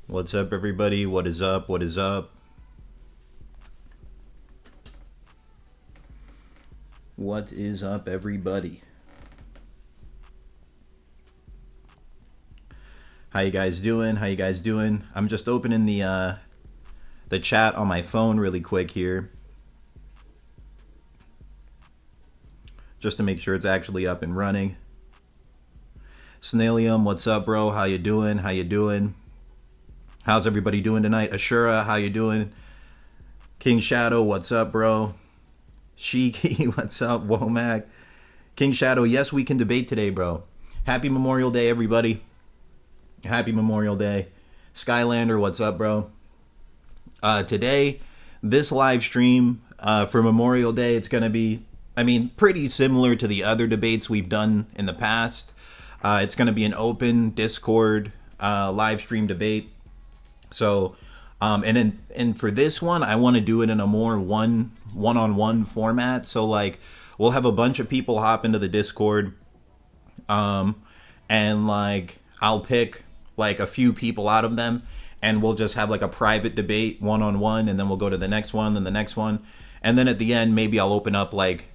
What's up, everybody? What is up? What is up? What is up, everybody? How you guys doing? How you guys doing? I'm just opening the chat on my phone really quick here, just to make sure it's actually up and running. Snailium, what's up, bro? How you doing? How you doing? How's everybody doing tonight? Ashura, how you doing? King Shadow, what's up, bro? Shiki, what's up? Womack. King Shadow, yes, we can debate today, bro. Happy Memorial Day, everybody. Happy Memorial Day. Skylander, what's up, bro? Today, this live stream for Memorial Day, it's going to be, pretty similar to the other debates we've done in the past. It's going to be an open Discord live stream debate. So, and for this one, I want to do it in a more one-on-one format. So, like, we'll have a bunch of people hop into the Discord, and like I'll pick like a few people out of them, and we'll just have like a private debate one-on-one, and then we'll go to the next one, then the next one, and then at the end maybe I'll open up like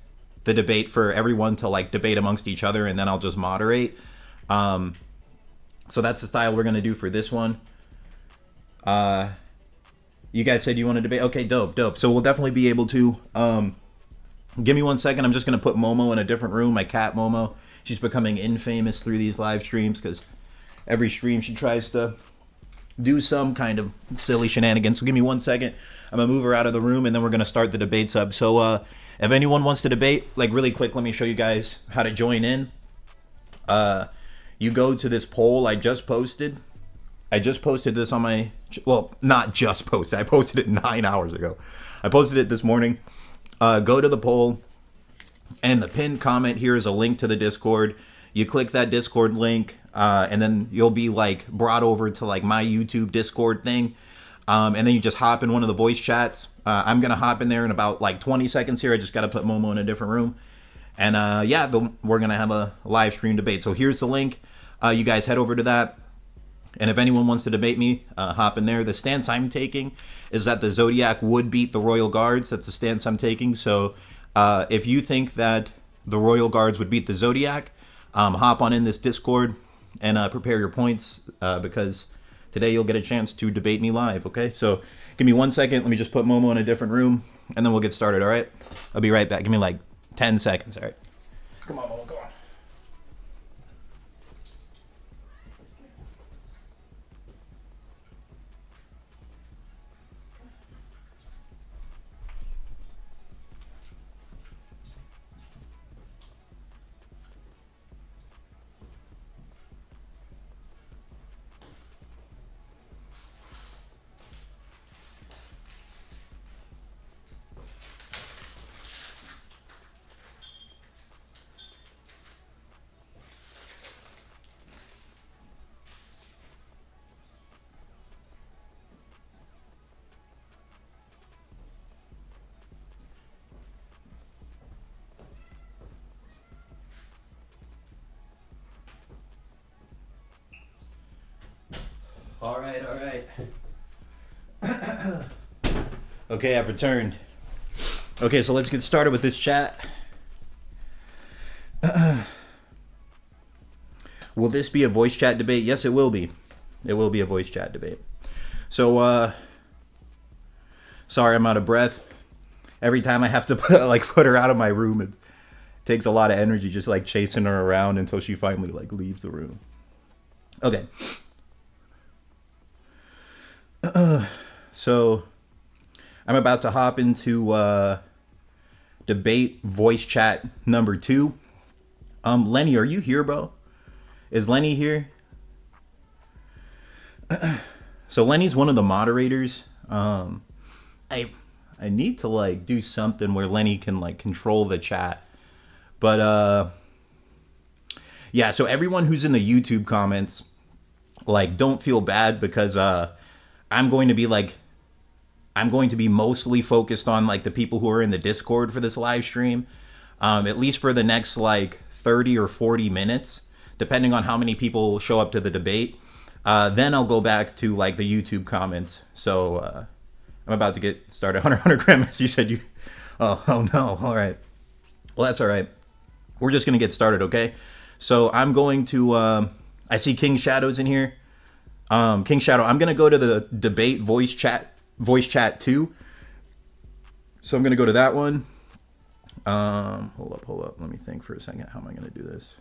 the debate for everyone to like debate amongst each other, and then I'll just moderate. So that's the style we're gonna do for this one. You guys said you want to debate. Okay, dope. So we'll definitely be able to. Give me 1 second. I'm just gonna put Momo in a different room. My cat Momo. She's becoming infamous through these live streams because every stream she tries to do some kind of silly shenanigans. So give me 1 second. I'm gonna move her out of the room, and then we're gonna start the debates up. So if anyone wants to debate, like really quick, let me show you guys how to join in. You go to this poll I just posted. I just posted this on my, well, not just posted. I posted it 9 hours ago. I posted it this morning. Go to the poll, and the pinned comment here is a link to the Discord. You click that Discord link, and then you'll be like brought over to like my YouTube Discord thing. And then you just hop in one of the voice chats. I'm going to hop in there in about like 20 seconds here. I just got to put Momo in a different room. And we're going to have a live stream debate. So here's the link. You guys head over to that. And if anyone wants to debate me, hop in there. The stance I'm taking is that the Zodiac would beat the Royal Guards. That's the stance I'm taking. So if you think that the Royal Guards would beat the Zodiac, hop on in this Discord and prepare your points because today you'll get a chance to debate me live, okay? So give me 1 second. Let me just put Momo in a different room, and then we'll get started, all right? I'll be right back. Give me like 10 seconds, all right? Come on, Momo, come on. All right. Okay, I've returned. Okay, so let's get started with this chat. Will this be a voice chat debate? Yes, it will be. It will be a voice chat debate. So, sorry, I'm out of breath. Every time I have to put her out of my room, it takes a lot of energy just like chasing her around until she finally like leaves the room. Okay. So I'm about to hop into debate voice chat number 2. Lenny, are you here, bro? Is Lenny here? So Lenny's one of the moderators. I need to like do something where Lenny can like control the chat. But yeah, so everyone who's in the YouTube comments, like, don't feel bad because I'm going to be mostly focused on like the people who are in the Discord for this live stream, at least for the next like 30 or 40 minutes. depending on how many people show up to the debate. Then I'll go back to like the YouTube comments. So I'm about to get started. 100 grams. You said you. Oh no. All right. Well, that's all right. We're just gonna get started, okay? So I'm going to. I see King Shadow's in here. King Shadow. I'm gonna go to the debate voice chat 2. So I'm gonna go to that one. Hold up. Let me think for a second. How am I gonna do this?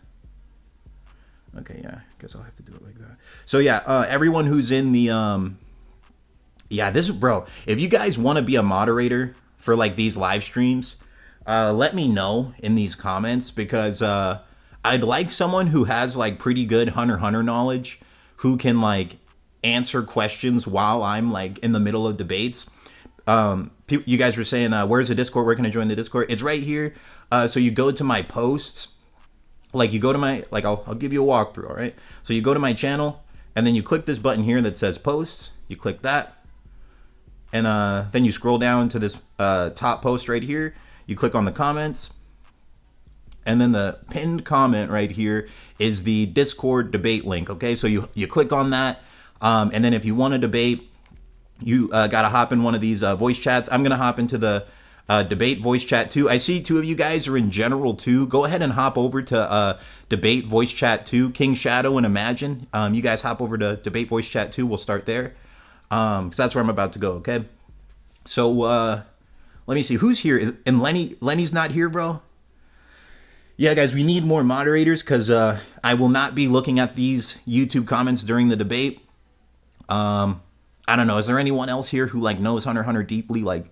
Okay, yeah. Guess I'll have to do it like that. So yeah, everyone who's in the yeah, this bro. If you guys want to be a moderator for like these live streams, let me know in these comments because I'd like someone who has like pretty good hunter knowledge who can like answer questions while I'm like in the middle of debates. You guys were saying, where's the Discord? Where can I join the Discord? It's right here. So you go to my posts, like you go to my, like I'll give you a walkthrough. All right. So you go to my channel and then you click this button here that says posts. You click that. And then you scroll down to this top post right here. You click on the comments. And then the pinned comment right here is the Discord debate link. Okay, so you click on that. And then if you want to debate, you got to hop in one of these voice chats. I'm going to hop into the debate voice chat 2. I see 2 of you guys are in general 2. Go ahead and hop over to debate voice chat 2. King Shadow and Imagine. You guys hop over to debate voice chat 2. We'll start there. Because that's where I'm about to go, okay? So, let me see. Who's here? And Lenny's not here, bro? Yeah, guys, we need more moderators because I will not be looking at these YouTube comments during the debate. I don't know. Is there anyone else here who, like, knows Hunter deeply, like,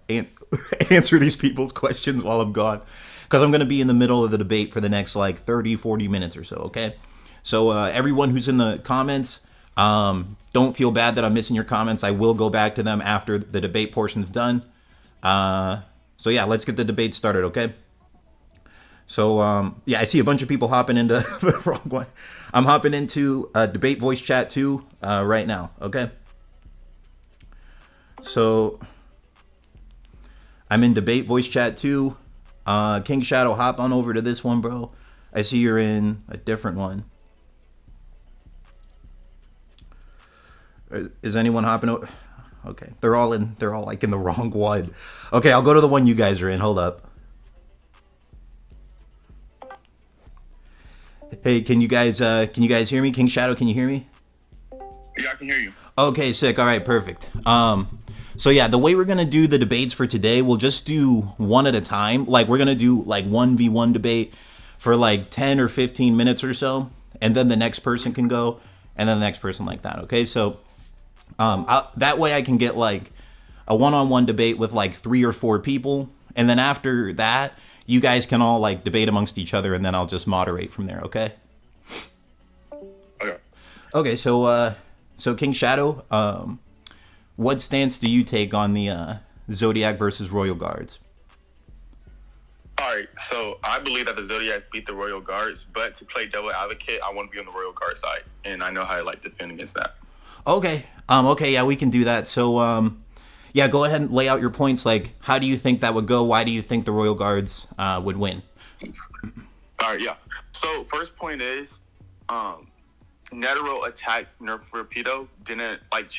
answer these people's questions while I'm gone? Because I'm going to be in the middle of the debate for the next, like, 30, 40 minutes or so, okay? So, everyone who's in the comments... don't feel bad that I'm missing your comments. I will go back to them after the debate portion's done. So yeah, let's get the debate started, okay? So yeah, I see a bunch of people hopping into the wrong one. I'm hopping into debate voice chat 2 right now, okay? So I'm in debate voice chat 2. King Shadow, hop on over to this one, bro. I see you're in a different one. Is anyone hopping over? Okay, they're all like in the wrong one. Okay, I'll go to the one you guys are in. Hold up. Hey, can you guys hear me? King Shadow, can you hear me? Yeah, I can hear you. Okay, sick. All right, perfect. So yeah, the way we're gonna do the debates for today, we'll just do one at a time. Like we're gonna do like 1v1 debate for like 10 or 15 minutes or so, and then the next person can go, and then the next person like that. Okay, so. That way I can get like a one-on-one debate with like 3 or 4 people. And then after that, you guys can all like debate amongst each other and then I'll just moderate from there. Okay. Okay. Okay. So King Shadow, what stance do you take on the, Zodiac versus Royal Guards? All right. So I believe that the Zodiacs beat the Royal Guards, but to play devil advocate, I want to be on the Royal Guard side. And I know how I like to defend against that. Okay. Okay. Yeah, we can do that. So, yeah, go ahead and lay out your points. Like, how do you think that would go? Why do you think the Royal Guards would win? All right. Yeah. So first point is, Netero attacked Nerf Rapido. Didn't like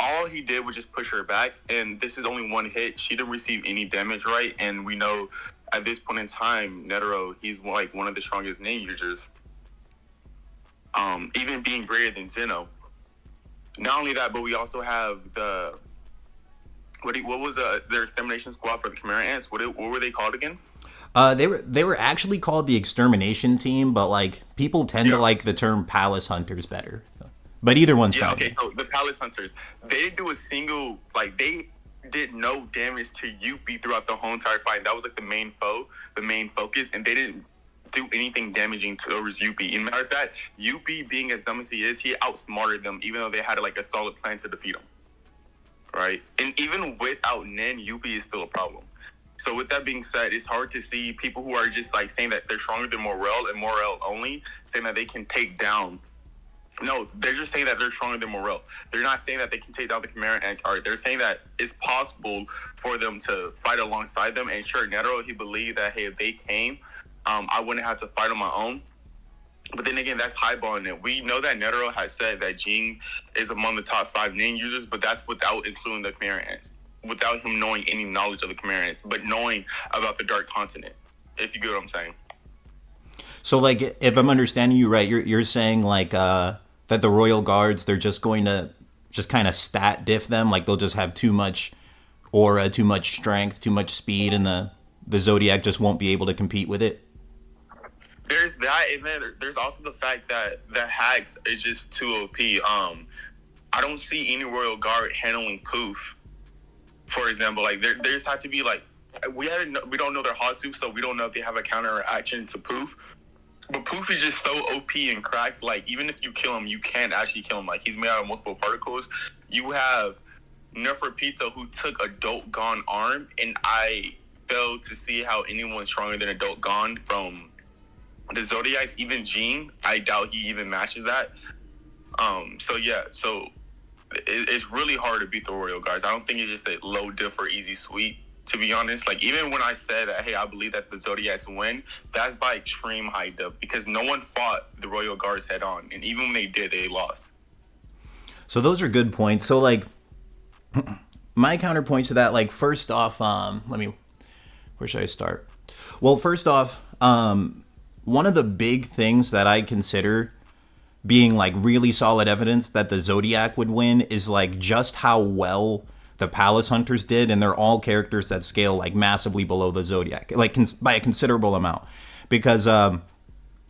all he did was just push her back, and this is only one hit. She didn't receive any damage, right? And we know at this point in time, Netero, he's like one of the strongest name users. Even being greater than Zeno. Not only that, but we also have the what was their extermination squad for the Chimera Ants? What were they called again? They were actually called the extermination team, but like people tend to like the term palace hunters better. But either one's fine. Okay, so the palace hunters, they didn't do a single they did no damage to Yuppie throughout the whole entire fight. That was like the main focus, and they didn't do anything damaging towards Yuppie. In matter of fact, Yuppie, being as dumb as he is, he outsmarted them, even though they had like a solid plan to defeat him. Right? And even without Nen, Yuppie is still a problem. So with that being said, it's hard to see people who are just like saying that they're stronger than Morel and Morel only, saying that they can take down. No, they're just saying that they're stronger than Morel. They're not saying that they can take down the Chimera Ant. They're saying that it's possible for them to fight alongside them. And sure, Netero, he believed that, hey, if they came, I wouldn't have to fight on my own. But then again, that's highballing it. We know that Netero has said that Ging is among the top 5 Ning users, but that's without including the Khmer Ants, without him knowing any knowledge of the Khmer Ants, but knowing about the Dark Continent, if you get what I'm saying. So, like, if I'm understanding you right, you're saying, like, that the Royal Guards, they're just going to just kind of stat diff them? Like, they'll just have too much aura, too much strength, too much speed, and the Zodiac just won't be able to compete with it? There's that, and then there's also the fact that the Hags is just too OP. I don't see any Royal Guard handling Poof, for example. Like, there's had to be, like, we don't know their Hasu, so we don't know if they have a counteraction to Poof. But Poof is just so OP and cracked. Like, even if you kill him, you can't actually kill him. Like, he's made out of multiple particles. You have Neferpito, who took Adult Gone arm, and I fail to see how anyone's stronger than Adult Gone from the Zodiacs. Even Ging, I doubt he even matches that. So it's really hard to beat the Royal Guards. I don't think it's just a low diff or easy sweep, to be honest. Like, even when I said that, hey, I believe that the Zodiacs win, that's by extreme high diff, because no one fought the Royal Guards head on, and even when they did, they lost. So those are good points. So, like, my counterpoints to that, like, first off, where should I start? Well, first off, one of the big things that I consider being, like, really solid evidence that the Zodiac would win is, like, just how well the Palace Hunters did, and they're all characters that scale, like, massively below the Zodiac, like, by a considerable amount. Because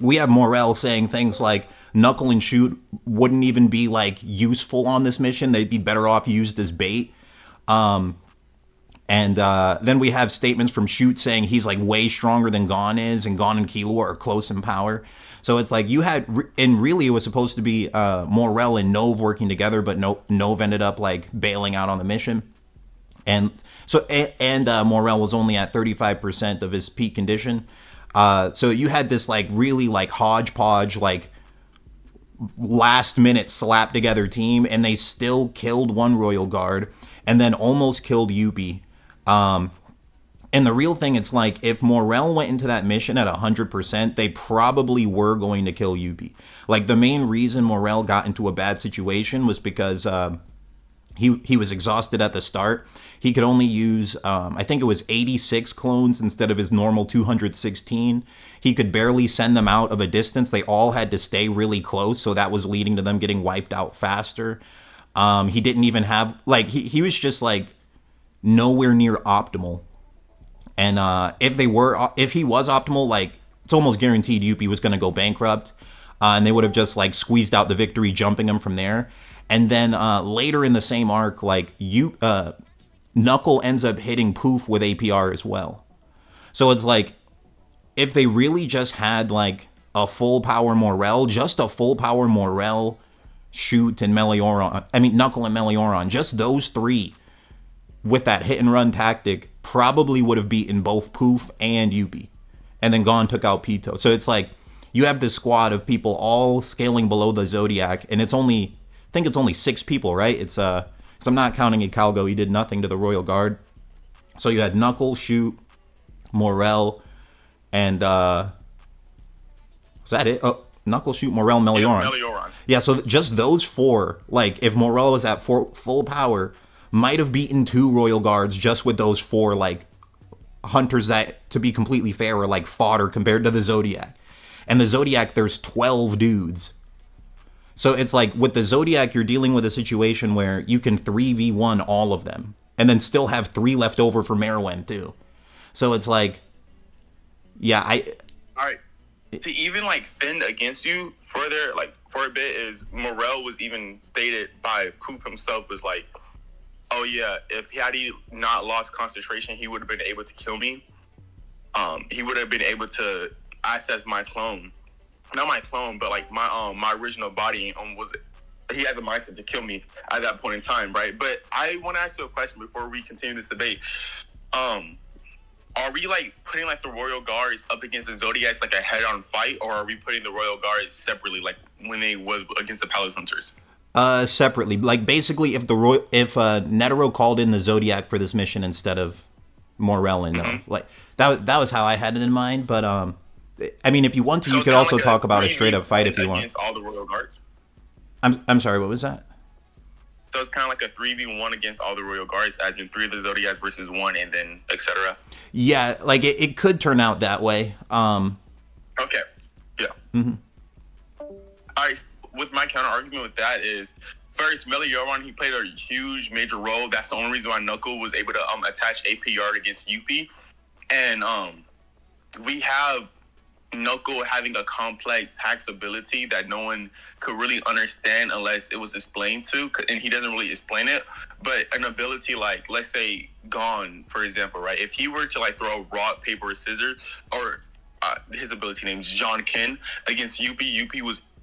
we have Morel saying things like Knuckle and Shoot wouldn't even be, like, useful on this mission. They'd be better off used as bait. And then we have statements from Shoot saying he's, like, way stronger than Gon is, and Gon and Killua are close in power. So it's like you had, and really it was supposed to be Morel and Nove working together, but Nove ended up, like, bailing out on the mission. And so, Morel was only at 35% of his peak condition. So you had this, like, really, like, hodgepodge, like, last minute slap together team, and they still killed one Royal Guard and then almost killed Yuppie. And the real thing, it's like, if Morel went into that mission at 100%, they probably were going to kill Yuppie. Like, the main reason Morel got into a bad situation was because he was exhausted at the start. He could only use, I think it was 86 clones instead of his normal 216. He could barely send them out of a distance. They all had to stay really close, so that was leading to them getting wiped out faster. He didn't even have, like, he was just, like, nowhere near optimal. And if he was optimal, like, it's almost guaranteed Yuppie was going to go bankrupt. And they would have just, like, squeezed out the victory, jumping him from there. And then later in the same arc, like, Knuckle ends up hitting Poof with APR as well. So it's like, if they really just had, like, a full power Morel, just a full power Morel, Shoot, and Knuckle and Melioron, just those three, with that hit and run tactic, probably would have beaten both Poof and Yuppie. And then Gon took out Pito. So it's like, you have this squad of people all scaling below the Zodiac, and I think it's only 6 people, right? It's because I'm not counting Icalgo. He did nothing to the Royal Guard. So you had Knuckle, Shoot, Morel, and is that it? Oh, Knuckle, Shoot, Morel, Melioron. Yeah, Melioron. Yeah, so just those 4, like, if Morel was at full power, might have beaten 2 Royal Guards just with those 4, like, hunters that, to be completely fair, are, like, fodder compared to the Zodiac. And the Zodiac, there's 12 dudes. So it's like, with the Zodiac, you're dealing with a situation where you can 3v1 all of them, and then still have 3 left over for Meruem, too. So it's like, yeah, Alright, to even, like, fend against you further, like, for a bit, is Morel was even stated by Coop himself, was like, oh yeah, if he not lost concentration, he would have been able to kill me. He would have been able to access my clone. Not my clone, but, like, my original body he had the mindset to kill me at that point in time, right? But I want to ask you a question before we continue this debate. Are we, like, putting, like, the Royal Guards up against the Zodiacs, like, a head-on fight, or are we putting the Royal Guards separately, like when they was against the Palace Hunters? Separately. Like, basically, if Netero called in the Zodiac for this mission instead of Morel and like, that was how I had it in mind. But I mean, if you want to, So you it's could kinda also like talk about a 3v1 straight up fight if you want. against all the royal guards. I'm sorry, what was that? So it's kind of like a 3v1 against all the royal guards, as in 3 of the Zodiacs versus 1, and then etc. Yeah, like it could turn out that way. Okay. Yeah. Mm-hmm. All right. With my counter argument with that is, first, Melioran, he played a huge major role. That's the only reason why Knuckle was able to attach APR against UP. And we have Knuckle having a complex hacks ability that no one could really understand unless it was explained to, and he doesn't really explain it. But an ability like, let's say, Gone, for example, right? If he were to like throw rock, paper, or scissors, or his ability name is John Ken against UP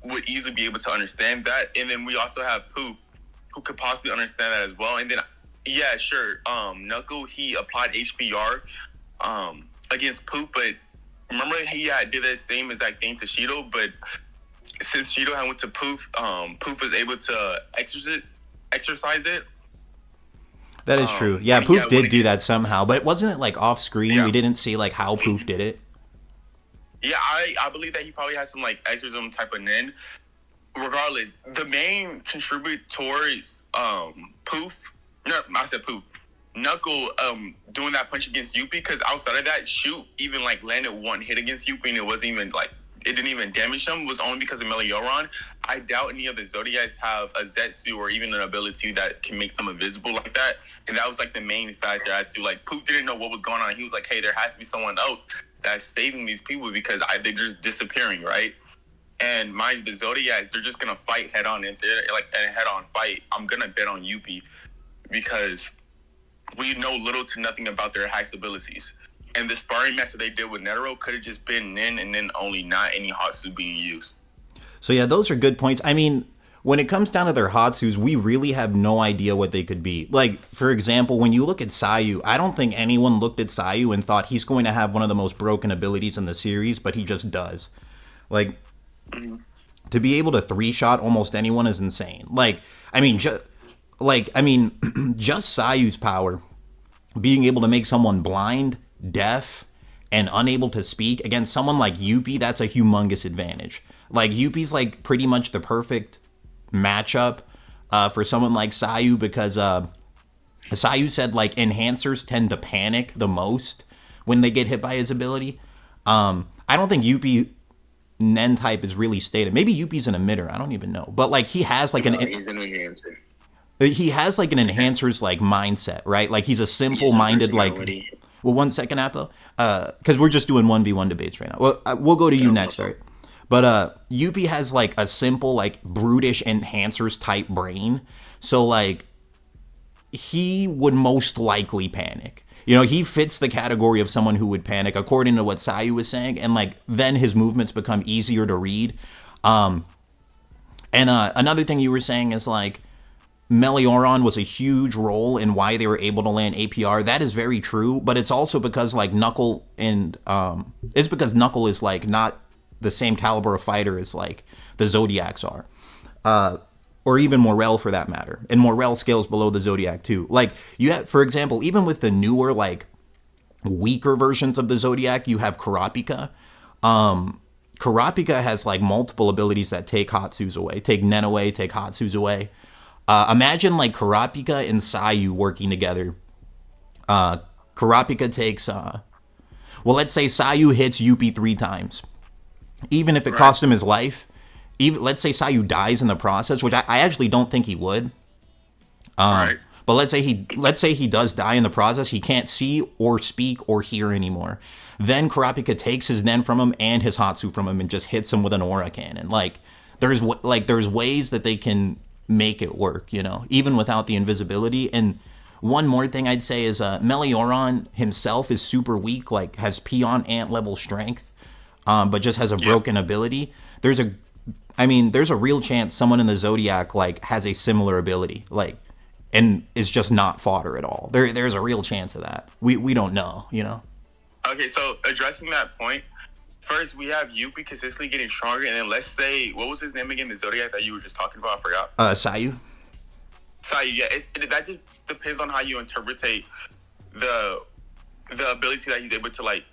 would easily be able to understand that. And then we also have Poof, who could possibly understand that as well. And then, yeah, sure, Knuckle, he applied HPR against Poof, but remember he did the same exact thing to Shido, but since Shido had went to Poof, Poof was able to exercise it. That is true. Yeah, Poof did do that somehow, but wasn't it like off screen? Yeah. We didn't see like how Poof did it. Yeah, I believe that he probably has some like exorcism type of nin. Regardless, the main contributors, Poof. No, I said Poof. Knuckle doing that punch against UP, because outside of that, Shoot even like landed one hit against UP and it wasn't even like, it didn't even damage him, was only because of Melioran. I doubt any of the Zodiacs have a Zetsu or even an ability that can make them invisible like that. And that was like the main factor as to like, Poof didn't know what was going on. He was like, hey, there has to be someone else that's saving these people because they're just disappearing, right? And mind the Zodiacs, they're just gonna fight head on, and they're like a head on fight. I'm gonna bet on UP because we know little to nothing about their hacks abilities. And the sparring match that they did with Netero could have just been Nin and then only, not any Hatsu being used. So yeah, those are good points. I mean, when it comes down to their Hatsus, we really have no idea what they could be. Like, for example, when you look at Sayu, I don't think anyone looked at Sayu and thought he's going to have one of the most broken abilities in the series, but he just does. Like, to be able to 3-shot almost anyone is insane. Like, I mean, just Sayu's power, being able to make someone blind, deaf, and unable to speak against someone like Yuppie, that's a humongous advantage. Like, Yuppie's like pretty much the perfect matchup for someone like Sayu, because Sayu said like enhancers tend to panic the most when they get hit by his ability. I don't think Yuppie Nen type is really stated. Maybe Yuppie's an emitter. I don't even know. But like he has like he's an enhancer. He has like an enhancer's like mindset, right? Like he's a simple-minded like. Well, 1 second, Apple. Because we're just doing 1v1 debates right now. Well, we'll go to you next, sorry. But Yuppie has like a simple like brutish enhancers type brain, so like he would most likely panic. You know, he fits the category of someone who would panic, according to what Sayu was saying, and like then his movements become easier to read. And another thing you were saying is like Melioran was a huge role in why they were able to land APR. That is very true, but it's also because like Knuckle and it's because Knuckle is like not the same caliber of fighter as like the Zodiacs are. Or even Morel for that matter. And Morel scales below the Zodiac too. Like you have, for example, even with the newer, like weaker versions of the Zodiac, you have Kurapika. Kurapika has like multiple abilities that take Hatsus away, take Nen away, take Hatsus away. Imagine like Kurapika and Sayu working together. Kurapika takes, well, let's say Sayu hits Yuppie 3 times. Even if it costs him his life, even let's say Sayu dies in the process, which I actually don't think he would. But let's say he does die in the process, he can't see or speak or hear anymore. Then Kurapika takes his Nen from him and his Hatsu from him and just hits him with an aura cannon. Like there's ways that they can make it work, you know, even without the invisibility. And one more thing I'd say is Melioran himself is super weak, like has Peon Ant level strength. But just has a broken ability. There's a real chance someone in the Zodiac like has a similar ability, like, and is just not fodder at all. There's a real chance of that. We don't know, you know. Okay, so addressing that point, first we have Yuppie consistently getting stronger, and then let's say, what was his name again? The Zodiac that you were just talking about, I forgot. Sayu. Sayu, yeah. That just depends on how you interpret the ability that he's able to like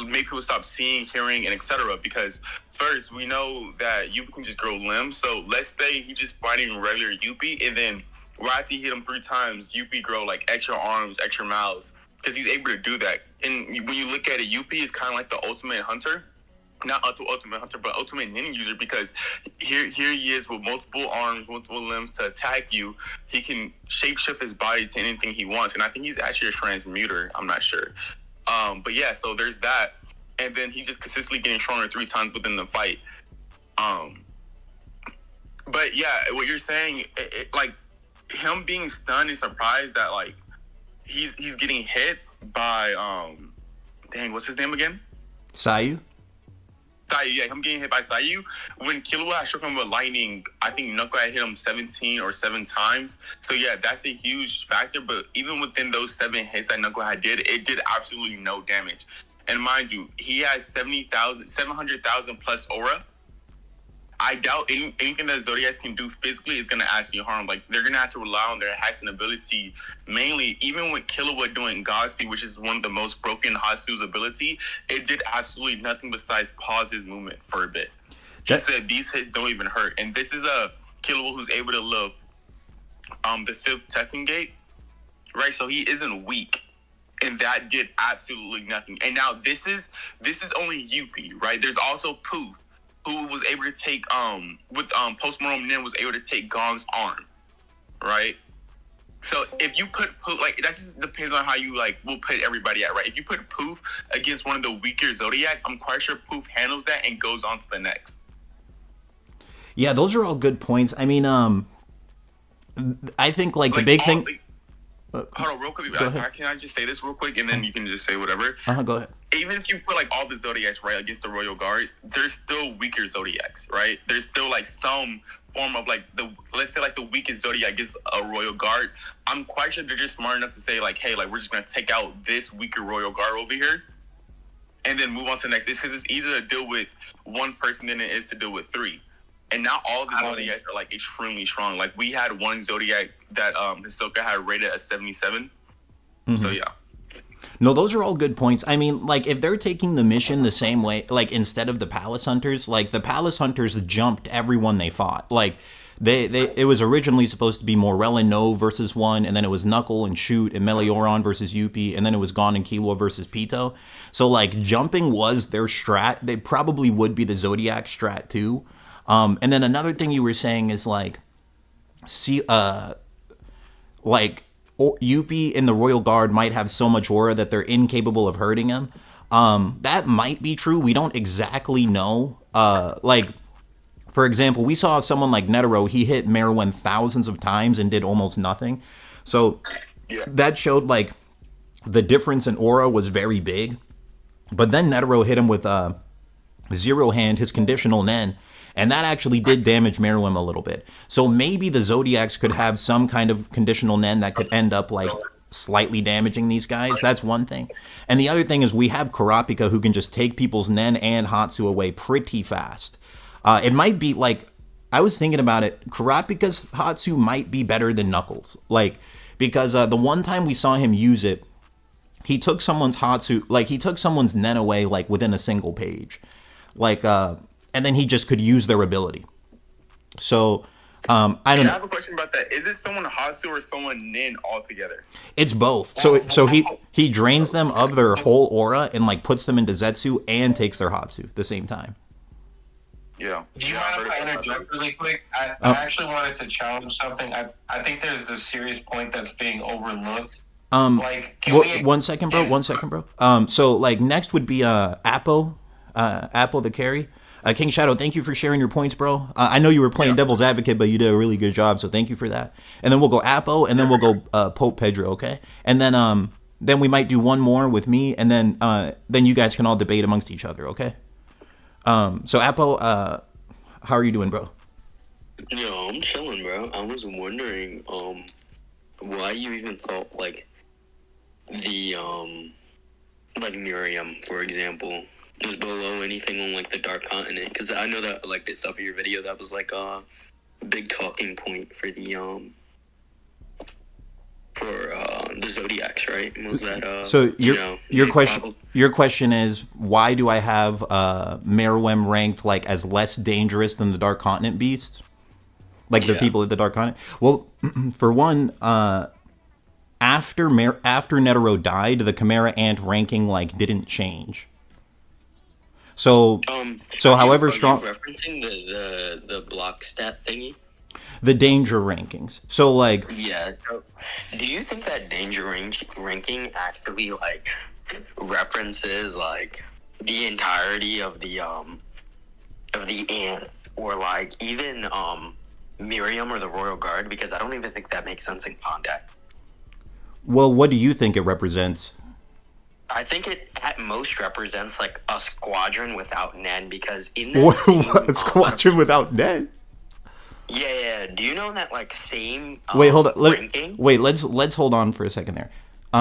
make people stop seeing, hearing, and etc. Because first, we know that Yuppie can just grow limbs. So let's say he just fighting regular Yuppie, and then right after he hit him 3 times, Yuppie grow like extra arms, extra mouths, because he's able to do that. And when you look at it, Yuppie is kind of like the ultimate hunter. Not ultimate hunter, but ultimate ninja user, because here he is with multiple arms, multiple limbs to attack you. He can shapeshift his body to anything he wants, and I think he's actually a transmuter. I'm not sure. But yeah, so there's that, and then he's just consistently getting stronger 3 times within the fight. But yeah, what you're saying, like him being stunned and surprised that like he's getting hit by dang, what's his name again? Sayu. Yeah, him getting hit by Sayu. When Killua had struck him with lightning, I think Knuckle had hit him 17 or 7 times. So yeah, that's a huge factor. But even within those 7 hits that Knuckle had it did absolutely no damage. And mind you, he has 700,000 plus aura. I doubt anything that Zodiac can do physically is going to actually harm. Like, they're going to have to rely on their hacks and ability mainly. Even with Killua doing Godspeed, which is one of the most broken Hatsu's ability, it did absolutely nothing besides pause his movement for a bit. He said these hits don't even hurt. And this is a Killua who's able to live the 5th testing gate, right? So he isn't weak. And that did absolutely nothing. And now this is only Yuppie, right? There's also Pooh, who was able to take post-mortem Nin was able to take Gong's arm, right? So if you put Poof, like, that just depends on how you like will put everybody at, right? If you put Poof against one of the weaker Zodiacs, I'm quite sure Poof handles that and goes on to the next. Yeah, those are all good points. I mean, I think like the big thing. Hold on, real quick. Can I just say this real quick, and then you can just say whatever? Go ahead. Even if you put like all the Zodiacs right against the Royal Guards, there's still weaker Zodiacs, right? There's still like some form of like let's say like the weakest Zodiac against a Royal Guard. I'm quite sure they're just smart enough to say like, hey, like we're just gonna take out this weaker Royal Guard over here, and then move on to the next. It's because it's easier to deal with one person than it is to deal with 3. And not all the Zodiacs are like extremely strong. Like we had one Zodiac that Hisoka had rated as 77. Mm-hmm. So yeah. No, those are all good points. I mean, like if they're taking the mission the same way, like instead of the Palace Hunters, like the Palace Hunters jumped everyone they fought. Like it was originally supposed to be Morel and No versus 1, and then it was Knuckle and Shoot and Melioron versus Yuppie, and then it was Gon and Killua versus Pito. So like jumping was their strat. They probably would be the Zodiac strat too. And then another thing you were saying is like, Yuppie and the Royal Guard might have so much aura that they're incapable of hurting him. That might be true. We don't exactly know. Like, for example, we saw someone like Netero. He hit Meruem thousands of times and did almost nothing. So that showed like the difference in aura was very big. But then Netero hit him with Zero Hand, his conditional Nen. And that actually did damage Meruem a little bit. So maybe the Zodiacs could have some kind of conditional Nen that could end up like slightly damaging these guys. That's one thing. And the other thing is we have Kurapika who can just take people's Nen and Hatsu away pretty fast. It might be like, I was thinking about it, Kurapika's Hatsu might be better than Knuckles. Like, because the one time we saw him use it, he took someone's Hatsu, like he took someone's Nen away like within a single page. Like, and then he just could use their ability. So, I don't know. I have a question about that. Is it someone Hatsu or someone Nin altogether? It's both. So he drains them of their whole aura and like puts them into Zetsu and takes their Hatsu at the same time. Yeah. Do you mind if I interject really quick? I actually wanted to challenge something. I think there's a serious point that's being overlooked. Like, one second, bro. So like next would be Appo the carry. King Shadow, thank you for sharing your points, bro. I know you were playing Devil's Advocate, but you did a really good job, so thank you for that. And then we'll go Appo, and then we'll go Pope Pedro, okay? And then we might do one more with me, and then you guys can all debate amongst each other, okay? So Appo, how are you doing, bro? Yo, I'm chilling, bro. I was wondering, why you even thought like the like Miriam, for example, was below anything on like the Dark Continent, because I know that like based off of your video that was like a big talking point for the the Zodiacs, right? Was that So probably- your question is, why do I have Meruem ranked like as less dangerous than the Dark Continent beasts, like the people of the Dark Continent? Well, for one, after Netero died, the Chimera Ant ranking like didn't change. So however strong, are you referencing the block stat thingy? the danger rankings. So like, Yeah. So, do you think that ranking actually like references like the entirety of the ant, or like even Miriam or the Royal Guard? Because I don't even think that makes sense in context. well, what do you think it represents? I think it at most represents like a squadron without Nen, because in that same, What squadron without Ned? Yeah. Do you know that like same Wait, hold on. ranking? Let's hold on for a second there,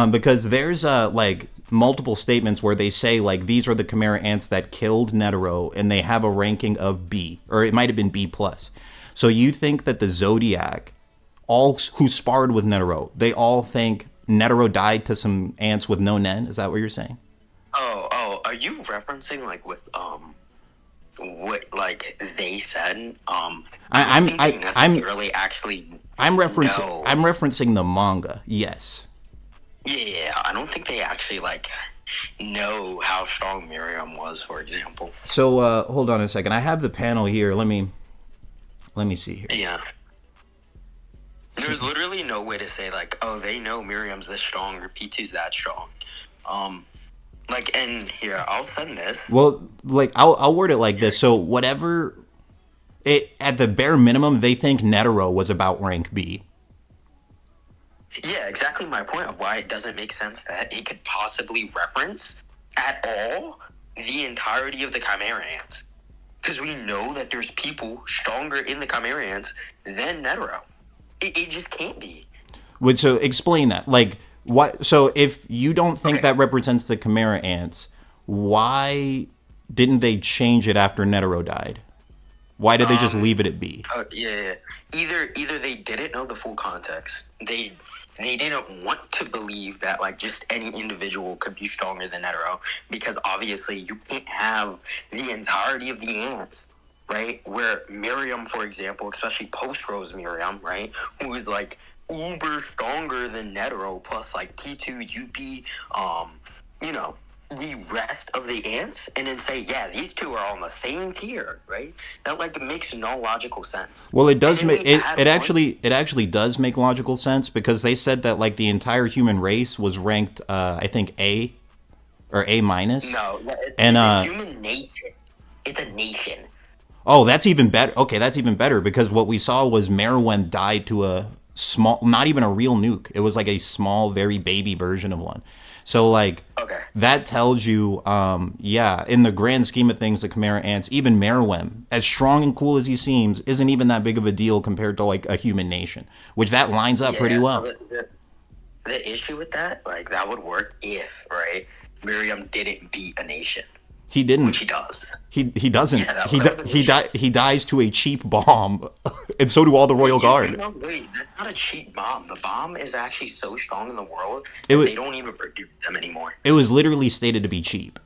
because there's like multiple statements where they say like these are the Chimera Ants that killed Netero, and they have a ranking of B, or it might have been B plus. So you think that the Zodiac, all who sparred with Netero, they all think Netero died to some ants with no Nen? Is that what you're saying? Oh, are you referencing like with what like they said? I'm actually. I'm referencing No. I'm referencing the manga. Yes. Yeah, I don't think they actually like know how strong Miriam was, for example. So hold on a second. I have the panel here. Let me see here. Yeah. There's literally no way to say like, oh, they know Miriam's this strong or P2's that strong. Like, and here, I'll send this. Well, like I'll word it like this. So whatever it at the bare minimum, they think Netero was about rank B. Yeah, exactly my point of why it doesn't make sense that it could possibly reference at all the entirety of the Chimera Ants. Because we know that there's people stronger in the Chimera Ants than Netero. It just can't be. So explain that. Like what? So if you don't think that represents the Chimera Ants, why didn't they change it after Netero died? Why did they just leave it at B? Yeah. Either they didn't know the full context. They didn't want to believe that like just any individual could be stronger than Netero, because obviously you can't have the entirety of the ants, right? Where Miriam, for example, especially post-Rose Miriam, right, who is like uber stronger than Netero, plus like P2, UP, the rest of the ants, and then say, yeah, these two are on the same tier, right? That like makes no logical sense. Well, it does make it actually does make logical sense, because they said that like the entire human race was ranked I think A or A minus. No, it's human nation. It's a nation. Oh, that's even better. Okay, that's even better, because what we saw was Meruem died to a small, not even a real nuke. It was like a small, very baby version of one. So like that tells you, in the grand scheme of things, the Chimera Ants, even Meruem, as strong and cool as he seems, isn't even that big of a deal compared to like a human nation, which that lines up pretty well. The issue with that, like that would work if, right, Miriam didn't beat a nation. He didn't. Which he does. He doesn't. Yeah, he dies to a cheap bomb, and so do all the Royal Guard. No, wait, that's not a cheap bomb. The bomb is actually so strong in the world that they don't even produce them anymore. It was literally stated to be cheap.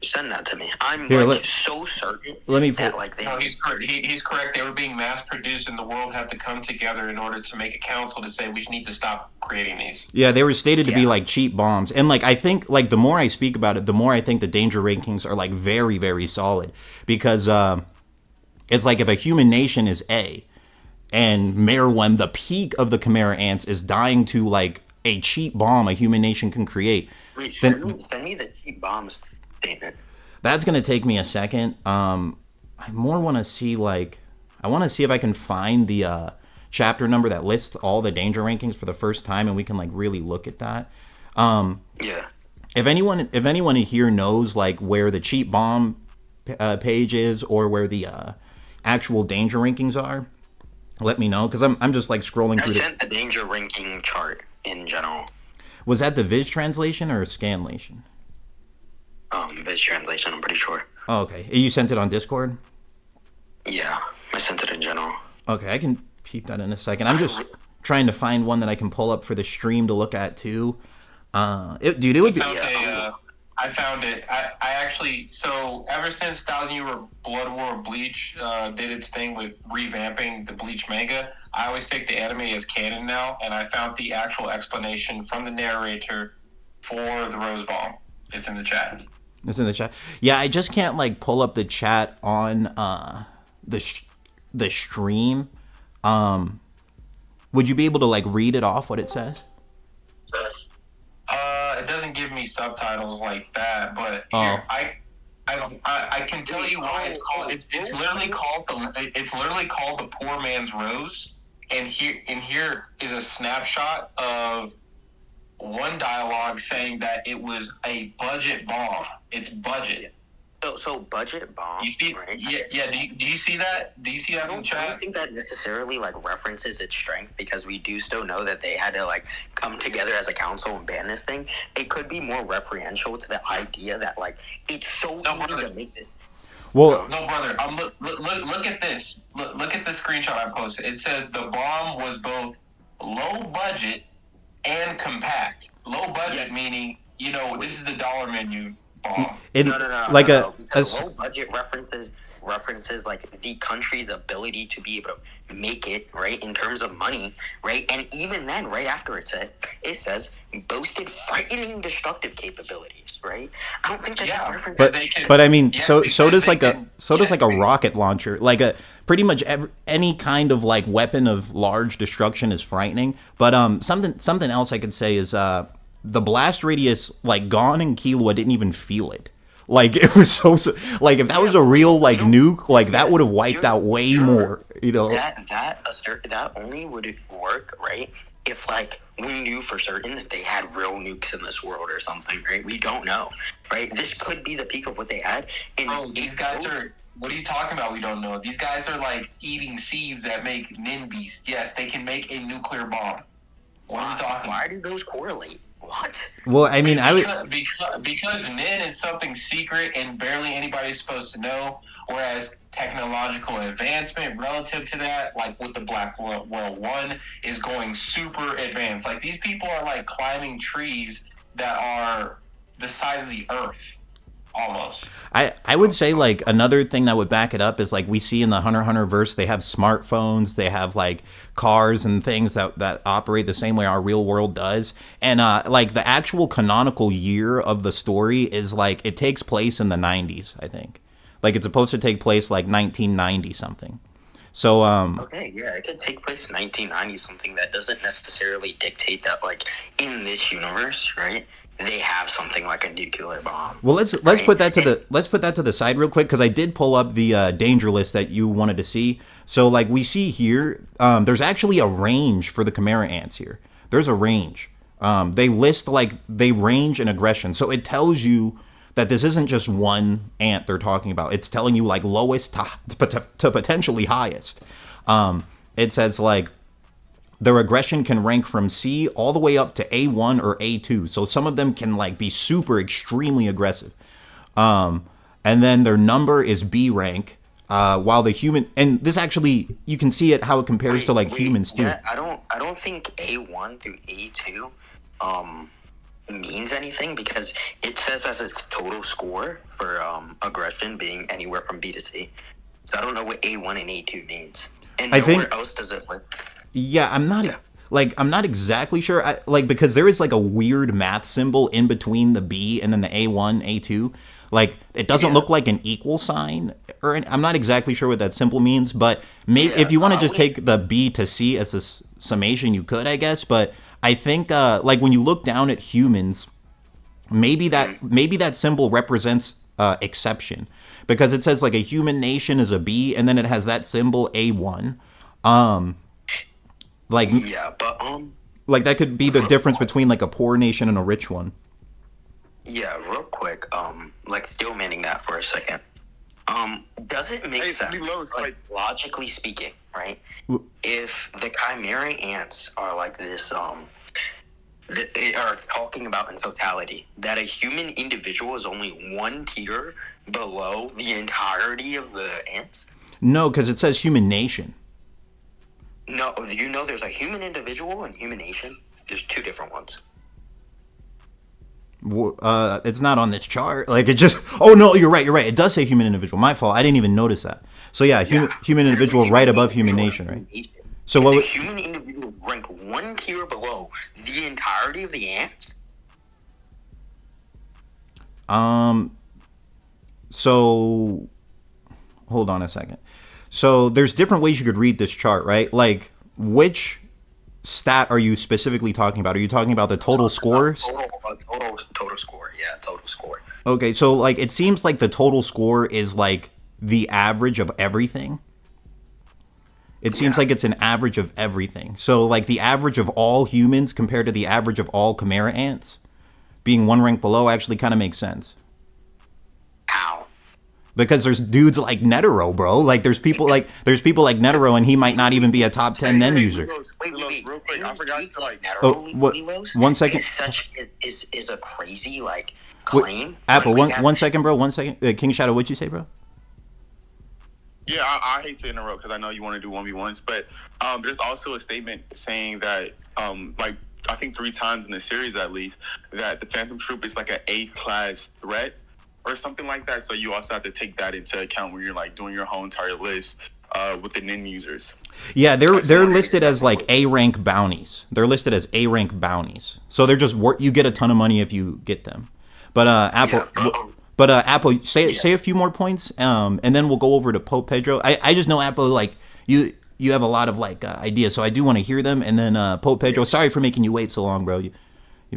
Send that to me. I'm so certain. Let me that, like, No, he's correct. He's correct. They were being mass produced, and the world had to come together in order to make a council to say we need to stop creating these. Yeah, they were stated to be like cheap bombs, and like I think like the more I speak about it, the more I think the danger rankings are like very, very solid, because it's like if a human nation is A, and Meruem, the peak of the Chimera Ants, is dying to like a cheap bomb a human nation can create. Wait, send me the cheap bombs statement. That's gonna take me a second. I more want to see I want to see if I can find the chapter number that lists all the danger rankings for the first time, and we can like really look at that. Yeah. If anyone here knows like where the cheap bomb page is, or where the actual danger rankings are, let me know, because I'm just like scrolling through. I sent the danger ranking chart in general. Was that the Viz translation or Scanlation? Viz translation, I'm pretty sure. Oh, okay. You sent it on Discord? Yeah, I sent it in general. Okay, I can peep that in a second. trying to find one that I can pull up for the stream to look at too. Dude, it would be. I found it. I actually, so ever since Thousand Year Blood War Bleach did its thing with revamping the Bleach manga, I always take the anime as canon now, and I found the actual explanation from the narrator for the Rose Bomb. It's in the chat. It's in the chat. Yeah, I just can't like pull up the chat on the stream. Would you be able to like read it off what it says? It doesn't give me subtitles like that, but here, I can tell you why it's called. It's literally called the Poor Man's Rose, and here is a snapshot of one dialogue saying that it was a budget bomb. It's budget. So budget bomb. You see? Right? Yeah. Do you see that? Do you see that in the chat? I don't think that necessarily like references its strength, because we do still know that they had to like come together as a council and ban this thing. It could be more referential to the idea that like it's so easy to make this. Well, no, brother. Look at this. Look at the screenshot I posted. It says the bomb was both low budget and compact. Low budget meaning, this is the dollar menu bomb. No. Low budget references like the country's ability to be able to make it, right, in terms of money, right? And even then, right after it says boasted frightening destructive capabilities, right? I don't think that's a reference. But I mean, so does like a rocket launcher, like a pretty much any kind of like weapon of large destruction is frightening. But something else I could say is the blast radius, like Gon and Killua didn't even feel it. Like it was so like if that was a real like nuke, like that would have wiped out way more. That only would work, right? If like we knew for certain that they had real nukes in this world or something, right? We don't know, right? This could be the peak of what they had. And these guys are. What are you talking about? We don't know. These guys are like eating seeds that make Nin Beast. Yes, they can make a nuclear bomb. What are you talking about? Why do those correlate? What? Well, I mean, because Nin is something secret and barely anybody's supposed to know, whereas technological advancement relative to that, like with the Black World 1, is going super advanced. Like these people are like climbing trees that are the size of the Earth. Almost. I would say like another thing that would back it up is like we see in the Hunter x Hunter verse, they have smartphones, they have like cars and things that operate the same way our real world does. And like the actual canonical year of the story is like it takes place in the 90s, I think. Like it's supposed to take place like 1990 something. So okay, yeah, it could take place in 1990 something. That doesn't necessarily dictate that like in this universe, right? They have something like a nuclear bomb. Well, let's put that to the side real quick, because I did pull up the danger list that you wanted to see. So like we see here, there's actually a range for the Chimera ants here. There's a range. They list like they range in aggression, so it tells you that this isn't just one ant they're talking about. It's telling you like lowest to potentially highest. It says like their aggression can rank from C all the way up to A1 or A2. So some of them can like be super extremely aggressive. And then their number is B rank, while the human, and this actually you can see it how it compares to like humans too. I don't think A1 through A2 means anything, because it says as a total score for aggression being anywhere from B to C. So I don't know what A1 and A2 means. And nowhere else does it list. Yeah, I'm not exactly sure. Because there is like a weird math symbol in between the B and then the A1, A2. Like it doesn't look like an equal sign, I'm not exactly sure what that symbol means. But maybe if you want to just take the B to C as a summation, you could, I guess. But I think like when you look down at humans, maybe that symbol represents exception, because it says like a human nation is a B, and then it has that symbol A1. Like that could be the difference between like a poor nation and a rich one. Yeah, real quick, like still manning that for a second. Does it make sense, like logically speaking, right? If the Chimera ants are like this, they are talking about in totality that a human individual is only one tier below the entirety of the ants? No, because it says human nation. No, you know there's a human individual and human nation? There's two different ones. It's not on this chart. Like, it just... Oh, no, you're right. It does say human individual. My fault. I didn't even notice that. So, yeah, human individual right above human nation, right? So what would... human individual rank one tier below the entirety of the ants? So... Hold on a second. So, there's different ways you could read this chart, right? Like, which stat are you specifically talking about? Are you talking about the total score? Total score, yeah, total score. Okay, so like it seems like the total score is like the average of everything. It seems like it's an average of everything. So like the average of all humans compared to the average of all chimera ants being one rank below actually kind of makes sense. How? Because there's dudes like Netero, bro. Like there's people like Netero, and he might not even be a top 10 Nen user. Wait, real quick, I forgot to like Netero. Oh, what? 1 second. Is a crazy like claim. Wait, Apple, one second, bro. 1 second. King Shadow, what'd you say, bro? Yeah, I hate to interrupt because I know you want to do 1v1s, but there's also a statement saying that like I think 3 times in the series at least that the Phantom Troop is like an A-class threat or something like that. So you also have to take that into account when you're like doing your whole entire list with the Nin users. Yeah, they're listed as like A rank bounties. They're listed as A rank bounties. So they're just you get a ton of money if you get them. But Apple, Apple, say a few more points, and then we'll go over to Pope Pedro. I just know Apple, like you have a lot of like ideas, so I do want to hear them. And then Pope Pedro, sorry for making you wait so long, bro.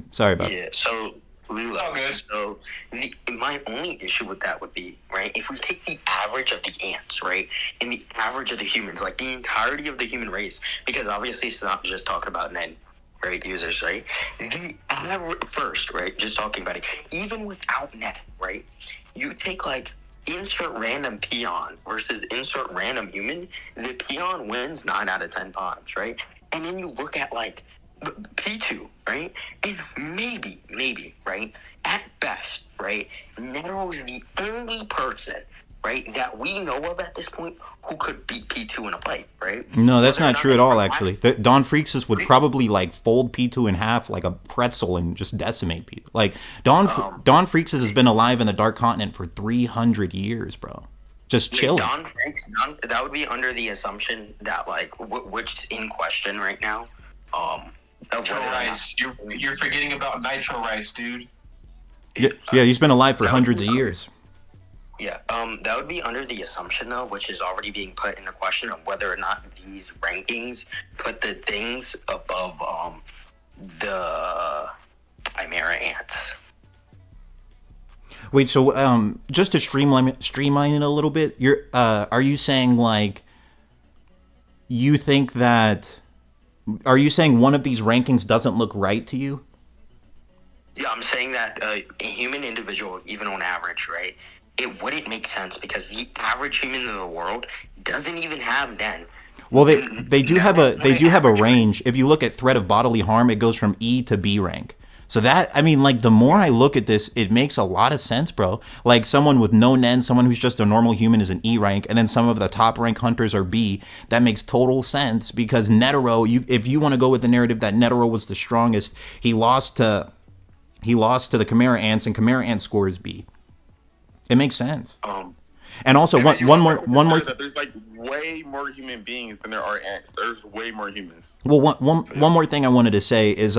Sorry about that. Yeah. So. Lilo. So my only issue with that would be, right, if we take the average of the ants, right, and the average of the humans, like the entirety of the human race, because obviously it's not just talking about Nen, right, users, right, the average first, right, just talking about it, even without Nen, right, you take like insert random peon versus insert random human, the peon wins 9 out of 10 times, right, and then you look at like P2, right? And maybe, right? At best, right? Netero is the only person, right, that we know of at this point who could beat P2 in a fight, right? No, that's not true at all, actually. Don Freaksis would probably, like, fold P2 in half like a pretzel and just decimate P2. Like, Don Freaksis has been alive in the Dark Continent for 300 years, bro. Just chilling. That would be under the assumption that, like, which is in question right now, Nitro Rice. You're forgetting about Nitro Rice, dude. Yeah, he's been alive for hundreds of years. Yeah, that would be under the assumption, though, which is already being put into question of whether or not these rankings put the things above the Chimera ants. Wait, so just to streamline it a little bit, are you saying like you think that? Are you saying one of these rankings doesn't look right to you? Yeah, I'm saying that a human individual, even on average, right, it wouldn't make sense because the average human in the world doesn't even have Nen. Well, they do have a range. If you look at threat of bodily harm, it goes from E to B rank. So that, I mean, like, the more I look at this, it makes a lot of sense, bro. Like, someone with no Nen, someone who's just a normal human is an E rank, and then some of the top rank hunters are B. That makes total sense because Netero, if you want to go with the narrative that Netero was the strongest, he lost to the Chimera ants, and Chimera ant score is B. It makes sense. And also, one more. There's like way more human beings than there are ants. There's way more humans. Well, one more thing I wanted to say is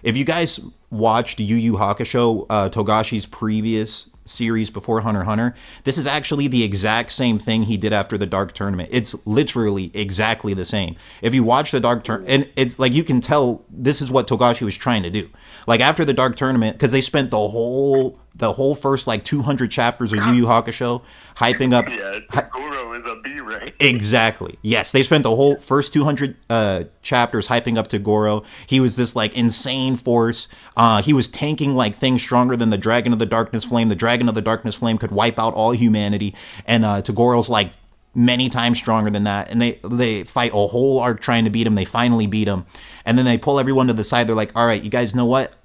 if you guys watched Yu Yu Hakusho, Togashi's previous series before Hunter x Hunter, this is actually the exact same thing he did after the Dark Tournament. It's literally exactly the same. If you watch the Dark Tournament, and it's like you can tell this is what Togashi was trying to do. Like after the Dark Tournament, because they spent the whole first like 200 chapters of Yu Yu Hakusho hyping up. Yeah, Goro is a B rank. Exactly. Yes, they spent the whole first 200 chapters hyping up to Goro. He was this like insane force. He was tanking like things stronger than the Dragon of the Darkness Flame. The Dragon of the Darkness Flame could wipe out all humanity, and Togoro's like many times stronger than that. And they fight a whole arc trying to beat him. They finally beat him, and then they pull everyone to the side. They're like, "All right, you guys know what?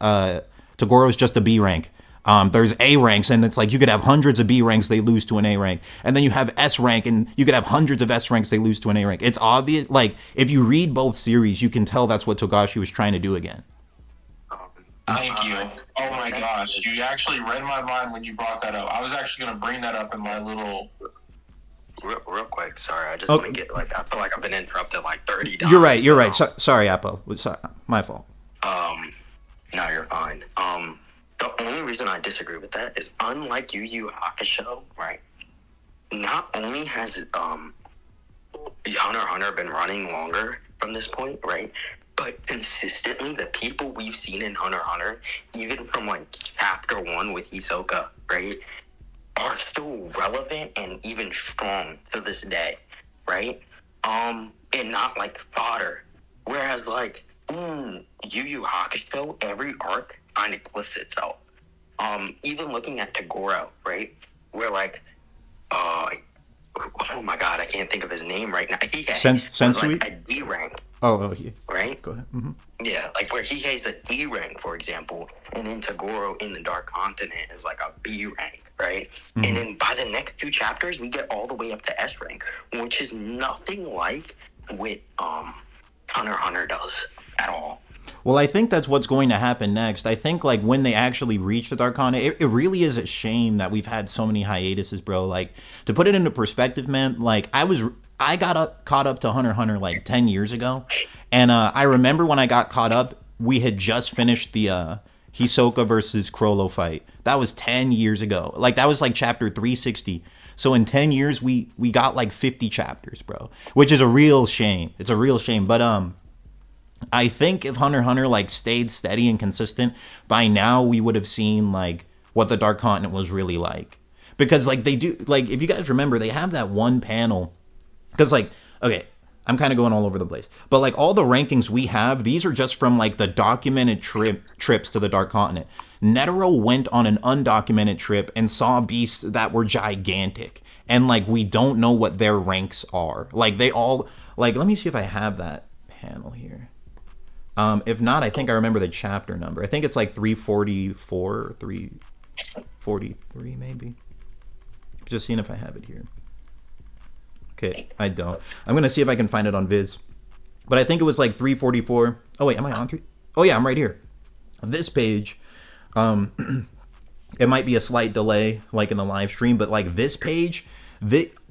Togoro's just a B rank. There's A ranks, and it's like you could have hundreds of B ranks, they lose to an A rank. And then you have S rank, and you could have hundreds of S ranks, they lose to an A rank. It's obvious. Like, if you read both series, you can tell that's what Togashi was trying to do again. Thank you. Oh my gosh, you actually read my mind when you brought that up. I was actually going to bring that up in my little... Real quick, sorry. I just want to get, like, I feel like I've been interrupted like 30 times. You're right. Sorry, Apple. Sorry, my fault. No, you're fine. The only reason I disagree with that is, unlike Yu Yu Hakusho, right? Not only has Hunter x Hunter been running longer from this point, right? But consistently, the people we've seen in Hunter x Hunter, even from like chapter 1 with Hisoka, right, are still relevant and even strong to this day, right? And not like fodder. Whereas like Yu Yu Hakusho, every arc kind of cliffs itself. Even looking at Tagoro, right? Where like, oh my god, I can't think of his name right now. Sensui? Like a D rank. Oh, yeah. Right? Go ahead. Mm-hmm. Yeah, like where he has a D rank, for example, and then Tagoro in the Dark Continent is like a B rank, right? Mm-hmm. And then by the next 2 chapters, we get all the way up to S rank, which is nothing like what Hunter x Hunter does at all. Well, I think that's what's going to happen next. I think, like, when they actually reach the Dark Continent, it really is a shame that we've had so many hiatuses, bro. Like, to put it into perspective, man, like, I got caught up to Hunter x Hunter, like, 10 years ago. And I remember when I got caught up, we had just finished the Hisoka versus Chrollo fight. That was 10 years ago. Like, that was, like, chapter 360. So in 10 years, we got, like, 50 chapters, bro. Which is a real shame. It's a real shame. But, I think if Hunter x Hunter like stayed steady and consistent, by now we would have seen like what the Dark Continent was really like. Because like they do, like if you guys remember, they have that one panel. Because like, okay, I'm kind of going all over the place. But like all the rankings we have, these are just from like the documented trips to the Dark Continent. Netero went on an undocumented trip and saw beasts that were gigantic. And like we don't know what their ranks are. Like they all, like let me see if I have that panel here. If not, I think I remember the chapter number. I think it's like 344 or 343 maybe. Just seeing if I have it here. Okay, I don't. I'm going to see if I can find it on Viz. But I think it was like 344. Oh, wait, am I on 3? Oh, yeah, I'm right here. This page, it might be a slight delay like in the live stream, but like this page,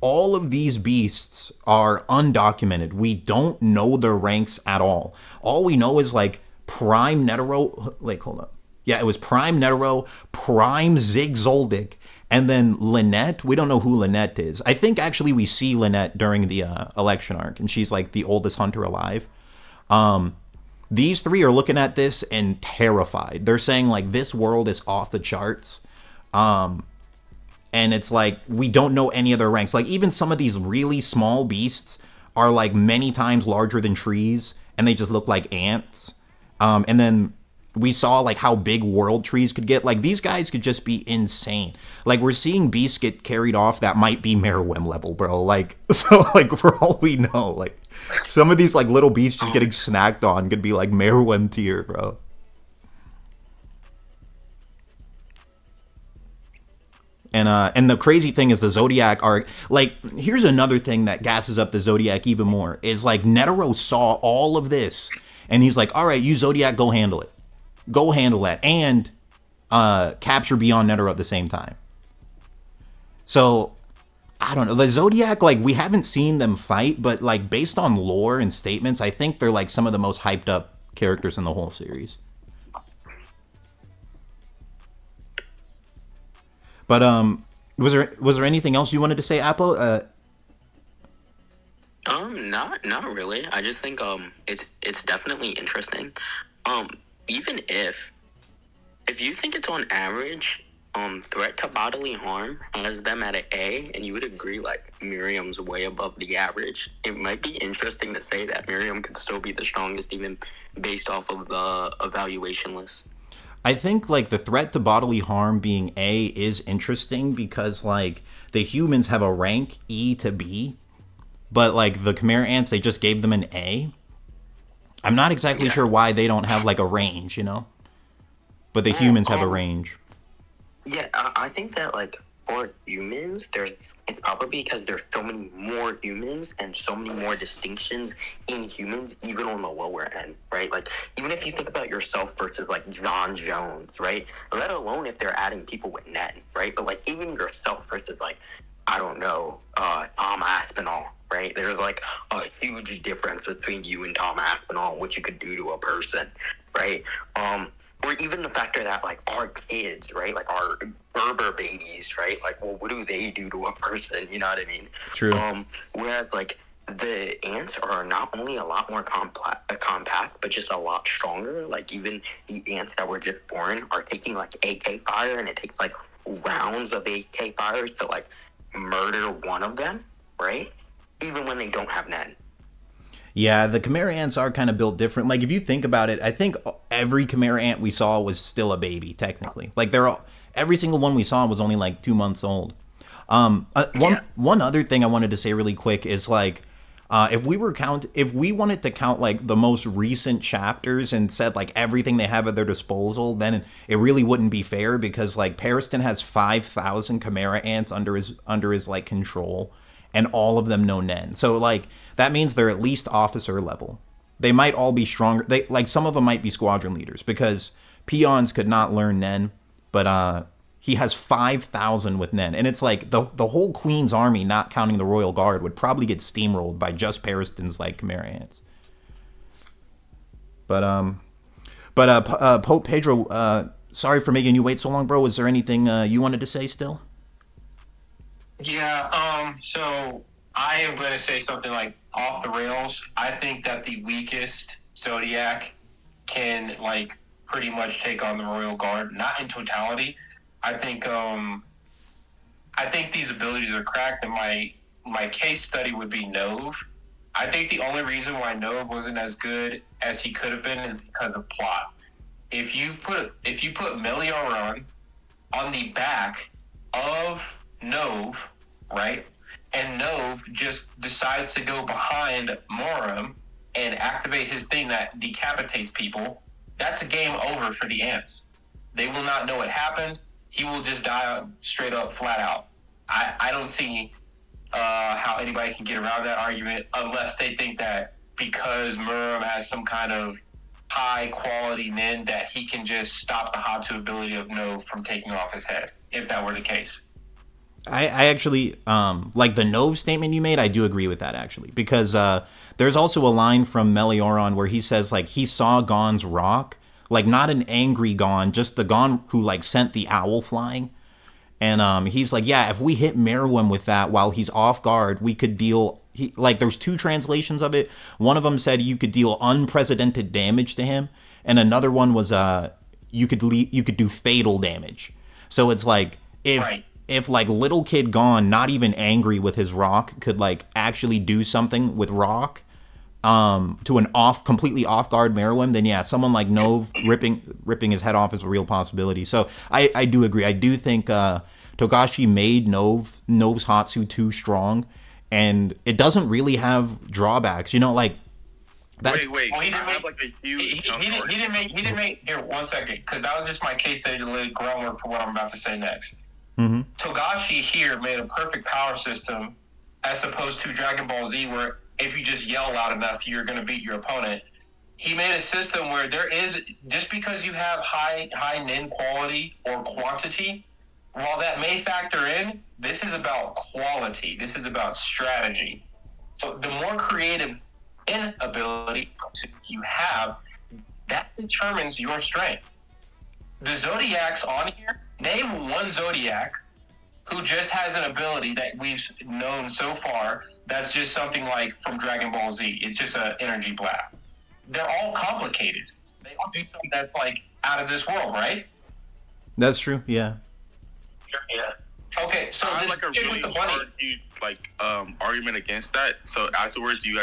all of these beasts are undocumented. We don't know their ranks at all. All we know is like Prime Netero. Like, hold up. Yeah, it was Prime Netero, Prime Zoldyck, and then Lynette. We don't know who Lynette is. I think actually we see Lynette during the election arc, and she's like the oldest hunter alive. These 3 are looking at this and terrified. They're saying like this world is off the charts. And it's like, we don't know any of their ranks. Like, even some of these really small beasts are, like, many times larger than trees. And they just look like ants. And then we saw, like, how big world trees could get. Like, these guys could just be insane. Like, we're seeing beasts get carried off that might be Meruem level, bro. Like, so, like, for all we know, like, some of these, like, little beasts just getting snacked on could be, like, Meruem tier, bro. And the crazy thing is the Zodiac arc, like, here's another thing that gasses up the Zodiac even more, is like Netero saw all of this and he's like, all right, you Zodiac, go handle it. Go handle that and capture Beyond Netero at the same time. So, I don't know. The Zodiac, like, we haven't seen them fight, but like based on lore and statements, I think they're like some of the most hyped up characters in the whole series. But was there anything else you wanted to say, Apple? Not really. I just think it's definitely interesting. Even if you think it's on average, threat to bodily harm has them at an A, and you would agree like Miriam's way above the average. It might be interesting to say that Miriam could still be the strongest, even based off of the evaluation list. I think like the threat to bodily harm being A is interesting because like the humans have a rank E to B, but like the Chimera ants, they just gave them an A. I'm not exactly sure why they don't have like a range, you know, but the humans have a range. Yeah, I think that, like, for humans, it's probably because there's so many more humans and so many more distinctions in humans, even on the lower end, right? Like, even if you think about yourself versus, like, John Jones, right? Let alone if they're adding people with Nen, right? But, like, even yourself versus, like, I don't know, Tom Aspinall, right? There's, like, a huge difference between you and Tom Aspinall and what you could do to a person, right? Or even the factor that, like, our kids, right, like our Berber babies, right, like, well, what do they do to a person? You know what I mean? True. Whereas, like, the ants are not only a lot more compact, but just a lot stronger. Like, even the ants that were just born are taking, like, AK fire, and it takes, like, rounds of AK fire to, like, murder one of them, right? Even when they don't have Nen. Yeah, the Chimera ants are kind of built different. Like, if you think about it, I think every Chimera ant we saw was still a baby, technically. Like, every single one we saw was only, like, 2 months old. One other thing I wanted to say really quick is, like, if we wanted to count, like, the most recent chapters and said, like, everything they have at their disposal, then it really wouldn't be fair, because, like, Pariston has 5,000 Chimera ants under his like, control, and all of them know Nen. So, like, that means they're at least officer level. They might all be stronger. Some of them might be squadron leaders, because peons could not learn Nen, but he has 5,000 with Nen. And it's like the whole Queen's army, not counting the Royal Guard, would probably get steamrolled by just Pariston's, like, Chimera ants. But Pope Pedro, sorry for making you wait so long, bro. Was there anything you wanted to say still? Yeah, so I am going to say something like off the rails. I think that the weakest Zodiac can, like, pretty much take on the Royal Guard, not in totality. I think these abilities are cracked, and my case study would be Nove. I think the only reason why Nove wasn't as good as he could have been is because of plot. If you put Melioron on the back of Nove, right? And Nove just decides to go behind Morum and activate his thing that decapitates people, that's a game over for the ants. They will not know what happened. He will just die straight up, flat out. I don't see how anybody can get around that argument unless they think that because Murum has some kind of high quality Nen that he can just stop the Hatu ability of Nove from taking off his head, if that were the case. I actually, like the Nove statement you made, I do agree with that, actually. Because there's also a line from Melioron where he says, like, he saw Gon's rock. Like, not an angry Gon, just the Gon who, like, sent the owl flying. And he's like, yeah, if we hit Meruem with that while he's off guard, we could deal... there's two translations of it. One of them said you could deal unprecedented damage to him. And another one was you could do fatal damage. So it's like, if like little kid Gon, not even angry with his rock, could like actually do something with rock to an completely off guard Meruem, then yeah, someone like Nove ripping his head off is a real possibility. So I do agree. I do think Togashi made Nove's Hatsu too strong, and it doesn't really have drawbacks. You know, like that's wait. Well, he didn't make. Here, 1 second, because that was just my case study to lay groundwork for what I'm about to say next. Mm-hmm. Togashi here made a perfect power system, as opposed to Dragon Ball Z, where if you just yell loud enough, you're going to beat your opponent. He made a system where there is, just because you have high Nen quality or quantity, while that may factor in, this is about quality. This is about strategy. So the more creative ability you have, that determines your strength. The Zodiacs on here, name one Zodiac who just has an ability that we've known so far that's just something like from Dragon Ball Z. It's just an energy blast. They're all complicated. They all do something that's like out of this world, right? That's true, yeah. Yeah. Okay, so I this like a chick really with the bunny. argument against that. So afterwards, if you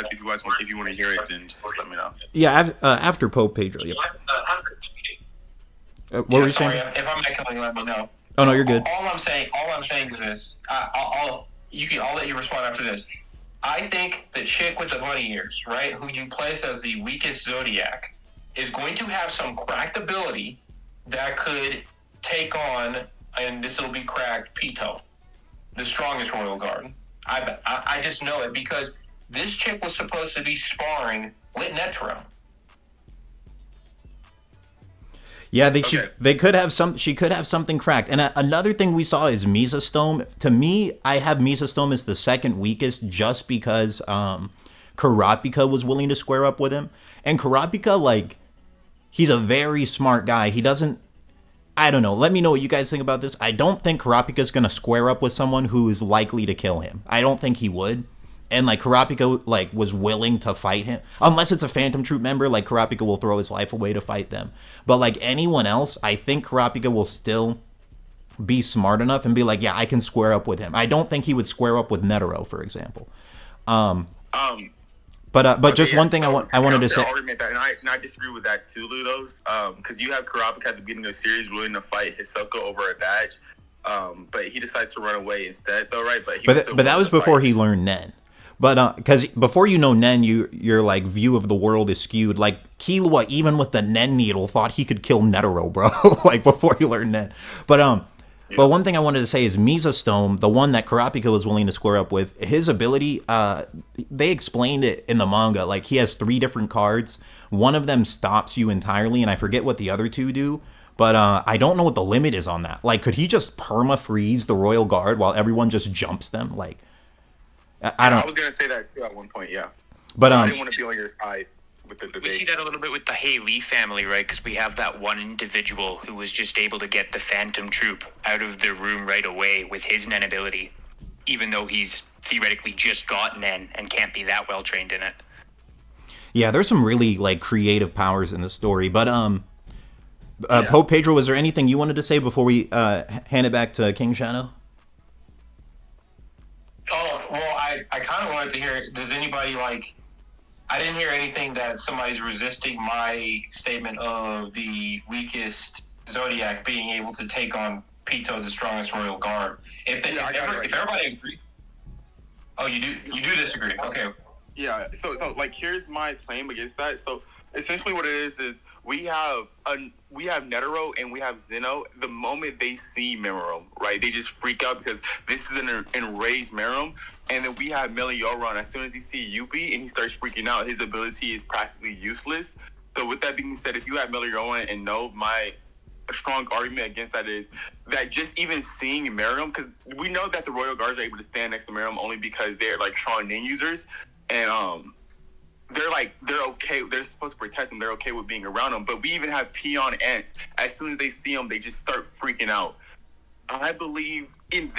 want to hear it, then let me know. Yeah, after Pope Pedro. Yeah. What were you saying? If I'm echoing, let me know. Oh no, you're good. All I'm saying is this. I'll let you respond after this. I think the chick with the bunny ears, right, who you place as the weakest Zodiac, is going to have some cracked ability that could take on and this will be cracked, Pito, the strongest royal guard. I just know it because this chick was supposed to be sparring with Netero. Yeah, they could have she could have something cracked. And another thing we saw is Mesostome. To me, I have Mesostome as the second weakest just because Kurapika was willing to square up with him. And Kurapika, like, he's a very smart guy. He doesn't, I don't know. Let me know what you guys think about this. I don't think Kurapika's going to square up with someone who is likely to kill him. I don't think he would. And, like, Kurapika, like, was willing to fight him. Unless it's a Phantom Troop member, like, Kurapika will throw his life away to fight them. But, like, anyone else, I think Kurapika will still be smart enough and be like, yeah, I can square up with him. I don't think he would square up with Netero, for example. But okay, just one thing I wanted to say. And I disagree with that too, Ludos. Because you have Kurapika at the beginning of the series willing to fight Hisoka over a badge. But he decides to run away instead, though, right? But that was before he learned Nen. But because before you know Nen, your like view of the world is skewed. Like Killua, even with the Nen needle, thought he could kill Netero, bro. Like before he learned Nen. But one thing I wanted to say is Mesostome, the one that Kurapika was willing to square up with, his ability. They explained it in the manga. Like he has 3 different cards. One of them stops you entirely, and I forget what the other 2 do. But I don't know what the limit is on that. Like, could he just perma-freeze the Royal Guard while everyone just jumps them? Like. I was gonna say that too at one point, yeah. But I didn't want to be on your side with the debate. We see that a little bit with the Hei Lee family, right? Because we have that one individual who was just able to get the Phantom Troop out of the room right away with his Nen ability, even though he's theoretically just got Nen and can't be that well trained in it. Yeah, there's some really like creative powers in the story. But Pope Pedro, was there anything you wanted to say before we hand it back to King Shadow? Oh, well, I kind of wanted to hear, does anybody, like, I didn't hear anything that somebody's resisting my statement of the weakest Zodiac being able to take on Pito, the strongest royal guard. If everybody agrees. Oh, you do disagree. Okay. Yeah, so like, here's my claim against that. So, essentially what it is we have Netero and we have Zeno. The moment they see Meruem, right, they just freak out because this is an enraged Meruem. And then we have Melioran. As soon as he sees Yuppie and he starts freaking out, his ability is practically useless. So with that being said, if you have Melioran and my strong argument against that is that just even seeing Meruem, because we know that the Royal Guards are able to stand next to Meruem only because they're like strong Nin users, and they're okay. They're supposed to protect him. They're okay with being around him. But we even have Peon Ants. As soon as they see him, they just start freaking out. I believe and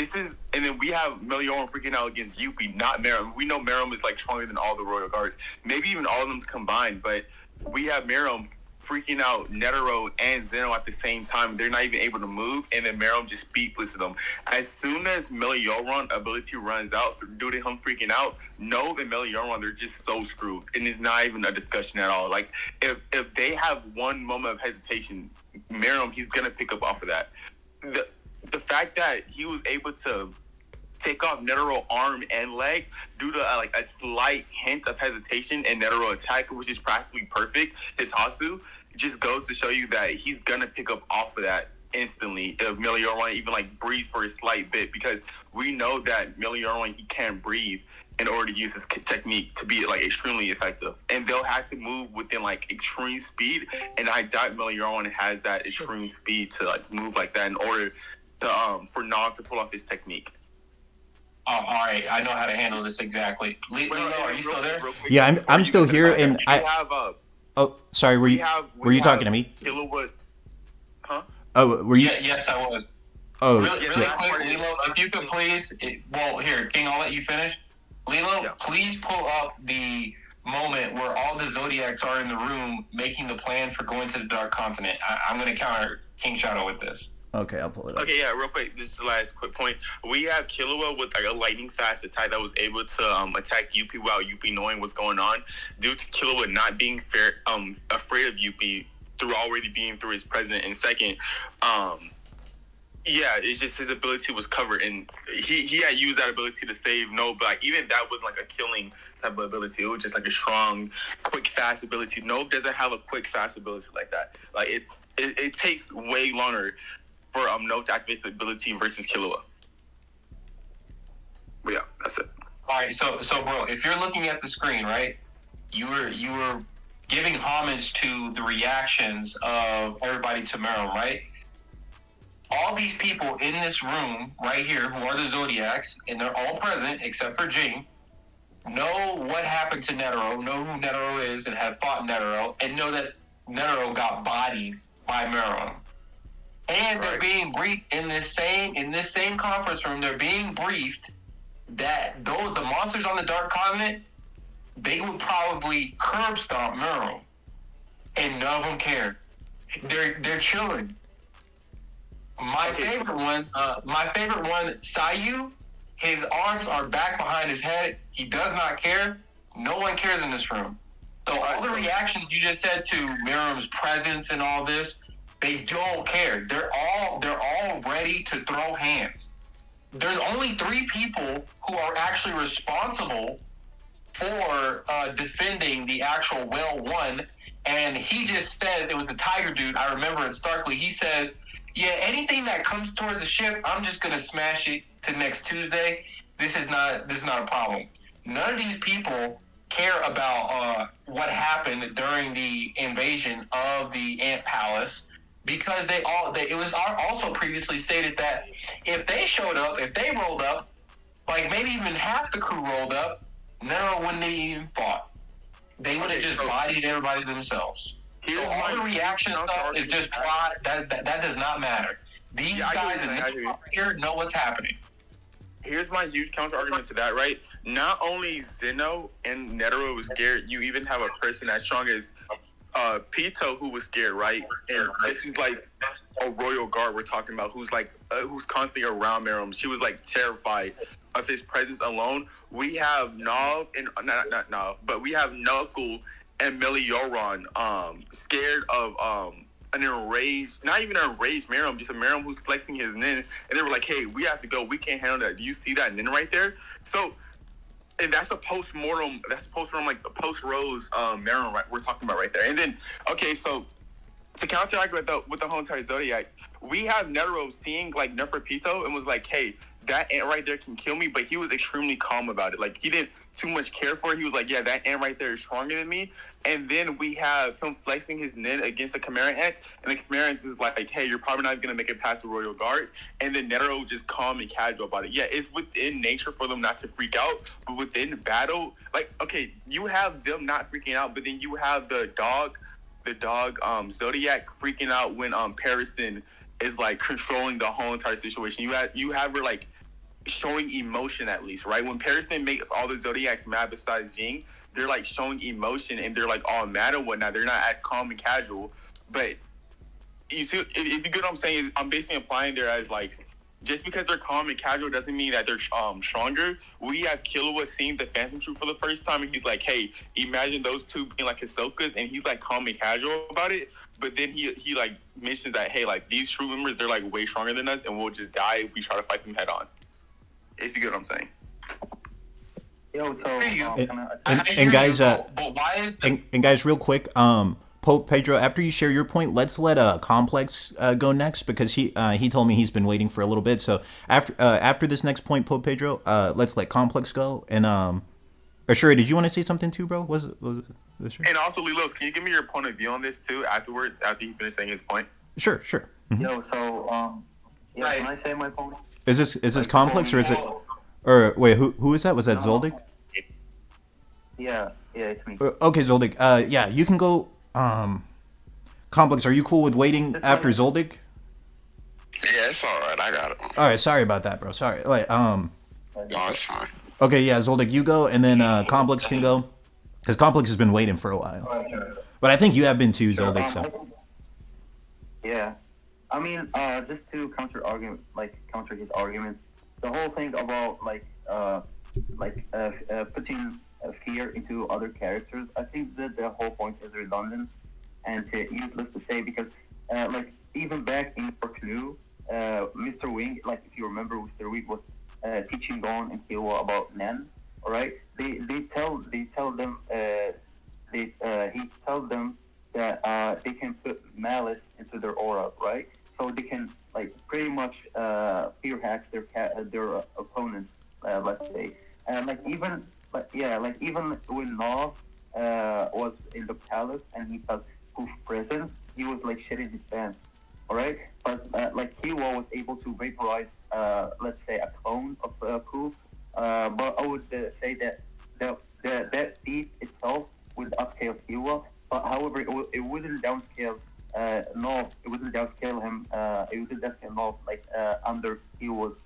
then we have Melioran freaking out against Yuppie, not Meruem. We know Meruem is like stronger than all the Royal Guards, maybe even all of them combined. But we have Meruem freaking out Netero and Zeno at the same time. They're not even able to move, and then Meruem just speedless them. As soon as Melioran ability runs out due to him freaking out, Nove and Melioran, they're just so screwed, and it's not even a discussion at all. Like if they have one moment of hesitation, Meruem, he's gonna pick up off of that. The fact that he was able to take off Netero arm and leg due to like a slight hint of hesitation and Netero attack, which is practically perfect, his Hasu, just goes to show you that he's gonna pick up off of that instantly if Melioran even like breathes for a slight bit, because we know that Melioran, he can't breathe in order to use his technique to be like extremely effective, and they'll have to move within like extreme speed, and I doubt Melioran has that extreme speed to like move like that in order to for Nog to pull off his technique. Oh, all right. I know how to handle this exactly. Lilo, are you still there? Yeah, I'm still here, and oh, sorry. Were you talking to me? Huh? Oh, were you? Yes, I was. Oh, really quick, Lilo, if you could please. Here, King, I'll let you finish. Lilo, please pull up the moment where all the Zodiacs are in the room making the plan for going to the Dark Continent. I'm going to counter King Shadow with this. Okay, I'll pull it up. Okay, yeah, real quick. This is the last quick point. We have Killua with like a lightning fast attack that was able to attack Yuppie while Yuppie knowing what's going on, due to Killua not being afraid of Yuppie through already being through his president. And second, it's just his ability was covered, and he had used that ability to save No, but like, even that was like a killing type of ability. It was just like a strong, quick, fast ability. No doesn't have a quick, fast ability like that. Like it takes way longer for no to activate the ability versus Killua. But yeah, that's it. All right, so bro, if you're looking at the screen, right, you were giving homage to the reactions of everybody to Meryl, right? All these people in this room right here, who are the Zodiacs, and they're all present except for Ging, know what happened to Netero, know who Netero is, and have fought Netero, and know that Netero got bodied by Meryl. And they're being briefed in this same conference room. They're being briefed that though the monsters on the Dark Continent, they would probably curb stomp Meryl, and none of them cared. They're chilling. My favorite one, Sayu, his arms are back behind his head. He does not care. No one cares in this room. So all the reactions you just said to Miriam's presence and all this, they don't care. They're all ready to throw hands. There's only 3 people who are actually responsible for defending the actual Well One, and he just says, it was the Tiger dude, I remember it starkly, he says, yeah, anything that comes towards the ship, I'm just going to smash it to next Tuesday. This is not a problem. None of these people care about what happened during the invasion of the Ant Palace, because it was also previously stated that if they showed up, if they rolled up, like maybe even half the crew rolled up, Nero wouldn't have even fought. They would have just bodied everybody themselves. So all the reaction stuff is just plot. That does not matter. These guys in this here know what's happening. Here's my huge counter argument to that, right? Not only Zeno and Netero was scared, you even have a person as strong as Pito who was scared, right? And this is like a royal guard we're talking about, who's constantly around Merom. She was like terrified of his presence alone. We have Nav and not Nav, but we have Knuckle and Melioron scared of an enraged, not even an enraged Merom, just a Merom who's flexing his nin, and they were like, hey, we have to go, we can't handle that. Do you see that nin right there? So, and that's a post-mortem, like the post-Rose Merom we're talking about right there. And then, okay, so to counteract with the whole entire Zodiacs, we have Netero seeing like Neferpito and was like, hey, that ant right there can kill me, but he was extremely calm about it. Like, he didn't too much care for it. He was like, yeah, that ant right there is stronger than me. And then we have him flexing his nin against a Chimera ant, and the Chimera ant is like, hey, you're probably not going to make it past the Royal Guards. And then Netero just calm and casual about it. Yeah, it's within nature for them not to freak out, but within battle, like, okay, you have them not freaking out, but then you have the dog Zodiac freaking out when Pariston is like controlling the whole entire situation. You have her like showing emotion, at least, right? When Pariston makes all the Zodiacs mad besides Ging, they're like showing emotion and they're like all mad and whatnot. They're not as calm and casual. But you see, if you get what I'm saying, I'm basically implying there as like, just because they're calm and casual doesn't mean that they're stronger. We have Killua seeing the Phantom Troop for the first time, and he's like, hey, imagine those two being like Hisokas, and he's like calm and casual about it. But then he like mentions that, hey, like these troop members, they're like way stronger than us, and we'll just die if we try to fight them head on. If you get what I'm saying. Yo, so guys, but why is and guys, real quick, Pope Pedro, after you share your point, let's let Complex go next, because he told me he's been waiting for a little bit. So after this next point, Pope Pedro, let's let Complex go. And Ashura, did you want to say something too, bro? Was it sure? And also, Lilos, can you give me your point of view on this too afterwards, after he finished saying his point? Sure. Mm-hmm. Yo, so right. Can I say my point? Is this Complex, or is it? Or wait, who is that? Was that Zoldyck? Yeah, it's me. Okay, Zoldyck. Yeah, you can go. Complex, are you cool with waiting after Zoldyck? Yeah, it's all right. I got it. All right, sorry about that, bro. Sorry. Like, No, it's fine. Okay, yeah, Zoldyck, you go, and then Complex can go, because Complex has been waiting for a while. But I think you have been too, Zoldyck. So. Yeah, I mean, just to counter his arguments, the whole thing about putting fear into other characters, I think that the whole point is redundant and useless to say, because even back in Part 2, Mr. Wing, like if you remember, Mr. Wing was teaching Gon and Killua about Nen. All right, he tells them that they can put malice into their aura, right? so they can like pretty much fear hacks their opponents. Let's say, and like even when Nov was in the palace and he felt Poof presence, he was like shitting his pants. All right, but like Killua was able to vaporize, let's say, a clone of Poof. But I would say that that feat itself would upscale Killua. But however, it wouldn't downscale Nov. It wouldn't downscale him. It wouldn't downscale Nov like under Killua's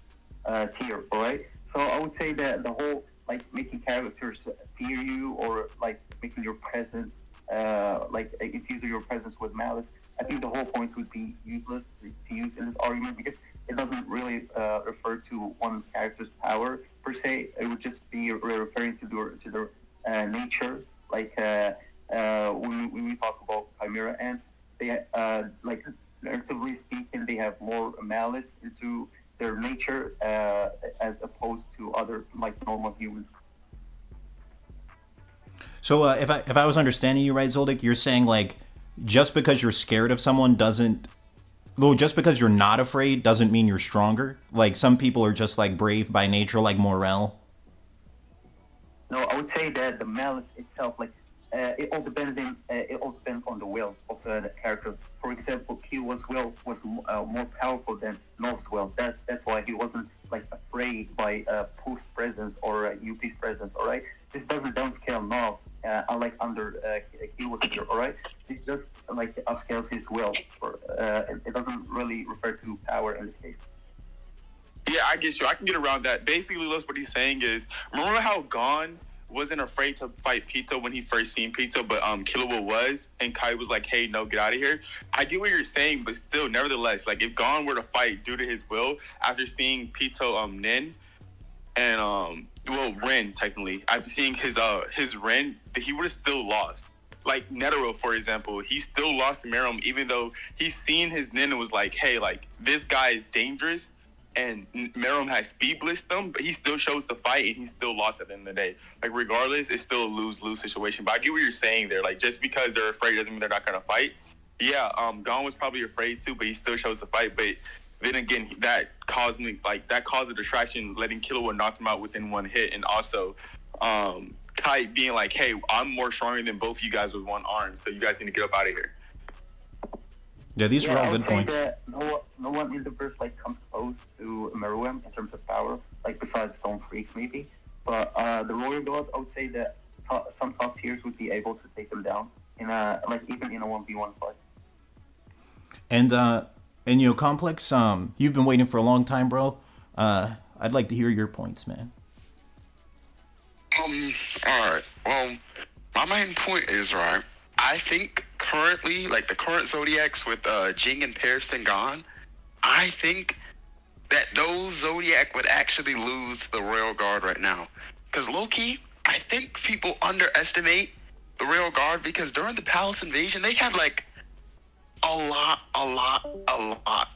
tier. All right. So I would say that the whole like making characters fear you or like making your presence like infusing your presence with malice. I think the whole point would be useless to use in this argument because it doesn't really refer to one character's power per se. It would just be referring to their nature. Like when we talk about Chimera ants, they like narratively speaking, they have more malice into their nature as opposed to other like normal humans. So if I was understanding you right, Zoldyck, you're saying like just because you're scared of someone doesn't, well, just because you're not afraid doesn't mean you're stronger. Like some people are just like brave by nature, like Morel. No, I would say that the malice itself, like it all depends on the will of the character. For example, Kill's will was more powerful than Nov's will. That's why he wasn't like afraid by Poof's presence or UP's presence. All right, this doesn't downscale Nov, unlike under Kill's here. All right, it just like upscales his will. It doesn't really refer to power in this case. Yeah, I get you. I can get around that. Basically, what he's saying is, remember how Gon wasn't afraid to fight Pito when he first seen Pito, but Killua was, and Kai was like, hey, no, get out of here. I get what you're saying, but still, nevertheless, like if Gon were to fight due to his will after seeing Pito Nin and Ren technically, after seeing his Ren, he would have still lost. Like Netero, for example, he still lost to Meruem even though he's seen his Nin and was like, hey, like this guy is dangerous. And Meruem has speed blitzed them, but he still chose to fight, and he still lost at the end of the day. Like, regardless, it's still a lose-lose situation. But I get what you're saying there. Like, just because they're afraid doesn't mean they're not going to fight. Yeah, Gon was probably afraid too, but he still chose to fight. But then again, that caused a distraction, letting Killua knock him out within one hit. And also, Kai being like, hey, I'm more stronger than both you guys with one arm, so you guys need to get up out of here. Yeah, these are all good points. That no one in the verse like comes close to Meruem in terms of power, like besides Stone Freaks maybe. But the Royal Gods, I would say that some top tiers would be able to take them down in even in a 1v1 fight. And Complex, you've been waiting for a long time, bro. I'd like to hear your points, man. All right. Well, my main point is, right, I think currently, like the current Zodiacs with Ging and Pearson gone, I think that those Zodiac would actually lose the Royal Guard right now. Because low-key, I think people underestimate the Royal Guard because during the Palace invasion, they had like a lot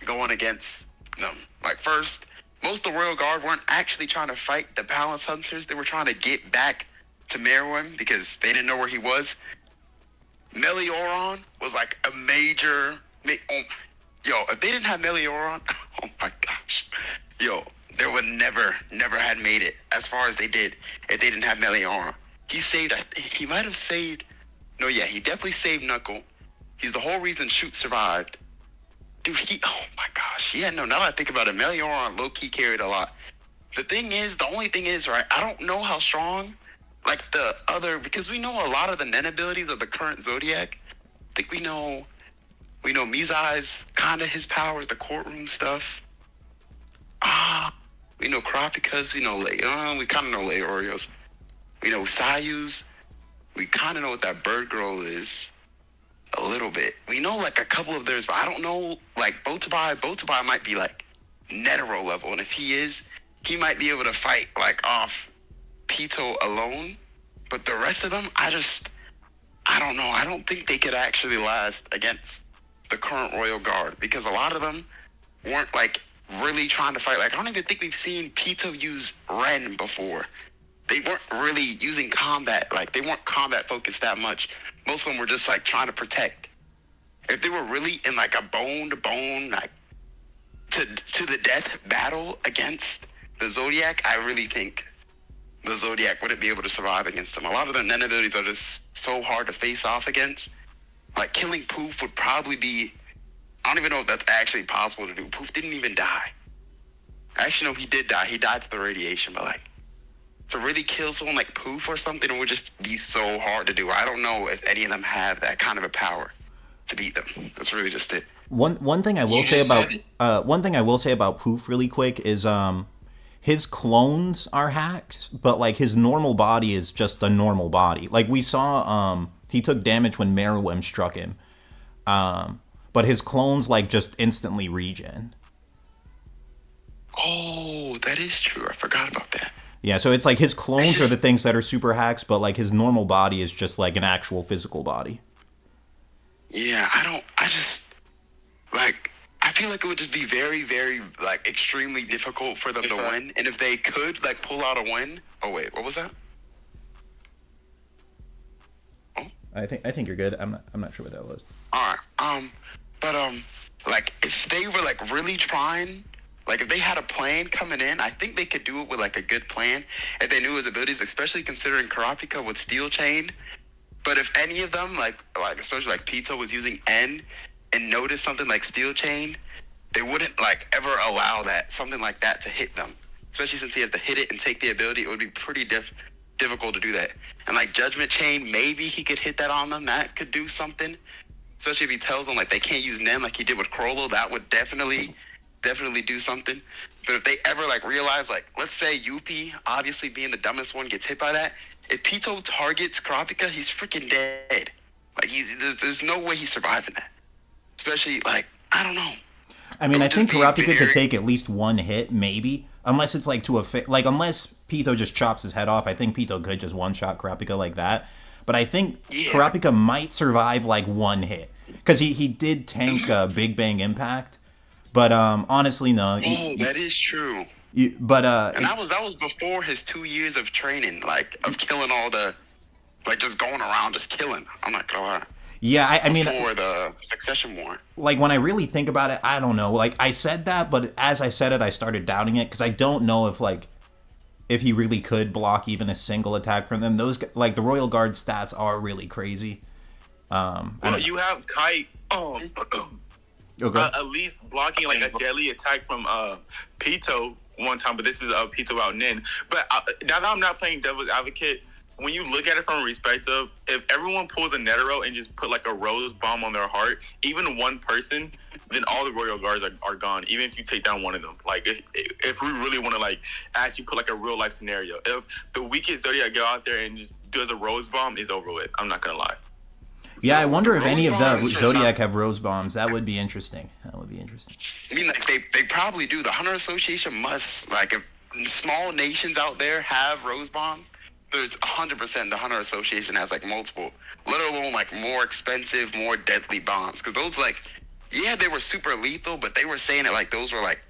going against them. Like first, most of the Royal Guard weren't actually trying to fight the Palace Hunters. They were trying to get back to Meruem because they didn't know where he was. Melioron was like a major... if they didn't have Melioron, oh my gosh. They would never had made it as far as they did if they didn't have Melioron. He might have saved... No, yeah, he definitely saved Knuckle. He's the whole reason Shoot survived. Dude, oh my gosh. Yeah, no, now that I think about it, Melioron low-key carried a lot. The only thing is, right, I don't know how strong... like the other, because we know a lot of the Nen abilities of the current Zodiac. I think we know Mizai's kind of his powers, the courtroom stuff. We know Kurapika's, we kind of know Leorios. We know Sayu's. We kind of know what that bird girl is a little bit. We know like a couple of theirs, but I don't know, like Botabai might be like Netero level, and if he is, he might be able to fight like off Pito alone, but the rest of them, I don't know. I don't think they could actually last against the current Royal Guard because a lot of them weren't like really trying to fight. Like I don't even think we've seen Pito use Ren before. They weren't really using combat. Like they weren't combat focused that much. Most of them were just like trying to protect. If they were really in like a bone to bone, like to the death battle against the Zodiac, I really think the Zodiac wouldn't be able to survive against them. A lot of their Nen abilities are just so hard to face off against. Like, killing Poof would probably be... I don't even know if that's actually possible to do. Poof didn't even die. Actually, no, he did die. He died to the radiation, but, like, to really kill someone like Poof or something, it would just be so hard to do. I don't know if any of them have that kind of a power to beat them. That's really just it. One thing I will say about Poof really quick is his clones are hacks, but like his normal body is just a normal body. Like we saw he took damage when Meruem struck him. But his clones like just instantly regen. Oh, that is true. I forgot about that. Yeah, so it's like his clones are the things that are super hacks, but like his normal body is just like an actual physical body. Yeah, I feel like it would just be very, very, like, extremely difficult for them to win. And if they could, like, pull out a win... Oh, wait, what was that? Oh? I think you're good. I'm not sure what that was. All right. Like, if they were, like, really trying... Like, if they had a plan coming in, I think they could do it with, like, a good plan. If they knew his abilities, especially considering Kurapika with Steel Chain. But if any of them, like especially, like, Pito was using N... and notice something like Steel Chain, they wouldn't like ever allow something like that to hit them. Especially since he has to hit it and take the ability, it would be pretty difficult to do that. And like Judgment Chain, maybe he could hit that on them. That could do something. Especially if he tells them like they can't use Nem like he did with Crollo, that would definitely do something. But if they ever like realize, like, let's say Yuppie, obviously being the dumbest one, gets hit by that, if Pito targets Kurapika, he's freaking dead. Like there's no way he's surviving that. Especially, like, I don't know. I mean, I think Kurapika could take at least one hit, maybe. Unless it's, like, unless Pito just chops his head off, I think Pito could just one-shot Kurapika like that. But I think Kurapika might survive, like, one hit. Because he did tank Big Bang Impact. But, honestly, no. Oh, that is true. And that was before his 2 years of training, like, of killing all the... Like, just going around, just killing. I'm not gonna lie. Yeah, I mean... Before the Succession War. Like, when I really think about it, I don't know. Like, I said that, but as I said it, I started doubting it, because I don't know if he really could block even a single attack from them. Those, like, the Royal Guard stats are really crazy. Well, you have Kite, at least blocking, like, a deadly attack from Pito one time, but this is Pito out Nin. But now that I'm not playing devil's advocate, when you look at it from a perspective, if everyone pulls a Netero and just put like a rose bomb on their heart, even one person, then all the Royal Guards are gone, even if you take down one of them. Like, if we really want to, like, actually put like a real life scenario, if the weakest Zodiac go out there and just does a rose bomb, it's over with. I'm not going to lie. Yeah, I wonder if any of the Zodiac have rose bombs. That would be interesting. I mean, like, they probably do. The Hunter Association must, like, if small nations out there have rose bombs, there's 100% the Hunter Association has, like, multiple, let alone, like, more expensive, more deadly bombs. Because those, like, yeah, they were super lethal, but they were saying it like those were, like,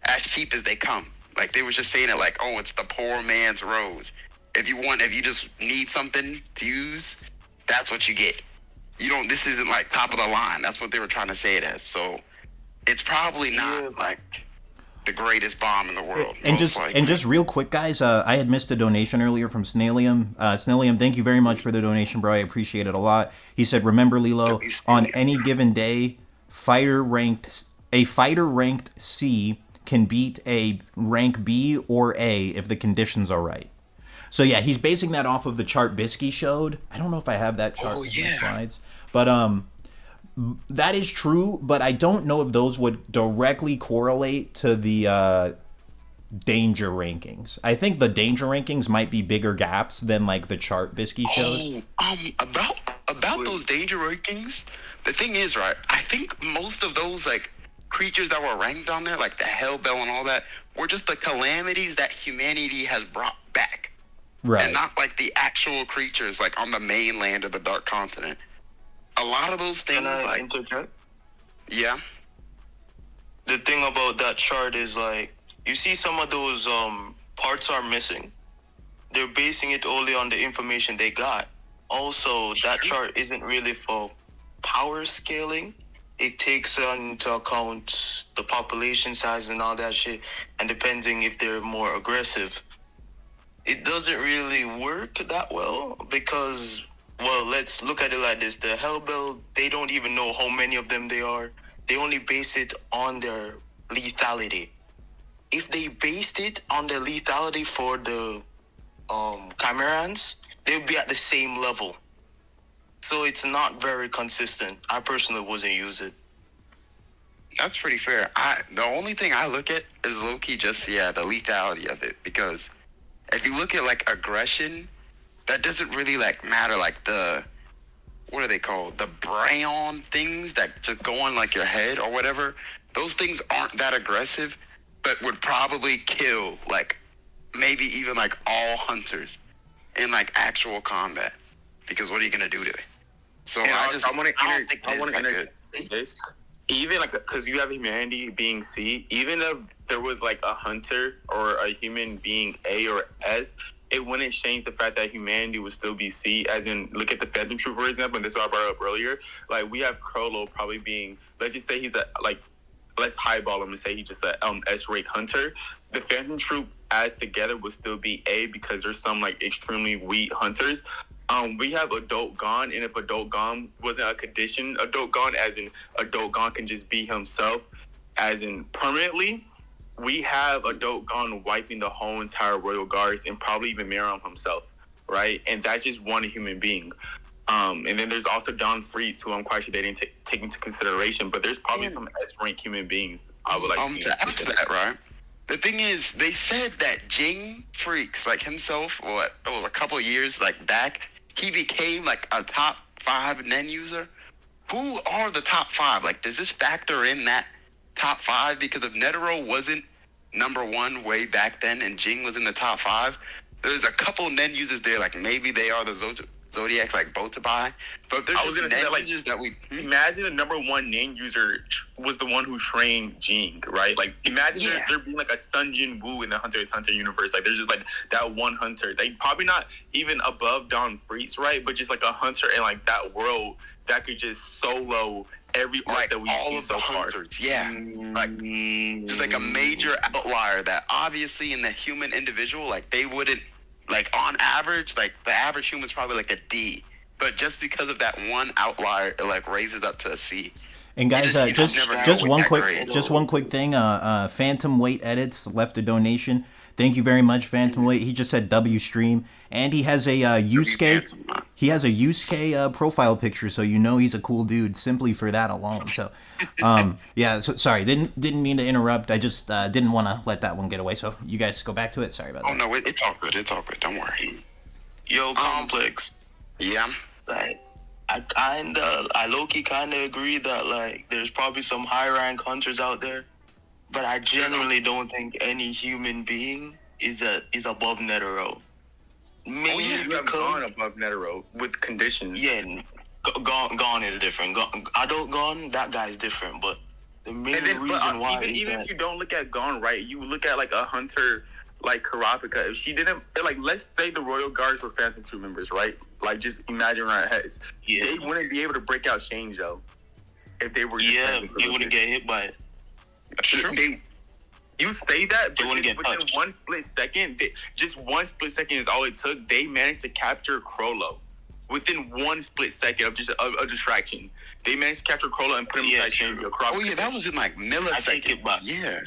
as cheap as they come. Like, they were just saying it like, oh, it's the poor man's rose. If you just need something to use, that's what you get. This isn't, like, top of the line. That's what they were trying to say it as. So, it's probably not, like... the greatest bomb in the world. And just real quick, guys, I had missed a donation earlier from Snailium. Snailium, thank you very much for the donation, bro. I appreciate it a lot. He said, remember, Lilo, on any given day, a fighter ranked C can beat a rank B or A if the conditions are right. So yeah, he's basing that off of the chart Bisky showed. I don't know if I have that chart in the slides. But that is true, but I don't know if those would directly correlate to the danger rankings. I think the danger rankings might be bigger gaps than like the chart Bisky showed. About those danger rankings, the thing is, right, I think most of those like creatures that were ranked on there, like the Hellbell and all that, were just the calamities that humanity has brought back. Right. And not like the actual creatures like on the mainland of the Dark Continent. A lot of those things, like... interject? Yeah. The thing about that chart is, like, you see some of those parts are missing. They're basing it only on the information they got. Also, that chart isn't really for power scaling. it takes into account the population size and all that shit, and depending if they're more aggressive. It doesn't really work that well because, well, let's look at it like this. The Hellbell, they don't even know how many of them they are. They only base it on their lethality. If they based it on the lethality for the Chimerans, they would be at the same level. So it's not very consistent. I personally wouldn't use it. That's pretty fair. The only thing I look at is low-key just, the lethality of it. Because if you look at, like, aggression, that doesn't really, like, matter. Like, what are they called? The brayon things that just go on, like, your head or whatever. Those things aren't that aggressive, but would probably kill, like, maybe even, like, all hunters in, like, actual combat. Because what are you going to do to it? So I want to interject this. Even like, because you have humanity being C, even if there was like a hunter or a human being A or S, it wouldn't change the fact that humanity would still be C. As in, look at the Phantom Troop, for example, and this is what I brought up earlier. Like, we have Krollo probably being, let's just say he's let's highball him and say he's just a S-rank hunter. The Phantom Troop as together would still be A because there's some like extremely weak hunters. We have Adult Gone, and if Adult Gone wasn't a condition, Adult Gone, as in Adult Gone can just be himself, as in permanently, we have Adult Gone wiping the whole entire Royal Guards and probably even Miriam himself, right? And that's just one human being. And then there's also Don Freeze, who I'm quite sure they didn't take into consideration, but there's probably some S-rank human beings I would like to add to that, right? The thing is, they said that Ging Freaks, like himself, it was a couple years like back, he became like a top 5 Nen user. Who are the top 5? Like, does this factor in that top 5? Because if Netero wasn't number 1 way back then and Ging was in the top 5, there's a couple Nen users there, like maybe they are the Zodiac, like both to buy. But there's just Nen users that we... Imagine the number 1 Nen user was the one who trained Ging, right? Like, imagine there being like a Sun Jin Woo in the Hunter x Hunter universe. Like, there's just like that one hunter. Like, probably not even above Don Freeze, right? But just like a hunter in like that world that could just solo every arc that we've seen so far. Yeah. Like, just like a major outlier that obviously in the human individual, like, they wouldn't, like, on average, like, the average human's probably like a D. But just because of that one outlier, it like raises up to a C. And guys, just one quick thing. Phantom Weight Edits left a donation. Thank you very much, Phantom Weight. He just said W stream, and he has a Yusuke. He has a Yusuke profile picture, so you know he's a cool dude simply for that alone. So, yeah. So, sorry, didn't mean to interrupt. I just didn't want to let that one get away. So you guys go back to it. Sorry about that. Oh no, it's all good. It's all good. Don't worry. Yo, Complex. Yeah. Like, I low-key kinda agree that like there's probably some high rank hunters out there, but I genuinely don't think any human being is above Netero. Mainly because Gone above Netero with conditions. Yeah, Gone is different. Adult Gone, that guy's different, but the main reason why even if you don't look at Gone right, you look at like a hunter like Karapika. If she didn't, like, let's say the Royal Guards were Phantom Troop members, right? Like, just imagine our heads. Yeah. They wouldn't be able to break out Change, though. If they were they wouldn't get hit by it. That's true. You say that, but within one split second, just one split second is all it took. They managed to capture Krollo within one split second of just a distraction. They managed to capture Krollo and put him inside Change. Oh yeah, that was in like milliseconds. Yeah.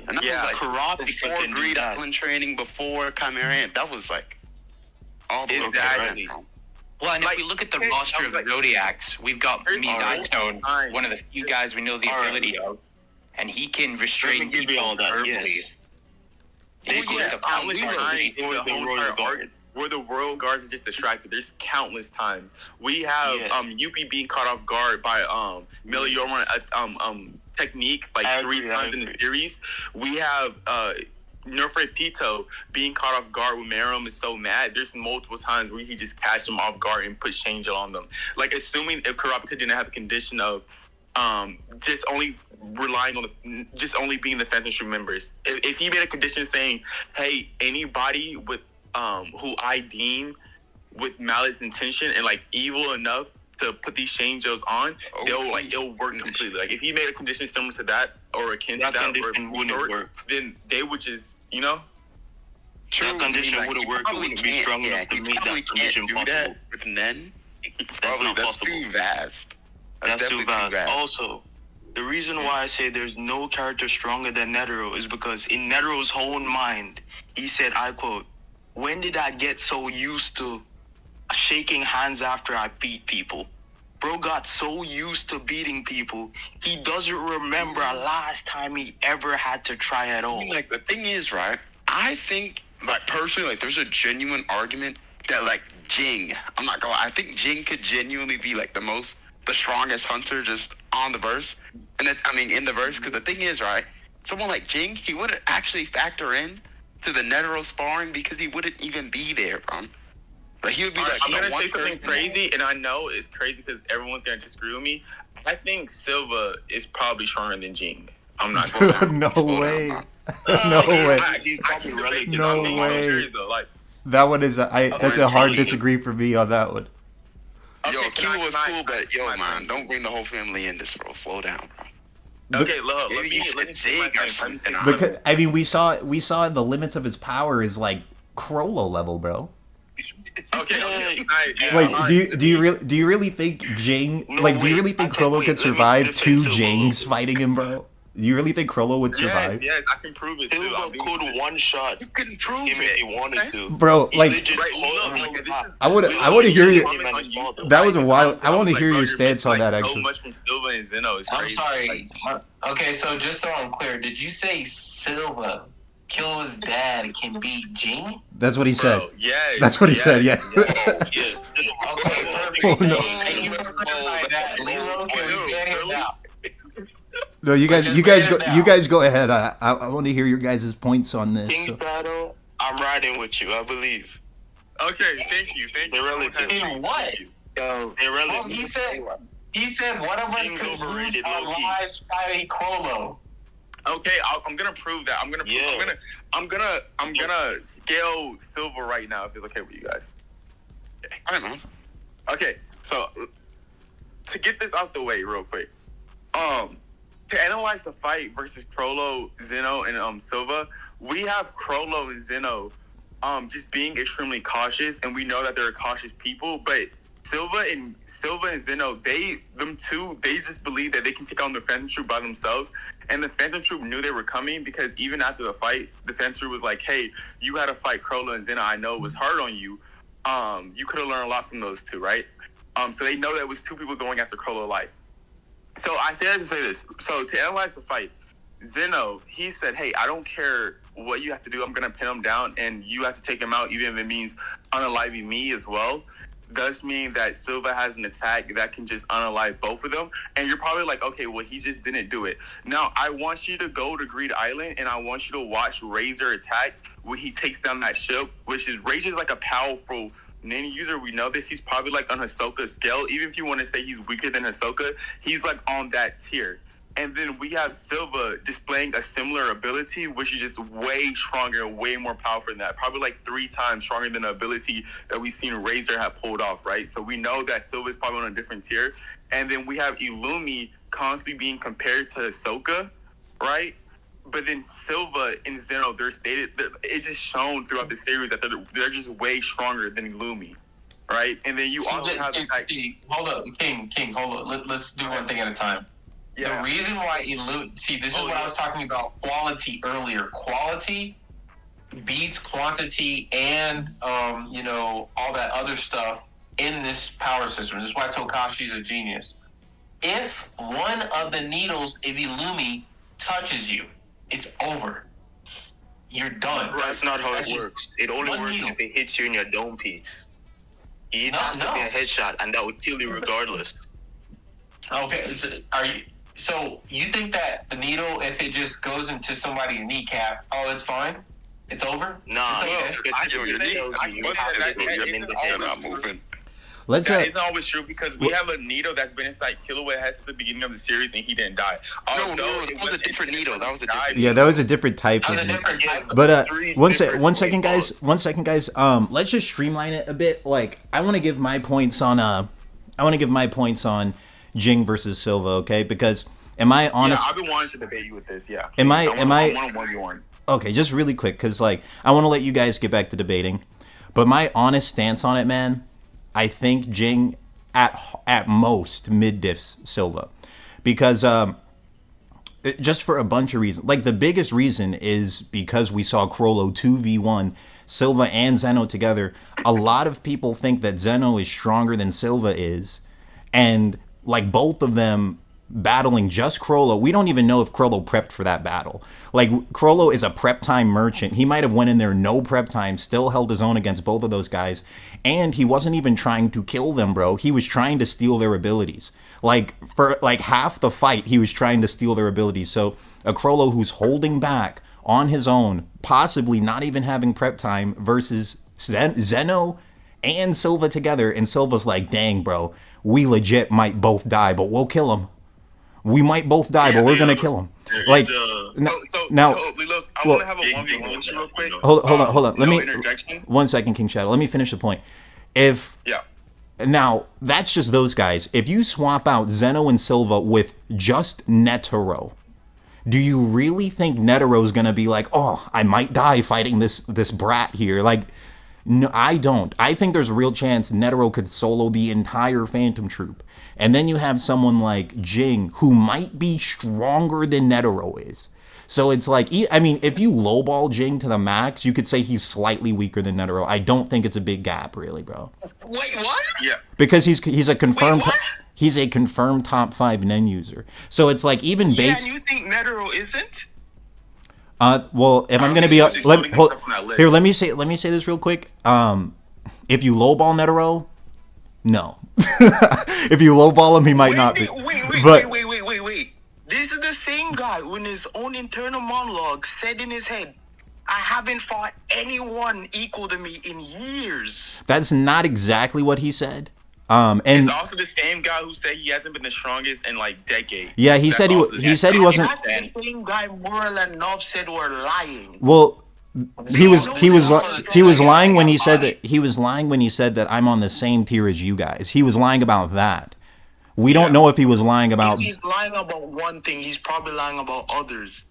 And that was like Karate before Greed Island training, before Chimera. That was like all the exactly. Well, and if we look at the roster of Zodiacs, we've got Mizai-Stone, one of the few guys we know the ability of, and he can restrain people verbally. Where the Royal Guards are just distracted. There's countless times. We have UP being caught off guard by Melioran technique like 3 times in the series. We have Nerfre Pito being caught off guard when Miriam is so mad. There's multiple times where he just catch them off guard and put change on them. Like, assuming if Karapika didn't have the condition of just only relying on just only being the Phantom Troop members. If he made a condition saying, hey, anybody with who I deem with malice intention and like evil enough to put these changes on, it'll work completely. Like if he made a condition similar to that or akin to that, or work, then they would just, That condition wouldn't work. It wouldn't be strong enough to make that condition possible. That with Nen? That's too vast. That's too vast. Also, the reason why I say there's no character stronger than Netero is because in Netero's own mind, he said, I quote, "When did I get so used to shaking hands after I beat people?" Bro got so used to beating people, he doesn't remember last time he ever had to try at all. Like, the thing is, right, I think, like, personally, like, there's a genuine argument that, like, Ging, I'm not gonna lie, I think Ging could genuinely be, like, the strongest hunter just on the verse. And then, in the verse, because the thing is, right, someone like Ging, he wouldn't actually factor in to the Netero sparring because he wouldn't even be there, bro. Like, he would be like, I'm gonna say something crazy, and I know it's crazy because everyone's gonna disagree with me. I think Silva is probably stronger than Ging. I'm not going No way. No way. He's probably related. No way. Serious, though. Like, that one is that's a hard disagree for me on that one. Yo, Q was cool, but man, don't bring the whole family in this, bro. Slow down, bro. Okay, look, let me Zig or something. Because we saw the limits of his power is like Crollo level, bro. Okay. Like, do you really think Ging? Like, do you really think Crollo could survive two Jings fighting him, bro? Do you really think Crollo would survive? Yes, I can prove it. Silva could one shot. You couldn't prove him if he wanted to. Bro, like, I want to hear you. That was a while. I want to hear your stance on that, actually. So much from Silva and Zeno is crazy. I'm sorry. Okay, so just so I'm clear, did you say Silva, Kill's dad, can beat Ging? That's what he said. Bro, yes. That's what he said. Yeah. Yes. Okay, perfect. Oh, no. Thank you for clarifying that. Lilo, can we get him now? No, you guys go ahead. I want to hear your guys' points on this. King's battle, I'm riding with you. I believe. Okay, thank you. They're relative. In what? They're relative. He said one of us could lose our lives fighting Crollo. Okay, I'm gonna prove that. I'm gonna scale Silva right now if it's okay with you guys. I don't know. Okay, so to get this out the way real quick, to analyze the fight versus Crollo, Zeno, and Silva, we have Crollo and Zeno just being extremely cautious, and we know that they're cautious people, but Silva and Zeno, they just believe that they can take on the Phantom Troop by themselves. And the Phantom Troop knew they were coming because even after the fight, the Phantom Troop was like, "Hey, you had to fight Crollo and Zeno. I know it was hard on you. You could have learned a lot from those two, right?" So they know that it was two people going after Crollo life. So I say that to say this. So to analyze the fight, Zeno, he said, "Hey, I don't care what you have to do. I'm gonna pin him down, and you have to take him out, even if it means unaliving me as well." Does mean that Silva has an attack that can just unalive both of them. And you're probably like, okay, well, he just didn't do it. Now, I want you to go to Greed Island, and I want you to watch Razor attack when he takes down that ship, which is, Razor's like a powerful ninja user. We know this. He's probably like on Hisoka's scale. Even if you want to say he's weaker than Hisoka, he's like on that tier. And then we have Silva displaying a similar ability, which is just way stronger, way more powerful than that. Probably like 3 times stronger than the ability that we've seen Razor have pulled off, right? So we know that Silva is probably on a different tier. And then we have Illumi constantly being compared to Hisoka, right? But then Silva and Zeno, it's just shown throughout the series that they're just way stronger than Illumi, right? And then you also have... Hold up, King, hold up. Let's do one thing at a time. Yeah. The reason why this is what I was talking about quality earlier. Quality beats quantity and all that other stuff in this power system. This is why Tokashi's a genius. If one of the needles of Illumi touches you, it's over. You're done. That's not how it works. It only works if it hits you in your dome piece. It has to be a headshot, and that would kill you regardless. Okay, so you think that the needle, if it just goes into somebody's kneecap, it's fine? It's over? Nah, Let's that isn't always true because we have a needle that's been inside Killua Hess at the beginning of the series and he didn't die. No, that was a different needle. That was a different. Yeah, that was a different type. But one second, guys. Let's just streamline it a bit. Like, I want to give my points on give my points on Ging versus Silva, okay? Because am I honest? Yeah, I've been wanting to debate you with this. Yeah. Am I? I want to 1v1. Okay, just really quick, because like I want to let you guys get back to debating, but my honest stance on it, man, I think Ging at most mid diffs Silva, because just for a bunch of reasons. Like the biggest reason is because we saw Crollo 2v1 Silva and Zeno together. A lot of people think that Zeno is stronger than Silva is, and like both of them battling just Crollo. We don't even know if Crollo prepped for that battle. Like Crollo is a prep time merchant. He might have went in there no prep time, still held his own against both of those guys, and he wasn't even trying to kill them, bro. He was trying to steal their abilities. Like for like half the fight, he was trying to steal their abilities. So a Crollo who's holding back on his own, possibly not even having prep time, versus Zeno and Silva together, and Silva's like, dang, bro, we legit might both die, but we'll kill him. We might both die, but we're gonna kill him. Like now, Lilos, I want to have a 1v1 real quick. Hold on. Let me 1 second, King Shadow. Let me finish the point. Now that's just those guys. If you swap out Zeno and Silva with just Netero, do you really think Netero's gonna be like, oh, I might die fighting this brat here? Like, no, I don't. I think there's a real chance Netero could solo the entire Phantom Troop. And then you have someone like Ging, who might be stronger than Netero is. So it's like, I mean, if you lowball Ging to the max, you could say he's slightly weaker than Netero. I don't think it's a big gap, really, bro. Wait, what? Yeah. Because he's a confirmed he's a confirmed top 5 Nen user. So it's like even based. Yeah, and you think Netero isn't? Well, if I'm gonna be here, let me say this real quick. If you lowball Netero, no. If you lowball him, he might not be. Wait. This is the same guy who in his own internal monologue said in his head, I haven't fought anyone equal to me in years. That's not exactly what he said. And it's also the same guy who said he hasn't been the strongest in like decades. Yeah, he said he wasn't. That's the same guy Moral and Nov said were lying. Well, he was lying when he said that I'm on the same tier as you guys. He was lying about that. We don't know if he was lying about. If he's lying about one thing, he's probably lying about others.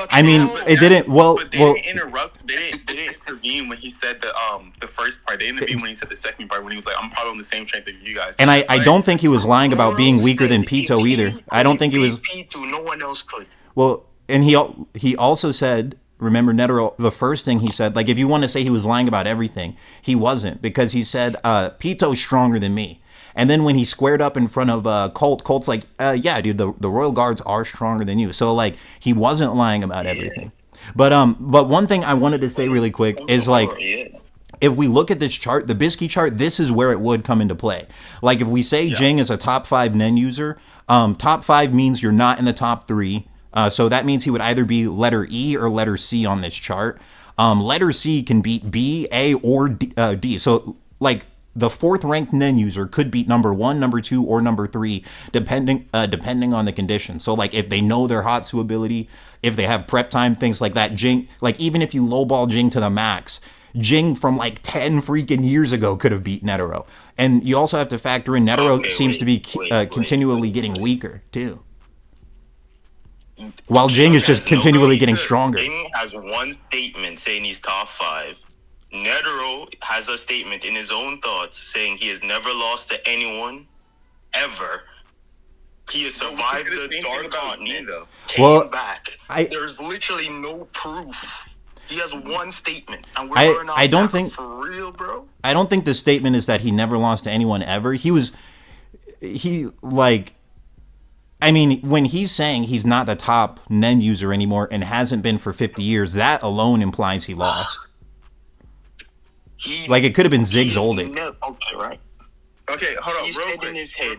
I mean, it didn't. Well, they didn't interrupt. They didn't intervene when he said the first part. They intervened when he said the second part. When he was like, "I'm probably on the same strength as you guys." And I don't think he was lying about being weaker than Pito either. I don't think he was. Pito, no one else could. Well, and he also said, remember Netero, the first thing he said, like if you want to say he was lying about everything, he wasn't, because he said Pito's stronger than me. And then when he squared up in front of Colt's like, yeah, dude, the Royal Guards are stronger than you. So like he wasn't lying about everything. But one thing I wanted to say really quick is like, if we look at this chart, the Bisky chart, this is where it would come into play. Like if we say Ging is a top 5 Nen user, top 5 means you're not in the top 3. So that means he would either be letter E or letter C on this chart. Letter C can beat B, A, or D. So like the 4th ranked Nen user could beat number 1, number 2, or number 3, depending on the condition. So like if they know their Hatsu ability, if they have prep time, things like that. Ging, like even if you lowball Ging to the max, Ging from like 10 freaking years ago could have beat Netero. And you also have to factor in Netero seems to be continually getting weaker too. While Ging is just continually getting stronger. Ging has one statement saying he's top 5. Netero has a statement in his own thoughts saying he has never lost to anyone, ever. He has survived the Dark Continent, came back. There's literally no proof. He has one statement, and we're not I don't think for real, bro. I don't think the statement is that he never lost to anyone ever. I mean, when he's saying he's not the top Nen user anymore and hasn't been for 50 years, that alone implies he lost. Like it could have been Zig Zoldyck. Okay, right. Okay, hold on. He said in his head,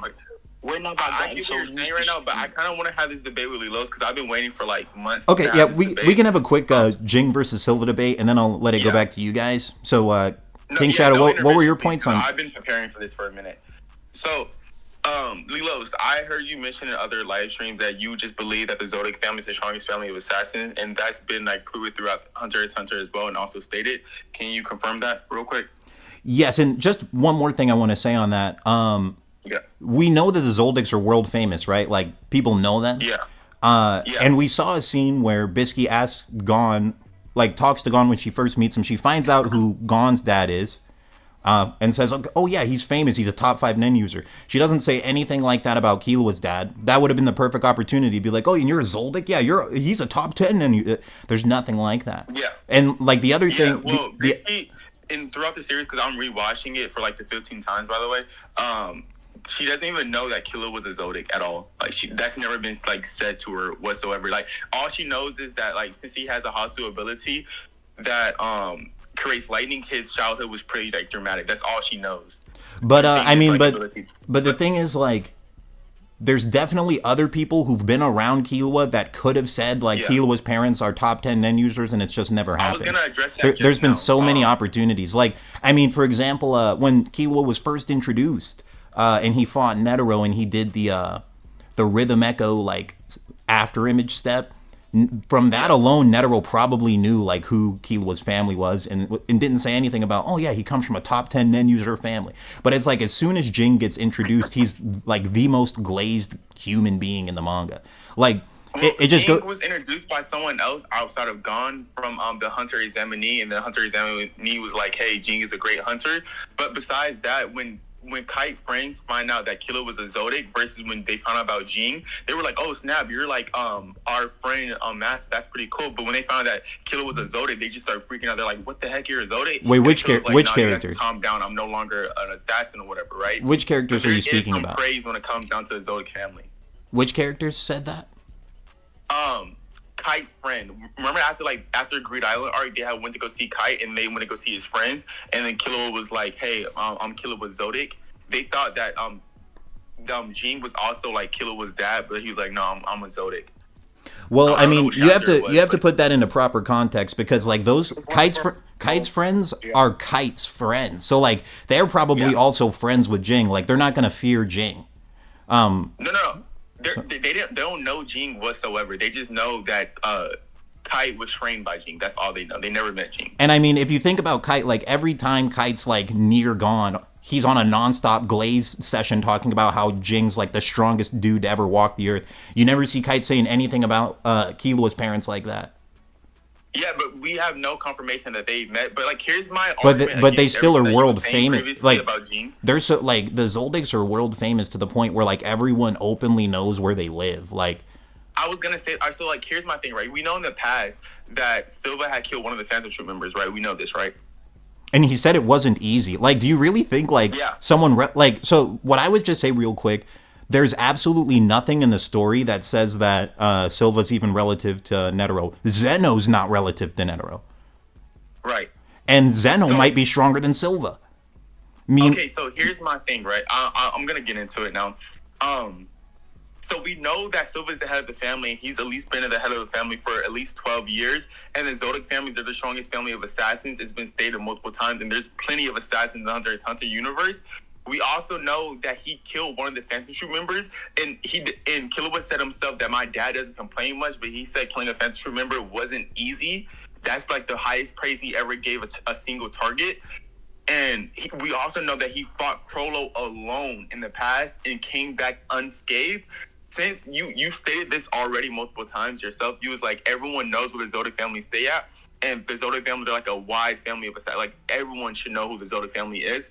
we're not about I get what you're saying right now, but I kind of want to have this debate with Lilos because I've been waiting for like months. Okay, yeah, we can have a quick Ging versus Silva debate, and then I'll let it go back to you guys. So, King Shadow, what were your points on? I've been preparing for this for a minute. So, Lilos, I heard you mention in other live streams that you just believe that the Zodiac family is the strongest family of assassins, and that's been like proven throughout Hunter x Hunter as well, and also stated. Can you confirm that real quick? Yes, and just one more thing I want to say on that. we know that the Zoldicks are world famous, right? Like, people know them. Yeah. And we saw a scene where Bisky asks Gon, like, talks to Gon when she first meets him. She finds out who Gon's dad is, and says, oh yeah, he's famous. He's a top 5 Nen user. She doesn't say anything like that about Killua's dad. That would have been the perfect opportunity to be like, oh, and you're a Zoldyck? Yeah, he's a top 10 Nen user. There's nothing like that. Yeah. And, like, the other thing... Well, and throughout the series, because I'm rewatching it for, like, the 15th times, by the way, she doesn't even know that Killua was a Zodiac at all. Like, that's never been, like, said to her whatsoever. Like, all she knows is that, like, since he has a Hasu ability that creates lightning, his childhood was pretty, like, dramatic. That's all she knows. But I mean, but the thing is, like, there's definitely other people who've been around Killua that could have said, like, Killua's parents are top 10 Nen users, and it's just never happened. I was gonna address that. There's been so many opportunities. Like, I mean, for example, when Killua was first introduced, and he fought Netero, and he did the rhythm echo, like, after image step. From that alone, Netero probably knew, like, who Killua's family was, and didn't say anything about, oh yeah, he comes from a top 10 Nen user family. But it's like, as soon as Ging gets introduced, he's like the most glazed human being in the manga. Like, it just goes. Was introduced by someone else outside of Gon from the Hunter Examinee, and the Hunter Examinee was like, hey, Ging is a great hunter. But besides that, when Kite friends find out that Killua was a Zodiac versus when they found out about Ging, they were like, oh snap, you're like our friend that's pretty cool. But when they found out that Killua was a Zodiac, they just started freaking out. They're like, what the heck, you're a Zodiac? Wait, which characters? Calm down, I'm no longer an assassin or whatever, right? Which characters are you speaking about? Praise when it comes down to the Zodiac family. Which characters said that? Kite's friend. Remember after Greed Island arc, they went to go see Kite, and they went to go see his friends, and then Killua was like, hey, I'm Killua Zodiac. They thought that Ging was also like Killua's dad, but he was like, no, I'm a Zodiac. Well, I mean, you have to put that into proper context, because like those Kite's friends are Kite's friends, so like they're probably also friends with Ging. Like, they're not gonna fear Ging. No. They don't know Ging whatsoever. They just know that Kite was trained by Ging. That's all they know. They never met Ging. And I mean, if you think about Kite, like every time Kite's like near gone, he's on a nonstop Glaze session talking about how Jing's like the strongest dude to ever walk the earth. You never see Kite saying anything about Killua's parents like that. Yeah, but we have no confirmation that they met. But like, here's my argument. But they still are world famous. Like, about Ging. They're so like the Zoldicks are world famous to the point where like everyone openly knows where they live. Like, I was gonna say, so like, here's my thing, right? We know in the past that Silva had killed one of the Phantom Troop members, right? We know this, right? And he said it wasn't easy. Like, do you really think like someone like? So what I would just say real quick. There's absolutely nothing in the story that says that Silva's even relative to Netero. Zeno's not relative to Netero. Right. And Zeno might be stronger than Silva. Okay, so here's my thing, right? I'm going to get into it now. So we know that Silva's the head of the family, and he's at least been the head of the family for at least 12 years. And the Zodiac families are the strongest family of assassins. It's been stated multiple times, and there's plenty of assassins in the Hunter x Hunter universe. We also know that he killed one of the Phantom Troop members, and Killua said himself that my dad doesn't complain much, but he said killing a Phantom Troop member wasn't easy. That's like the highest praise he ever gave a single target. And we also know that he fought Crollo alone in the past and came back unscathed. Since you stated this already multiple times yourself, you was like, everyone knows where the Zodiac family stay at, and the Zodiac family, they're like a wide family of assassins. Like, everyone should know who the Zodiac family is.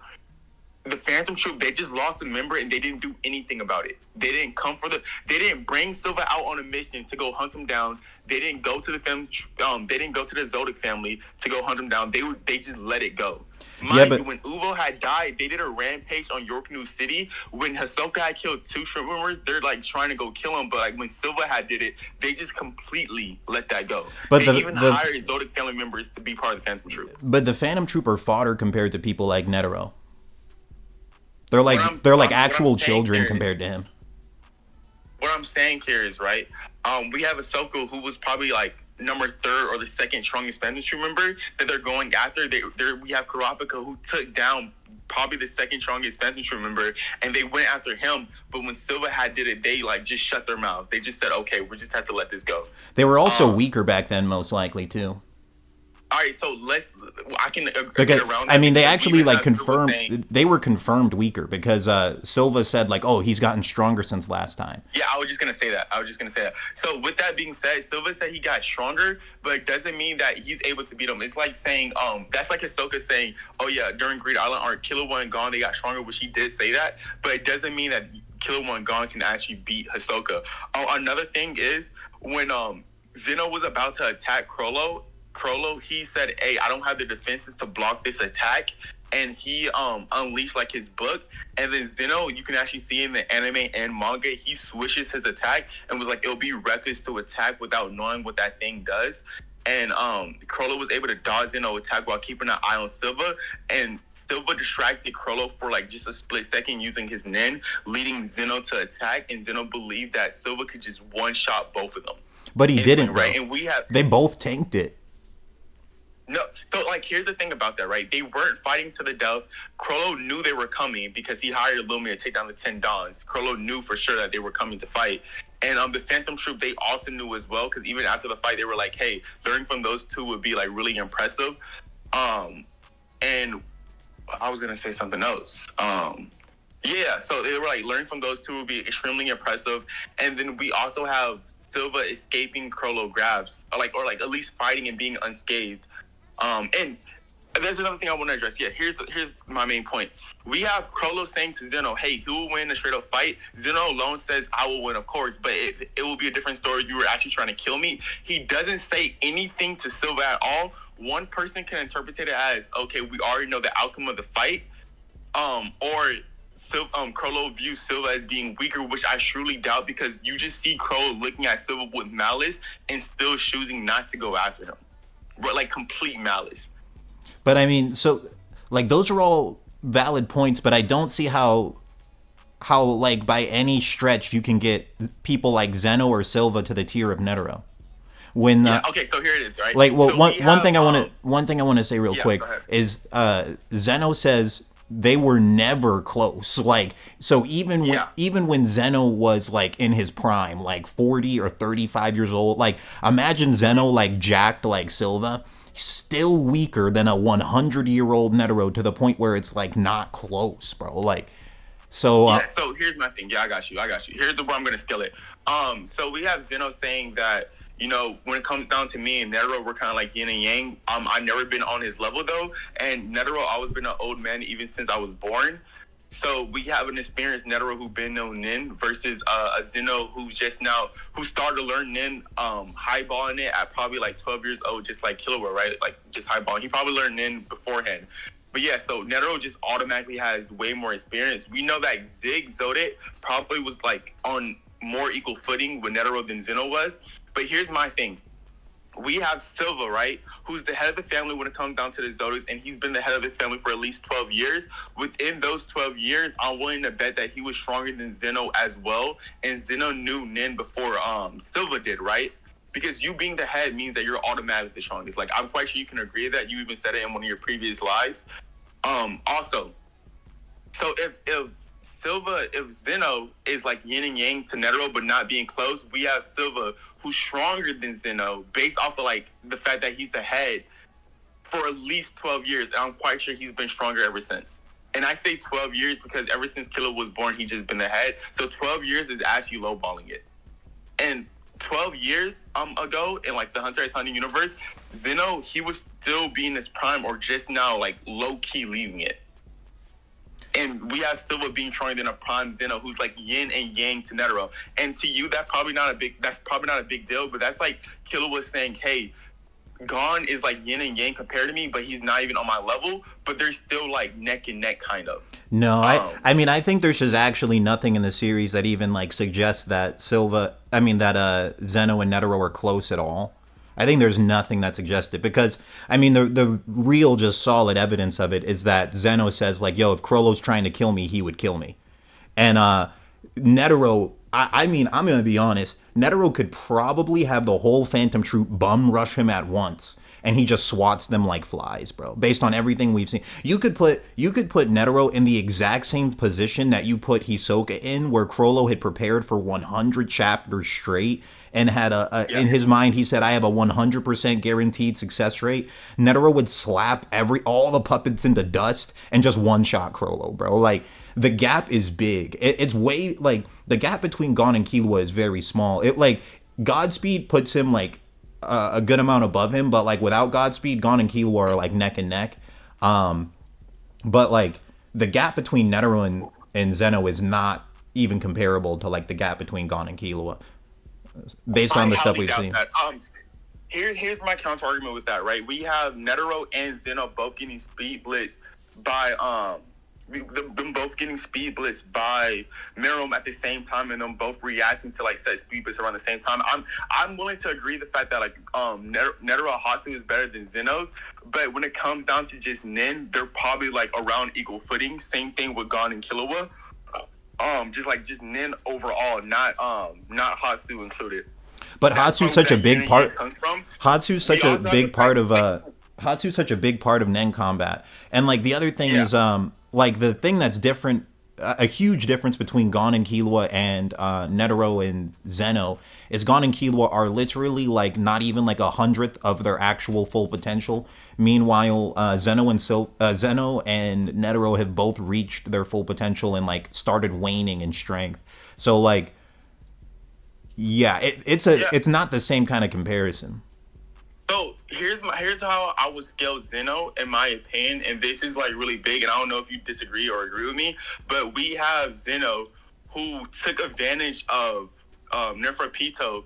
The Phantom Troop, they just lost a member and they didn't do anything about it. They didn't they didn't bring Silva out on a mission to go hunt him down. They didn't go to they didn't go to the Zodiac family to go hunt him down. They just let it go. Mind you, when Uvo had died, they did a rampage on York New City. When Hisoka had killed 2 shrimp members, they're like trying to go kill him. But like when Silva had did it, they just completely let that go. But they even hired Zodiac family members to be part of the Phantom Troop. But the Phantom Troop are fodder compared to people like Netero. They're like actual children compared to him. What I'm saying here is, right, we have Ahsoka, who was probably like number 3rd or the 2nd strongest Phantom Troop member that they're going after. We have Kurapika, who took down probably the 2nd strongest Phantom Troop member, and they went after him. But when Silva did it, they like just shut their mouth. They just said, okay, we just have to let this go. They were also weaker back then, most likely too. All right, so I can because get around. I mean, they actually like confirmed. they were confirmed weaker because Silva said like, oh, he's gotten stronger since last time. Yeah, I was just gonna say that. So with that being said, Silva said he got stronger, but it doesn't mean that he's able to beat him. It's like saying that's like Ahsoka saying, oh yeah, during Greed Island, our Killer One and Gon, they got stronger, which he did say that, but it doesn't mean that Killer One and Gon can actually beat Ahsoka. Another thing is when Zeno was about to attack Krollo, he said, hey, I don't have the defenses to block this attack. And he unleashed like his book. And then Zeno, you can actually see in the anime and manga, he swishes his attack and was like, it'll be reckless to attack without knowing what that thing does. And Krollo was able to dodge Zeno's attack while keeping an eye on Silva. And Silva distracted Krollo for like just a split second using his nin, leading Zeno to attack. And Zeno believed that Silva could just one-shot both of them. But he didn't, right? though. And they both tanked it. No, so like here's the thing about that, right? They weren't fighting to the death. Krollo knew they were coming because he hired Illumia to take down the 10 Dons. Krollo knew for sure that they were coming to fight. And the Phantom Troop, they also knew as well, because even after the fight, they were like, hey, learning from those two would be like really impressive. And I was gonna say something else. Yeah, so they were like, learning from those two would be extremely impressive. And then we also have Silva escaping Krollo grabs, or at least fighting and being unscathed. And there's another thing I want to address. Yeah, here's my main point. We have Krollo saying to Zeno, hey, who will win a straight up fight? Zeno alone says, I will win, of course, but it will be a different story if you were actually trying to kill me. He doesn't say anything to Silva at all. One person can interpret it as, okay, we already know the outcome of the fight, or Krollo views Silva as being weaker, which I truly doubt, because you just see Krollo looking at Silva with malice and still choosing not to go after him. But like complete malice. But I mean, so like those are all valid points, but I don't see how like by any stretch you can get people like Zeno or Silva to the tier of Netero. When okay, so here it is, right? Like, well, so one thing I want to say real quick is Zeno says they were never close. Like, so even when Zeno was like in his prime, like 40 or 35 years old, like imagine Zeno like jacked like Silva, still weaker than a 100-year-old Netero, to the point where it's like not close, bro. Like, so so here's my thing. Yeah, I got you. Here's where I'm gonna scale it. So we have Zeno saying that, you know, when it comes down to me and Netero, we're kind of like yin and yang. I've never been on his level, though. And Netero always been an old man even since I was born. So we have an experienced Netero who been no nin versus a Zeno who started to learn nin, highballing it at probably like 12 years old, just like Killua, right? Like just highballing. He probably learned nin beforehand. But yeah, so Netero just automatically has way more experience. We know that Zoldyck probably was like on more equal footing with Netero than Zeno was. But here's my thing. We have Silva, right, who's the head of the family when it comes down to the Zodiacs, and he's been the head of the family for at least 12 years. Within those 12 years, I'm willing to bet that he was stronger than Zeno as well, and Zeno knew nin before Silva did, right? Because you being the head means that you're automatically the strongest. Like, I'm quite sure you can agree that. You even said it in one of your previous lives. Also, so if Zeno is like yin and yang to Netero but not being close, we have Silva who's stronger than Zeno based off of like the fact that he's the head for at least 12 years. And I'm quite sure he's been stronger ever since. And I say 12 years because ever since Killua was born, he's just been the head. So 12 years is actually lowballing it. And 12 years ago in like the Hunter x Hunter universe, Zeno, he was still being his prime or just now like low-key leaving it. And we have Silva being stronger than a prime Zeno who's like yin and yang to Netero. And to you, that's probably not a big deal, but that's like Killua was saying, hey, Gon is like yin and yang compared to me, but he's not even on my level, but they're still like neck and neck kind of. No, I mean, I think there's just actually nothing in the series that even like suggests that Zeno and Netero are close at all. I think there's nothing that suggests it, because, I mean, the real just solid evidence of it is that Zeno says, like, yo, if Krollo's trying to kill me, he would kill me. And Netero, I mean, I'm going to be honest, Netero could probably have the whole Phantom Troop bum rush him at once, and he just swats them like flies, bro. Based on everything we've seen, you could put Netero in the exact same position that you put Hisoka in, where Chrollo had prepared for 100 chapters straight and had in his mind, he said, I have a 100% guaranteed success rate. Netero would slap all the puppets into dust and just one-shot Chrollo, bro. Like, the gap is big. It's way, like, the gap between Gon and Killua is very small. It, like, Godspeed puts him, like, a good amount above him, but, like, without Godspeed, Gon and Killua are, like, neck and neck. But, like, the gap between Netero and Zeno is not even comparable to, like, the gap between Gon and Killua, based on the stuff we've seen. Here's my counter argument with that, right? We have Netero and Zeno both getting speed blitzed by them both getting speed blitzed by Meruem at the same time, and them both reacting to like set speed blitz around the same time. I'm willing to agree the fact that like Netero Hatsu is better than Zeno's, but when it comes down to just Nin, they're probably like around equal footing. Same thing with Gon and Killua. Just Nin overall, not Hatsu included. But Hatsu's such a big part. Hatsu's such a big part of Hatsu's such a big part of Nen combat. And like the other thing is like the thing that's different, a huge difference between Gon and Killua and Netero and Zeno is Gon and Killua are literally like not even like 100th of their actual full potential. Meanwhile, Zeno and Netero have both reached their full potential and like started waning in strength. So like, yeah, it's not the same kind of comparison. So here's how I would scale Zeno in my opinion, and this is like really big, and I don't know if you disagree or agree with me, but we have Zeno who took advantage of Neferpito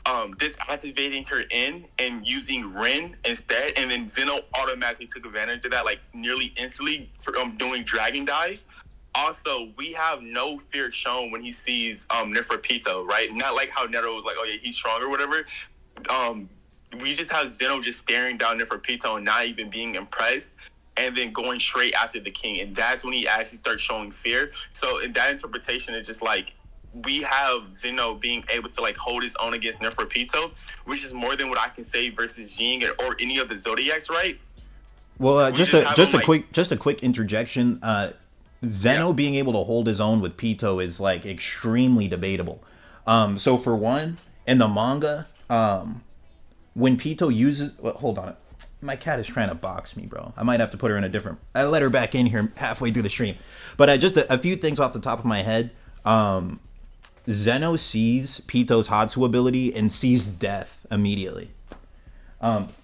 disactivating her and using Rin instead, and then Zeno automatically took advantage of that like nearly instantly for doing Dragon Dive. Also, we have no fear shown when he sees Neferpito, right? Not like how Netero was like, oh yeah, he's strong or whatever. We just have Zeno just staring down Neferpito and not even being impressed, and then going straight after the king. And that's when he actually starts showing fear. So in that interpretation, it's just like we have Zeno being able to like hold his own against Neferpito, which is more than what I can say versus Ging or any of the Zodiacs, right? Well, just a quick interjection. Zeno being able to hold his own with Pito is like extremely debatable. So for one, in the manga, when Pito uses, hold on, my cat is trying to box me, bro. I might have to put her in a different. I let her back in here halfway through the stream, but just a few things off the top of my head. Zeno sees Pito's Hatsu ability and sees death immediately.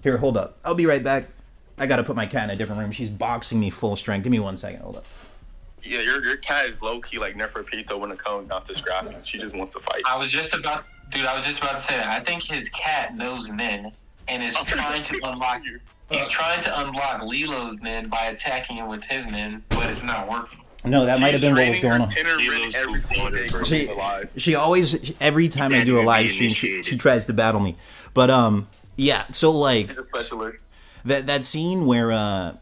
Here, hold up. I'll be right back. I gotta put my cat in a different room. She's boxing me full strength. Give me 1 second. Hold up. Yeah, your cat is low key like Neferpito when it comes down to scrapping. She just wants to fight. I was just about to say that. I think his cat knows Nin and is trying to unlock. He's trying to unlock Lilo's Nin by attacking him with his Nin, but it's not working. No, that might have been what was going on. She always, every time I do a live stream, she tries to battle me. But yeah. So like that scene where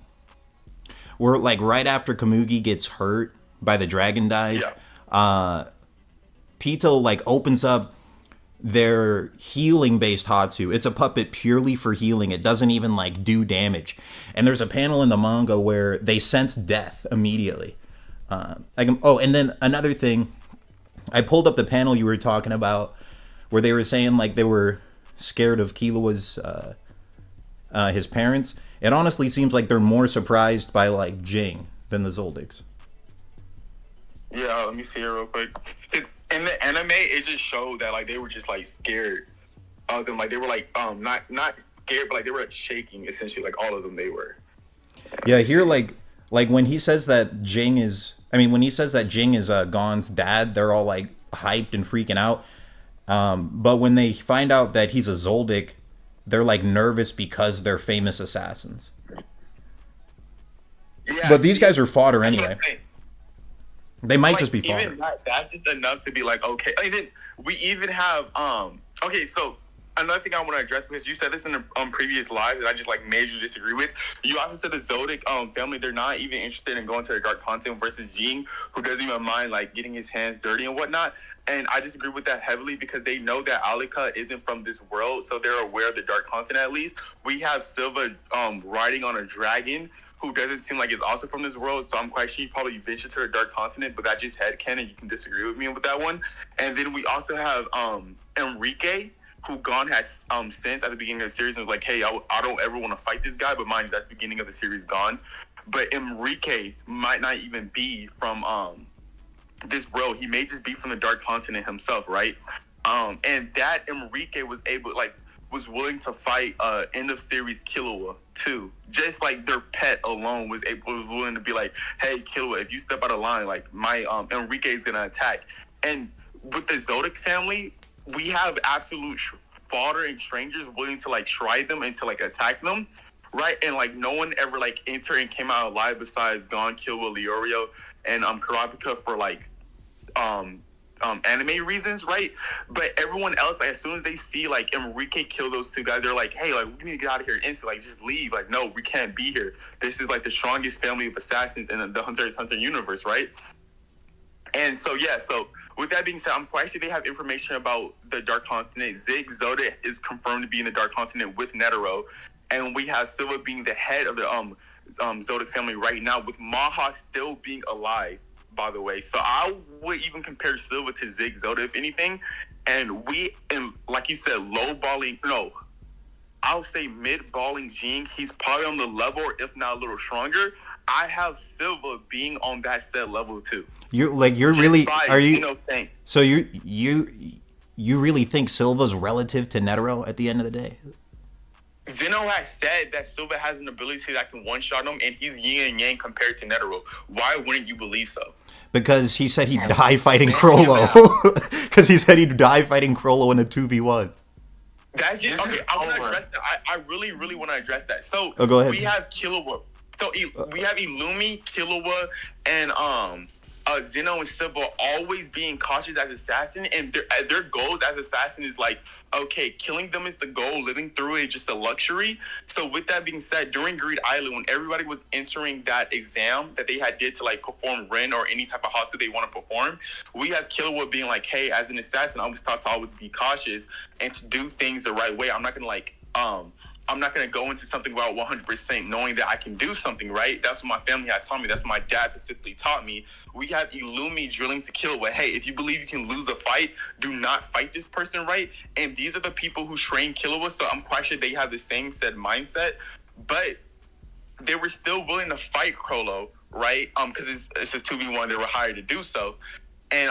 like right after Kamugi gets hurt by the dragon dive, Pito like opens up their healing based Hatsu. It's a puppet purely for healing. It doesn't even like do damage. And there's a panel in the manga where they sense death immediately. And then another thing, I pulled up the panel you were talking about where they were saying like they were scared of Killua's his parents. It honestly seems like they're more surprised by like Ging than the Zoldicks. Yeah, let me see it real quick. In the anime, it just showed that like they were just like scared of them. Like they were like not scared, but like they were like, shaking essentially. Like all of them, they were. Yeah, here like when he says that Ging is Gon's dad, they're all like hyped and freaking out. But when they find out that he's a Zoldyck, they're like nervous because they're famous assassins. Yeah, but these guys are fodder anyway. They might like, just be fodder. Even that's just enough to be like, okay. And then we even have okay, so another thing I want to address, because you said this in the previous lives that I just like majorly disagree with. You also said the Zodiac family, they're not even interested in going to the dark content versus Ging, who doesn't even mind like getting his hands dirty and whatnot. And I disagree with that heavily because they know that Alika isn't from this world, so they're aware of the Dark Continent at least. We have Silva riding on a dragon who doesn't seem like is also from this world, so I'm quite sure he probably ventured to the Dark Continent, but that's just headcanon. You can disagree with me with that one. And then we also have Enrique, who Gon has since at the beginning of the series and was like, hey, I don't ever want to fight this guy, but mind you, that's the beginning of the series Gon. But Enrique might not even be from this world. He may just be from the Dark Continent himself, right? And that Enrique was willing to fight end of series Killua too. Just like their pet alone was willing to be like, hey Killua, if you step out of line, like my Enrique is gonna attack. And with the Zoldyck family, we have absolute fodder and strangers willing to like try them and to like attack them, right? And like no one ever like entered and came out alive besides Gon, Killua, Leorio, and Kurapika for like anime reasons, right? But everyone else, like as soon as they see like Enrique kill those two guys, they're like, hey, like we need to get out of here instantly, like just leave. Like no, we can't be here. This is like the strongest family of assassins in the Hunter x Hunter universe, right? And so yeah, so with that being said, I'm quite sure they have information about the Dark Continent. Zoldyck is confirmed to be in the Dark Continent with Netero, and we have Silva being the head of the Zoldyck family right now, with Maha still being alive, by the way. So I would even compare Silva to Zoldyck, if anything. And like you said, I'll say mid-balling Ging, he's probably on the level, or if not a little stronger. I have Silva being on that said level too. So you really think Silva's relative to Netero at the end of the day? Zeno has said that Silva has an ability that can one-shot him, and he's yin and yang compared to Netero. Why wouldn't you believe so? Because he said he'd die fighting Crollo. Because he said he'd die fighting Crollo in a 2v1. That's just okay. I want to address that. I really, really want to address that. So go ahead. We have Killua. So we have Illumi, Killua, and Zeno and Silva always being cautious as assassin, and their goals as assassin is like, okay, killing them is the goal, living through it is just a luxury. So with that being said, during Greed Island, when everybody was entering that exam that they had did to like perform Ren or any type of hospital they want to perform, we have Killua being like, hey, as an assassin, I'm just taught to always be cautious and to do things the right way. I'm not gonna go into something about 100% knowing that I can do something, right? That's what my family had taught me. That's what my dad specifically taught me. We have Illumi drilling to kill. But hey, if you believe you can lose a fight, do not fight this person, right? And these are the people who train Killua, so I'm quite sure they have the same said mindset. But they were still willing to fight Crollo, right? Because it's a 2v1, they were hired to do so. And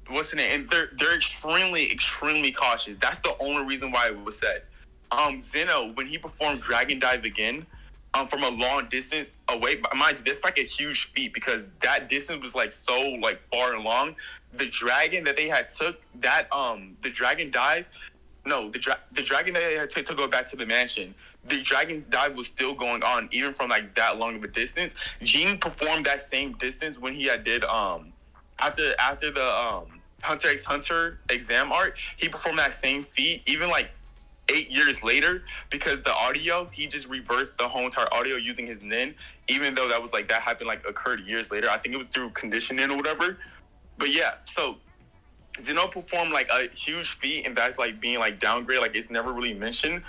what's the name? And they're extremely, extremely cautious. That's the only reason why it was said. Zeno, when he performed Dragon Dive again, from a long distance away, mind you, that's like a huge feat because that distance was like so like far and long. The dragon that they had took that the dragon dive, the dragon that they had took to go back to the mansion. The dragon's dive was still going on even from like that long of a distance. Ging performed that same distance when he had did after the Hunter x Hunter exam art. He performed that same feat even like 8 years later, because the audio, he just reversed the whole entire audio using his nin, even though that was like that happened like occurred years later. I think it was through conditioning or whatever. But yeah, so Zeno performed like a huge feat, and that's like being like downgraded, like it's never really mentioned.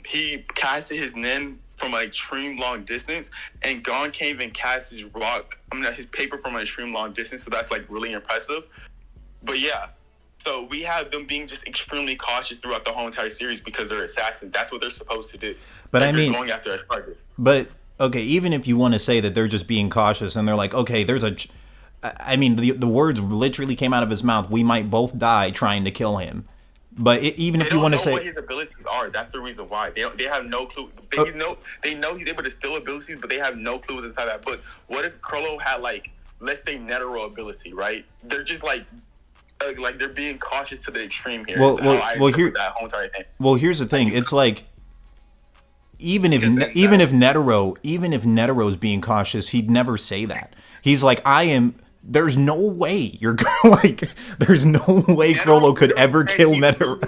He casted his nin from an extreme long distance, and Gon came and cast his his paper from an extreme long distance, so that's like really impressive. But yeah, so we have them being just extremely cautious throughout the whole entire series because they're assassins. That's what they're supposed to do. But I mean, going after a target. But okay, even if you want to say that they're just being cautious and they're like, okay, I mean, the words literally came out of his mouth. We might both die trying to kill him. But even if you want to say what his abilities are, that's the reason why they have no clue. They know he's able to steal abilities, but they have no clue what's inside that book. What if Crollo had like, let's say, Netero ability, right? They're just like they're being cautious to the extreme here. Well, here's the thing. It's like even if Netero's being cautious, he'd never say that. He's like, there's no way you're gonna there's no way Crollo could ever kill Netero.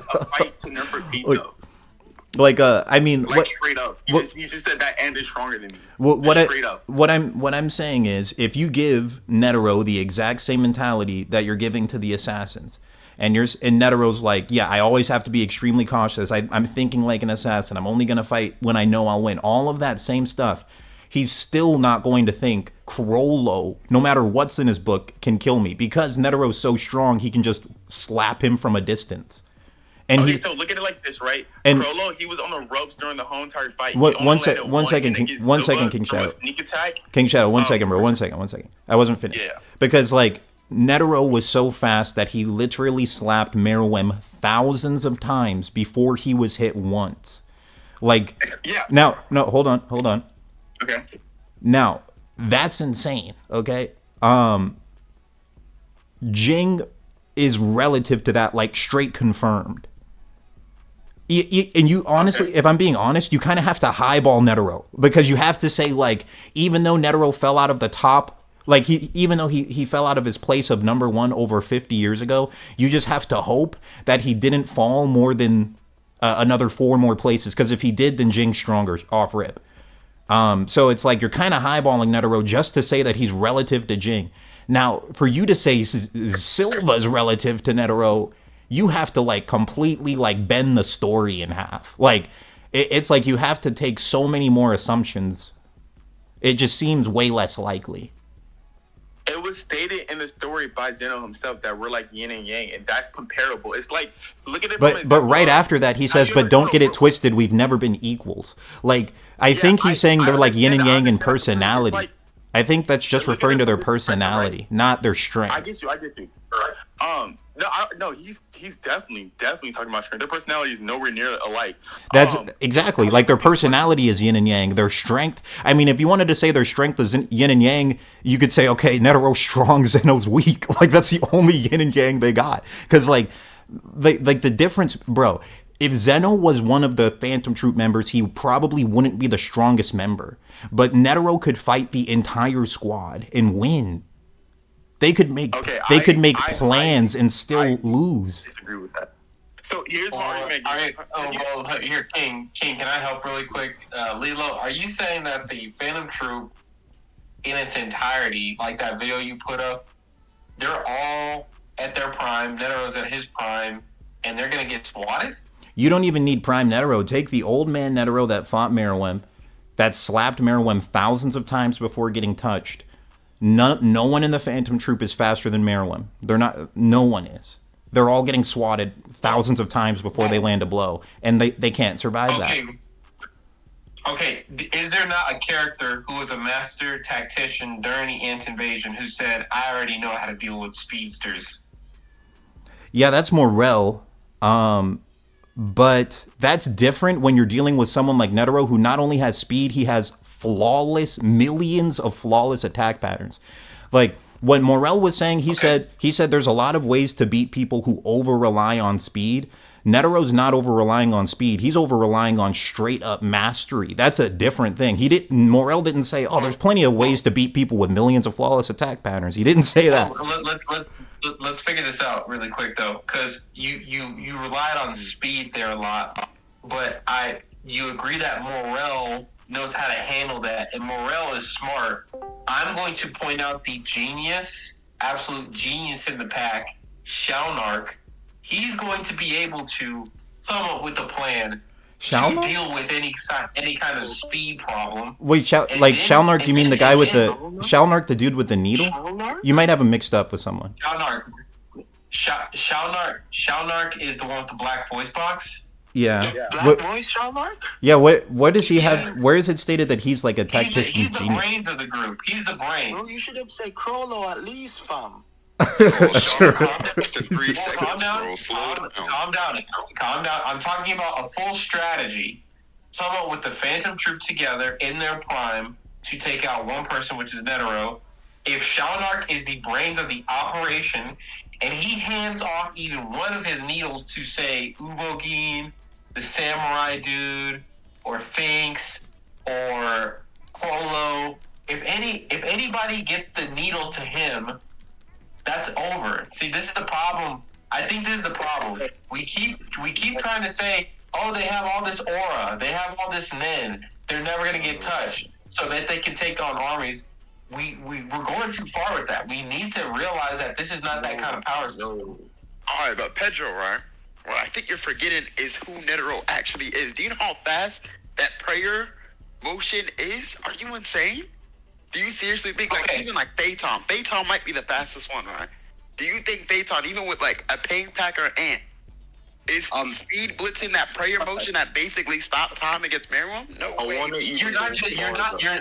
Like, I mean, like straight up. You just said that and is stronger than me. What I'm saying is, if you give Netero the exact same mentality that you're giving to the assassins, and Netero's like, yeah, I always have to be extremely cautious. I'm thinking like an assassin. I'm only gonna fight when I know I'll win. All of that same stuff. He's still not going to think Crollo, no matter what's in his book, can kill me, because Netero's so strong he can just slap him from a distance. And so look at it like this, right? And Crollo, he was on the ropes during the whole entire fight. One second, King Shadow. Sneak attack. King Shadow, one second, bro. One second. I wasn't finished. Yeah. Because, like, Netero was so fast that he literally slapped Meruem thousands of times before he was hit once. Like, yeah. Now, no, hold on. Okay. Now, that's insane, okay? Ging is relative to that, like, straight confirmed. And you honestly, if I'm being honest, you kind of have to highball Netero, because you have to say, like, even though Netero fell out of the top, like, even though he fell out of his place of number 1 over 50 years ago, you just have to hope that he didn't fall more than another 4 more places, because if he did, then Jing's stronger off rip. So it's like you're kind of highballing Netero just to say that he's relative to Ging. Now, for you to say Silva's relative to Netero, you have to, like, completely, like, bend the story in half. Like, it's like you have to take so many more assumptions. It just seems way less likely. It was stated in the story by Zeno himself that we're like yin and yang, and that's comparable. It's like, look at it. But right after that, he says, "But don't get it twisted. We've never been equals." Like, I think he's saying they're like yin and yang in personality. Like, I think that's just referring to their personality, not their strength. I get you. No, he's definitely talking about strength. Their personality is nowhere near alike. That's exactly, like, their personality is yin and yang. Their strength, I mean, if you wanted to say their strength is yin and yang, you could say, okay, Netero's strong, Zeno's weak. Like, that's the only yin and yang they got. Because, like the difference, bro, if Zeno was one of the Phantom Troop members, he probably wouldn't be the strongest member. But Netero could fight the entire squad and win. They could make plans and still lose. Disagree with that. So here's my argument. Here, King, can I help really quick? Lilo, are you saying that the Phantom Troop in its entirety, like that video you put up, they're all at their prime, Netero's at his prime, and they're going to get swatted? You don't even need prime Netero. Take the old man Netero that fought Meruem, that slapped Meruem thousands of times before getting touched. No one in the Phantom Troop is faster than Meruem. They're not. No one is. They're all getting swatted thousands of times before they land a blow, and they can't survive that. Okay, is there not a character who was a master tactician during the Ant invasion who said, "I already know how to deal with speedsters"? Yeah, that's Morel. But that's different when you're dealing with someone like Netero, who not only has speed, he has millions of flawless attack patterns. Like, what Morel was saying, he said there's a lot of ways to beat people who over-rely on speed. Netero's not over-relying on speed. He's over-relying on straight-up mastery. That's a different thing. Morel didn't say, oh, there's plenty of ways to beat people with millions of flawless attack patterns. He didn't say that. Let's figure this out really quick, though, because you relied on speed there a lot, but you agree that Morel knows how to handle that, and Morel is smart. I'm going to point out the absolute genius in the pack, Shalnark. He's going to be able to come up with a plan to deal with any kind of speed problem. Wait, Shalnark, do you mean the guy with the... Shalnark, the dude with the needle? Shalnark? You might have him mixed up with someone. Shalnark is the one with the black voice box? Yeah. Black voice Shalnark? Yeah, what does he have? Where is it stated that he's like a tactician? He's the brains of the group. He's the brains. Well, you should have said Crollo at least, fam. Calm down. I'm talking about a full strategy. Someone with the Phantom Troop together in their prime to take out one person, which is Netero. If Shalnark is the brains of the operation, and he hands off even one of his needles to, say, Uvogin, the samurai dude, or Finks, or Crollo, if anybody gets the needle to him, that's over. See, this is the problem. I think this is the problem. We keep trying to say, oh, they have all this aura, they have all this nin, they're never gonna get touched, so that they can take on armies. We're going too far with that. We need to realize that this is not that kind of power system. All right, but Pedro, right? What I think you're forgetting is who Netero actually is. Do you know how fast that prayer motion is? Are you insane? Do you seriously think, like, even like Phaeton might be the fastest one, right? Do you think Phaeton, even with like a Pain Packer Ant, is speed blitzing that prayer motion that basically stopped time against Miriam? No way.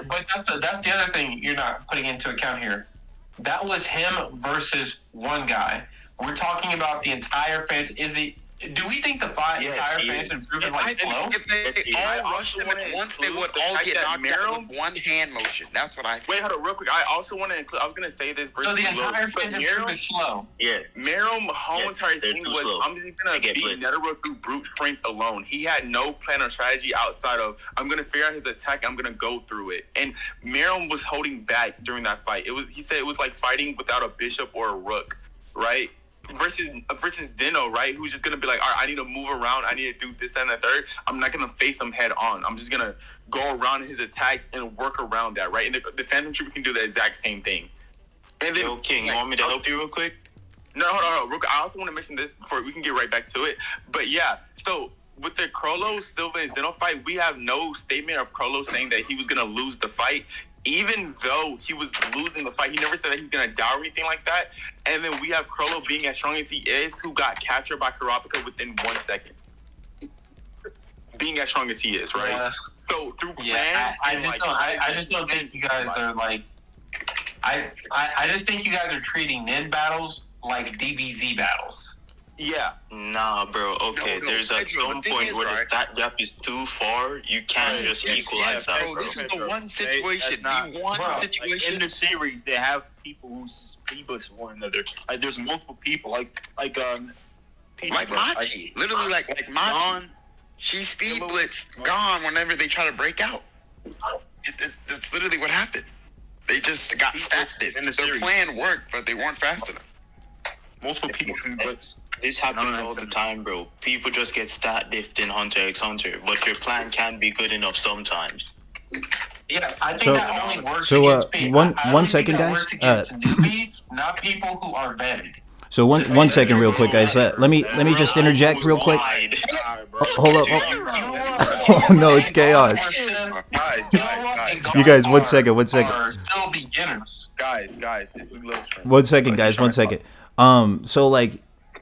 But that's the other thing you're not putting into account here. That was him versus one guy. We're talking about the entire fans. Do we think the entire Phantom Troop is like slow? If they all rushed him at once, they would all get knocked out with one hand motion. That's what I think. Wait, hold on, real quick. I also want to include. I was gonna say this. So the entire Phantom Troop is slow. Yeah, Miriam whole entire thing was, I'm just gonna beat Netero through brute strength alone. He had no plan or strategy outside of, I'm gonna figure out his attack. I'm gonna go through it. And Miriam was holding back during that fight. He said it was like fighting without a bishop or a rook, right? Versus Dino, right? Who's just gonna be like, all right, I need to move around, I need to do this and the third. I'm not gonna face him head on. I'm just gonna go around his attacks and work around that, right? And the Phantom Troop can do the exact same thing. And then, King, you want me to help you real quick? No, hold on, real quick. I also want to mention this before we can get right back to it. But yeah, so with the Krollo, Silva, and Zeno fight, we have no statement of Krollo saying that he was gonna lose the fight. Even though he was losing the fight, he never said that he's going to die or anything like that. And then we have Krollo being as strong as he is, who got captured by Karapika within 1 second. Being as strong as he is, right? Yeah. So through plan, I just don't think you guys are like. I just think you guys are treating Nin battles like DBZ battles. Yeah. Nah, bro. Okay, there's a some point where the stat gap is too far. You can't just equalize that, bro. This is the one situation. In the series, they have people who speed blitz one another. Like, there's multiple people. Like Machi. Literally, like Machi. She speed blitzed gone whenever they try to break out. That's literally what happened. They just got staffed. Their plan worked, but they weren't fast enough. Multiple people can blitz. This happens all the time, bro. People just get stat diffed in Hunter x Hunter, but your plan can be good enough sometimes. Yeah, I think that only works against one second, guys. Newbies, not people who are vetted. So one second, real quick, guys. Let me just interject real quick. Hold up. Oh no, it's chaos. You guys, 1 second. Are still beginners, guys. 1 second, guys. 1 second. So like.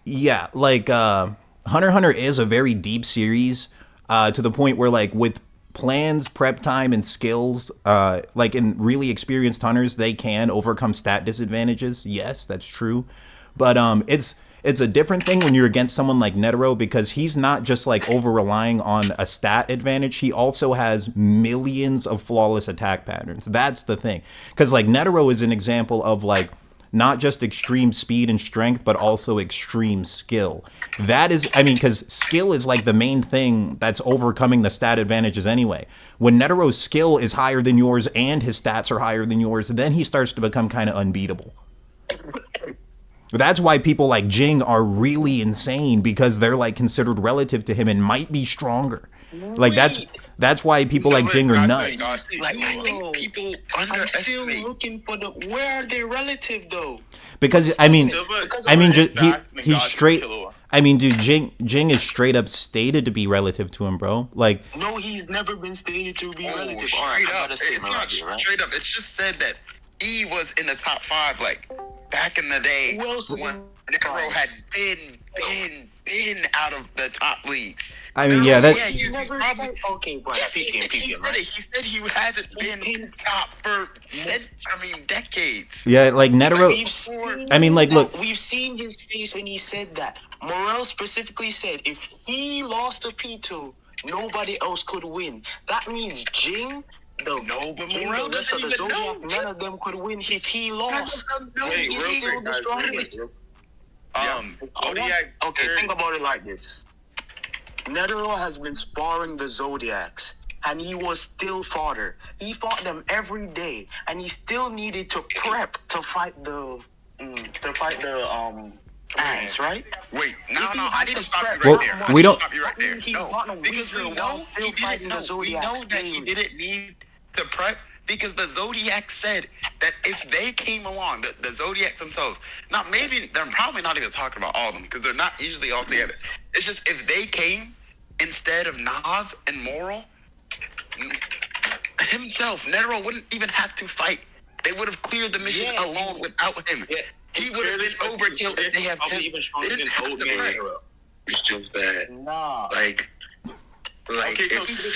Yeah, like Hunter x Hunter is a very deep series to the point where, like, with plans, prep time, and skills, like in really experienced hunters, they can overcome stat disadvantages. Yes, that's true. But it's a different thing when you're against someone like Netero, because he's not just like over-relying on a stat advantage. He also has millions of flawless attack patterns. That's the thing. Because like Netero is an example of like not just extreme speed and strength, but also extreme skill. That is, I mean, because skill is like the main thing that's overcoming the stat advantages anyway. When Netero's skill is higher than yours and his stats are higher than yours, then he starts to become kind of unbeatable. That's why people like Ging are really insane, because they're like considered relative to him and might be stronger. Like that's why people like Ging are nuts. Like, I think people underestimate. I'm still looking for where are they relative though? Because he's straight. I mean, dude, Ging is straight up stated to be relative to him, bro. Like, no, he's never been stated to be relative. Straight up, straight up. It's just said that he was in the top 5, like back in the day when Netero had been out of the top leagues. I mean, yeah, that. Yeah, okay, but he said he hasn't been top for decades. Yeah, like Netero. I mean, like, look, we've seen his face when he said that. Morel specifically said if he lost to P2, nobody else could win. That means Ging, but Morel doesn't even Zodiac, none of them could win if he lost. He's still the strongest. Okay, think about it like this. Netero has been sparring the Zodiacs, and he was still fodder. He fought them every day, and he still needed to prep to fight the ants, right? Wait, no, I need to stop you right Well, there. we don't- Stop you right there. No, because we know he didn't know. We know that he didn't need to prep because the Zodiac said that if they came along, the Zodiac themselves, they're probably not even talking about all of them because they're not usually all together. It's just if they came instead of Nav and Moral, himself, Netero wouldn't even have to fight. They would have cleared the mission alone without him. Yeah. He would have been overkill if they have him. They didn't have to prep. It's just that, Okay, so it's the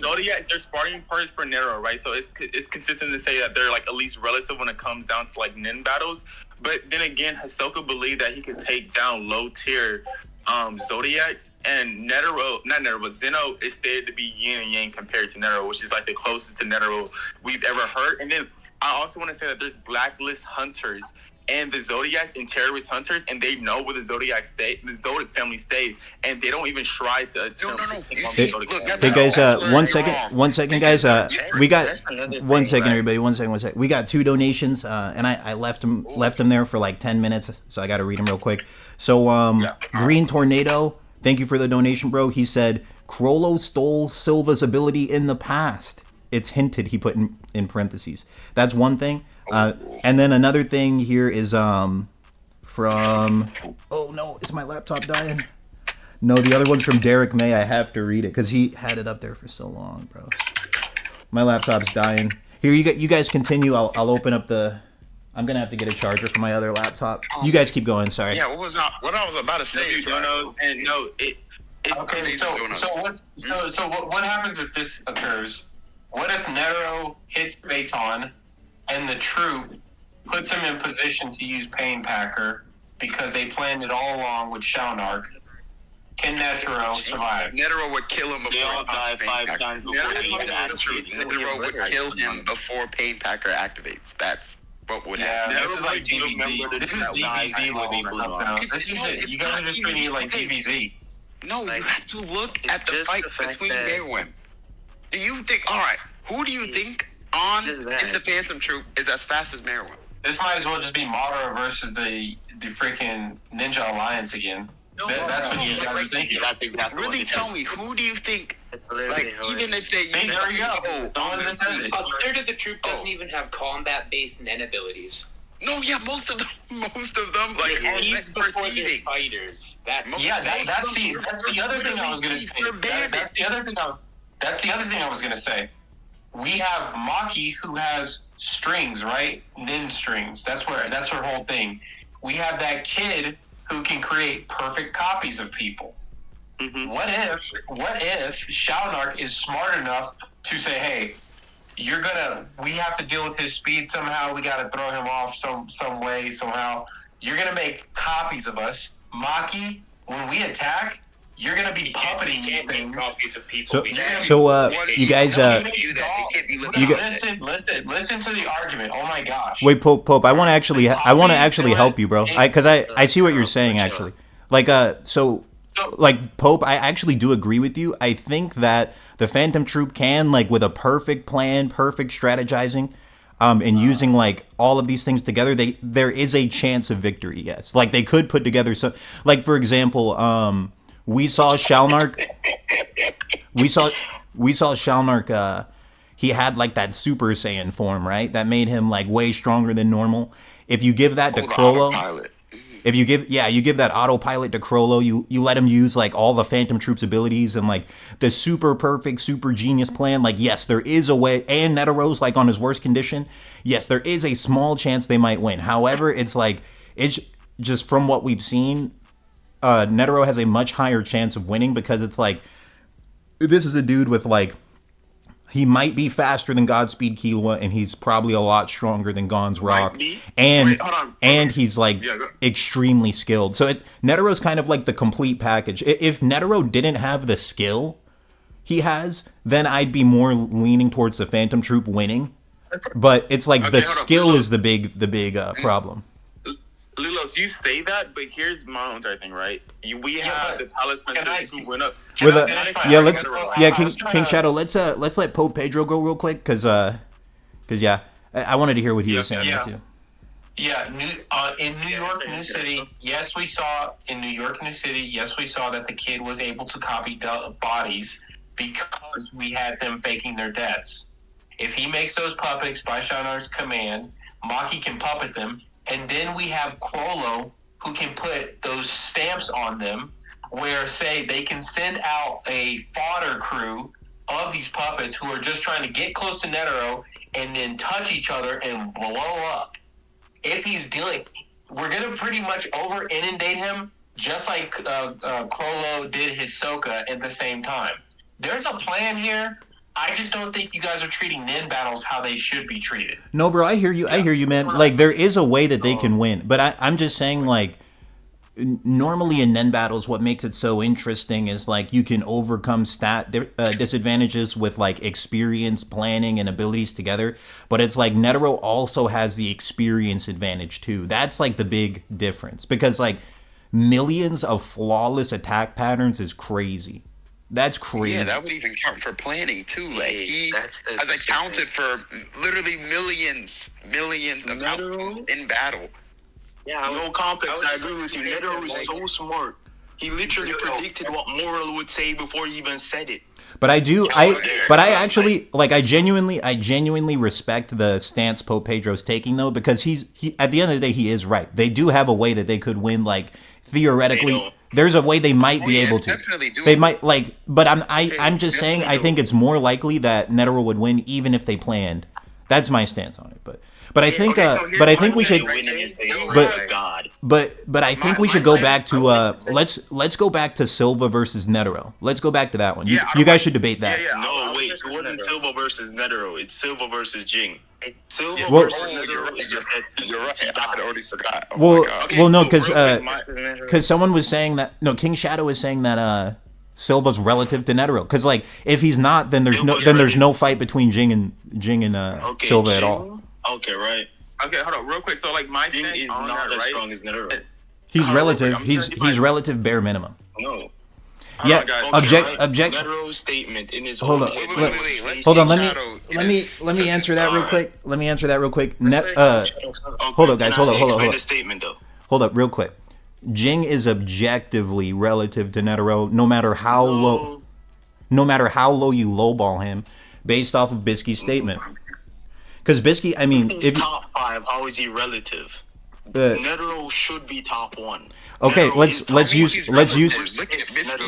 Zodiac, they're sparring parties for Netero, right? So it's consistent to say that they're like at least relative when it comes down to like nin battles. But then again, Hisoka believed that he could take down low tier Zodiacs, and Zeno is stated to be yin and yang compared to Netero, which is like the closest to Netero we've ever heard. And then I also want to say that there's blacklist hunters and the Zodiacs and terrorist hunters, and they know where the Zodiac family stays, and they don't even try to attempt to take on the Zodiac family. Hey guys, one second, guys. We got 1 second, everybody. 1 second. We got 2 donations, and I left them there for like 10 minutes, so I got to read them real quick. So, Green Tornado, thank you for the donation, bro. He said Crollo stole Silva's ability in the past. It's hinted. He put in parentheses. That's one thing. And then another thing here is from, oh no, is my laptop dying? No, the other one's from Derek May. I have to read it because he had it up there for so long, bro. My laptop's dying. Here, you guys continue. I'll open up the. I'm gonna have to get a charger for my other laptop. You guys keep going. Sorry. Yeah, what I was about to say is okay. So what happens if this occurs? What if Netero hits Baton and the troop puts him in position to use Pain Packer because they planned it all along with Shaunark? Can Netero survive? Netero would kill him before they all die 5 times before they even activate. Netero would kill him before Pain Packer activates. That's what would happen. This is like DBZ. This is DBZ level. This is it. You guys are just treating it like DBZ. No, you have to look at the fight between Merwin. Do you think, alright, who do you think in the Phantom Troop is as fast as Merwin? This might as well just be Madara versus the freaking Ninja Alliance again. That's what you guys are thinking. That's exactly really tell me, who do you think, like, even if they... There you go. Someone just said it. A third of the troop doesn't even have combat-based Nen abilities. No, yeah, most of them, like, thieves before they're fighters. That's the other thing I was gonna say. That's the other thing I was gonna say. We have Maki who has strings, right? Nin strings. That's her whole thing. We have that kid who can create perfect copies of people. Mm-hmm. What if Shaunark is smart enough to say, hey, we have to deal with his speed somehow. We got to throw him off some way, somehow. You're going to make copies of us. Maki, when we attack, you're going to be puppeting things. Copies of people. So you guys, listen to the argument. Oh my gosh. Wait, Pope, I want to actually help you, bro. Because I see what you're saying, actually. Like, like, Pope, I actually do agree with you. I think that the Phantom Troop can, like, with a perfect plan, perfect strategizing, and using, like, all of these things together, there is a chance of victory, yes. Like, they could put together some, like, for example, we saw Shaunark, he had, like, that Super Saiyan form, right? That made him, like, way stronger than normal. If you give that to Crollo... If you give that autopilot to Crollo, you let him use like all the Phantom Troops abilities and like the super perfect, super genius plan. Like, yes, there is a way, and Netero's like on his worst condition. Yes, there is a small chance they might win. However, it's just from what we've seen, Netero has a much higher chance of winning because it's like, this is a dude with like, he might be faster than Godspeed Killua, and he's probably a lot stronger than Gon's Rock, and he's like extremely skilled. So Netero's kind of like the complete package. If Netero didn't have the skill he has, then I'd be more leaning towards the Phantom Troop winning. But it's like the skill is the big problem. Lilos, you say that, but here's my own entire thing, right? We have the Palace Princess who went up. King Shadow. Let's let Pope Pedro go real quick, because I wanted to hear what he was saying there too. Yeah, in New York, New City, yes, we saw in New York, New City, yes, we saw that the kid was able to copy bodies because we had them faking their deaths. If he makes those puppets by Shinar's command, Maki can puppet them, and then we have Chrollo who can put those stamps on them where, say, they can send out a fodder crew of these puppets who are just trying to get close to Netero and then touch each other and blow up. If he's dealing, we're going to pretty much over inundate him just like Chrollo did Hisoka at the same time. There's a plan here. I just don't think you guys are treating Nen battles how they should be treated. No, bro, I hear you. I hear you, man. Like, there is a way that they can win. But I'm just saying, like, normally in Nen battles, what makes it so interesting is, like, you can overcome stat disadvantages with, like, experience, planning, and abilities together. But it's like Netero also has the experience advantage, too. That's, like, the big difference. Because, like, millions of flawless attack patterns is crazy. That's crazy. Yeah, that would even count for planning too. Like he has accounted for literally millions of outcomes in battle. Yeah, no complex. I agree with you. Netero is so smart. He literally predicted what Moral would say before he even said it. But I actually like. I genuinely respect the stance Pope Pedro's taking though, because he at the end of the day he is right. They do have a way that they could win. Like theoretically, there's a way they might be able to. They might like, but I'm just saying. I think it's more likely that Netero would win even if they planned. That's my stance on it. But I think I think we should. But I think we should go back to let's go back to Silva versus Netero. Let's go back to that one. You guys should debate that. No, wait. It wasn't Silva versus Netero. It's Silva versus Ging. Silva versus Netero is your head. You're right. I already forgot. Well, no, because someone was saying that King Shadow was saying that Silva's relative to Netero. Because like if he's not, then there's no fight between Ging and Silva at all. Okay, right. Okay, hold on, real quick. So, like, my Ging is not as strong as Netero. He's relative. He's relative bare minimum. No. Yeah. Object. Netero's statement in his. Hold on. Hold on. Let me answer that real quick. Hold up, guys. Hold up. The statement though. Hold up, real quick. Ging is objectively relative to Netero, no matter how low you lowball him, based off of Bisky's statement. Because Bisky, I mean, if top 5, how is he relative? Netero should be top 1. Okay, let's use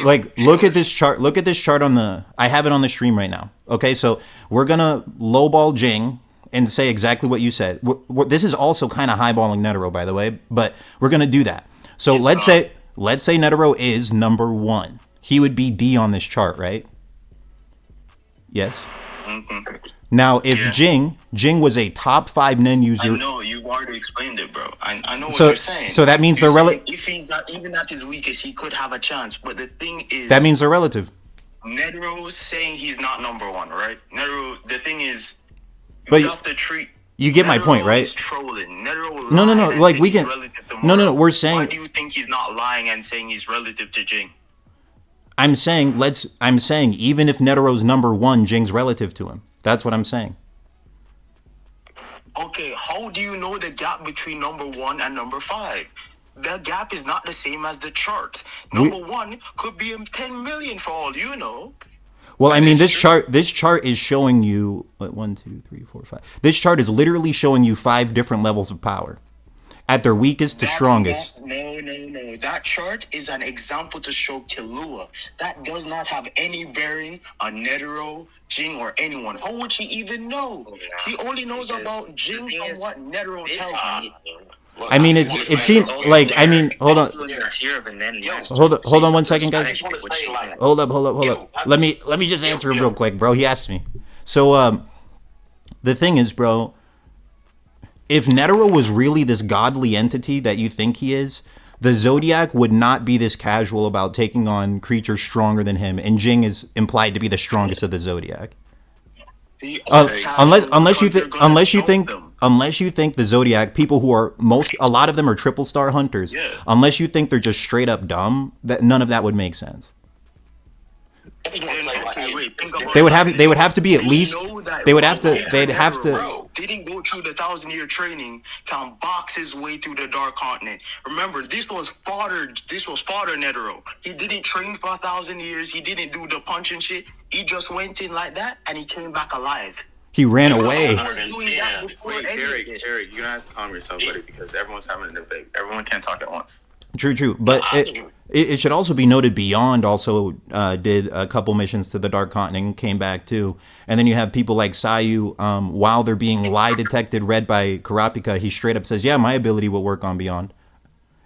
like look at this chart. Look at this chart on the. I have it on the stream right now. Okay, so we're gonna lowball Ging and say exactly what you said. This is also kind of highballing Netero, by the way, but we're gonna do that. So let's say Netero is number 1. He would be D on this chart, right? Yes. Mm-hmm. Now, if Ging was a top 5 Nen user, I know you've already explained it, bro. I know what you're saying. So that means they're relative. If he's not even at his weakest, he could have a chance. But the thing is, that means they're relative. Netero's saying he's not number 1, right? Netero. The thing is, but you have to treat. You get my point, right? Trolling. Netero. No. Like we can. No. We're saying. Why do you think he's not lying and saying he's relative to Ging? I'm saying even if Netero's number 1, Jing's relative to him. That's what I'm saying. Okay, how do you know the gap between number 1 and number 5? That gap is not the same as the chart. Number 1 could be 10 million for all you know. Well, I mean, this chart is showing you 1, 2, 3, 4, 5. This chart is literally showing you 5 different levels of power, at their weakest to strongest. No. That chart is an example to show Killua. That does not have any bearing on Netero, Ging, or anyone. How would she even know? She only knows about Ging from what Netero tells her. I mean, it seems like, I mean, hold on. Hold on 1 second, guys. Hold up. Let me just answer him real quick, bro. He asked me. So, the thing is, bro, if Netero was really this godly entity that you think he is, the Zodiac would not be this casual about taking on creatures stronger than him, and Ging is implied to be the strongest of the Zodiac. Unless you think the Zodiac, people who are a lot of them are triple star hunters. Yeah. Unless you think they're just straight up dumb, that none of that would make sense. They would have to be at least. They'd have to. Didn't go through the 1,000-year training, can box his way through the Dark Continent. Remember, this was fodder Netero. He didn't train for 1,000 years. He didn't do the punch and shit. He just went in like that, and he came back alive. He ran away. Derek, you're gonna have to calm yourself, buddy, because everyone's having a debate. Everyone can't talk at once. True. But it should also be noted Beyond also did a couple missions to the Dark Continent and came back too. And then you have people like Sayu, while they're being lie detected, read by Kurapika, he straight up says, yeah, my ability will work on Beyond.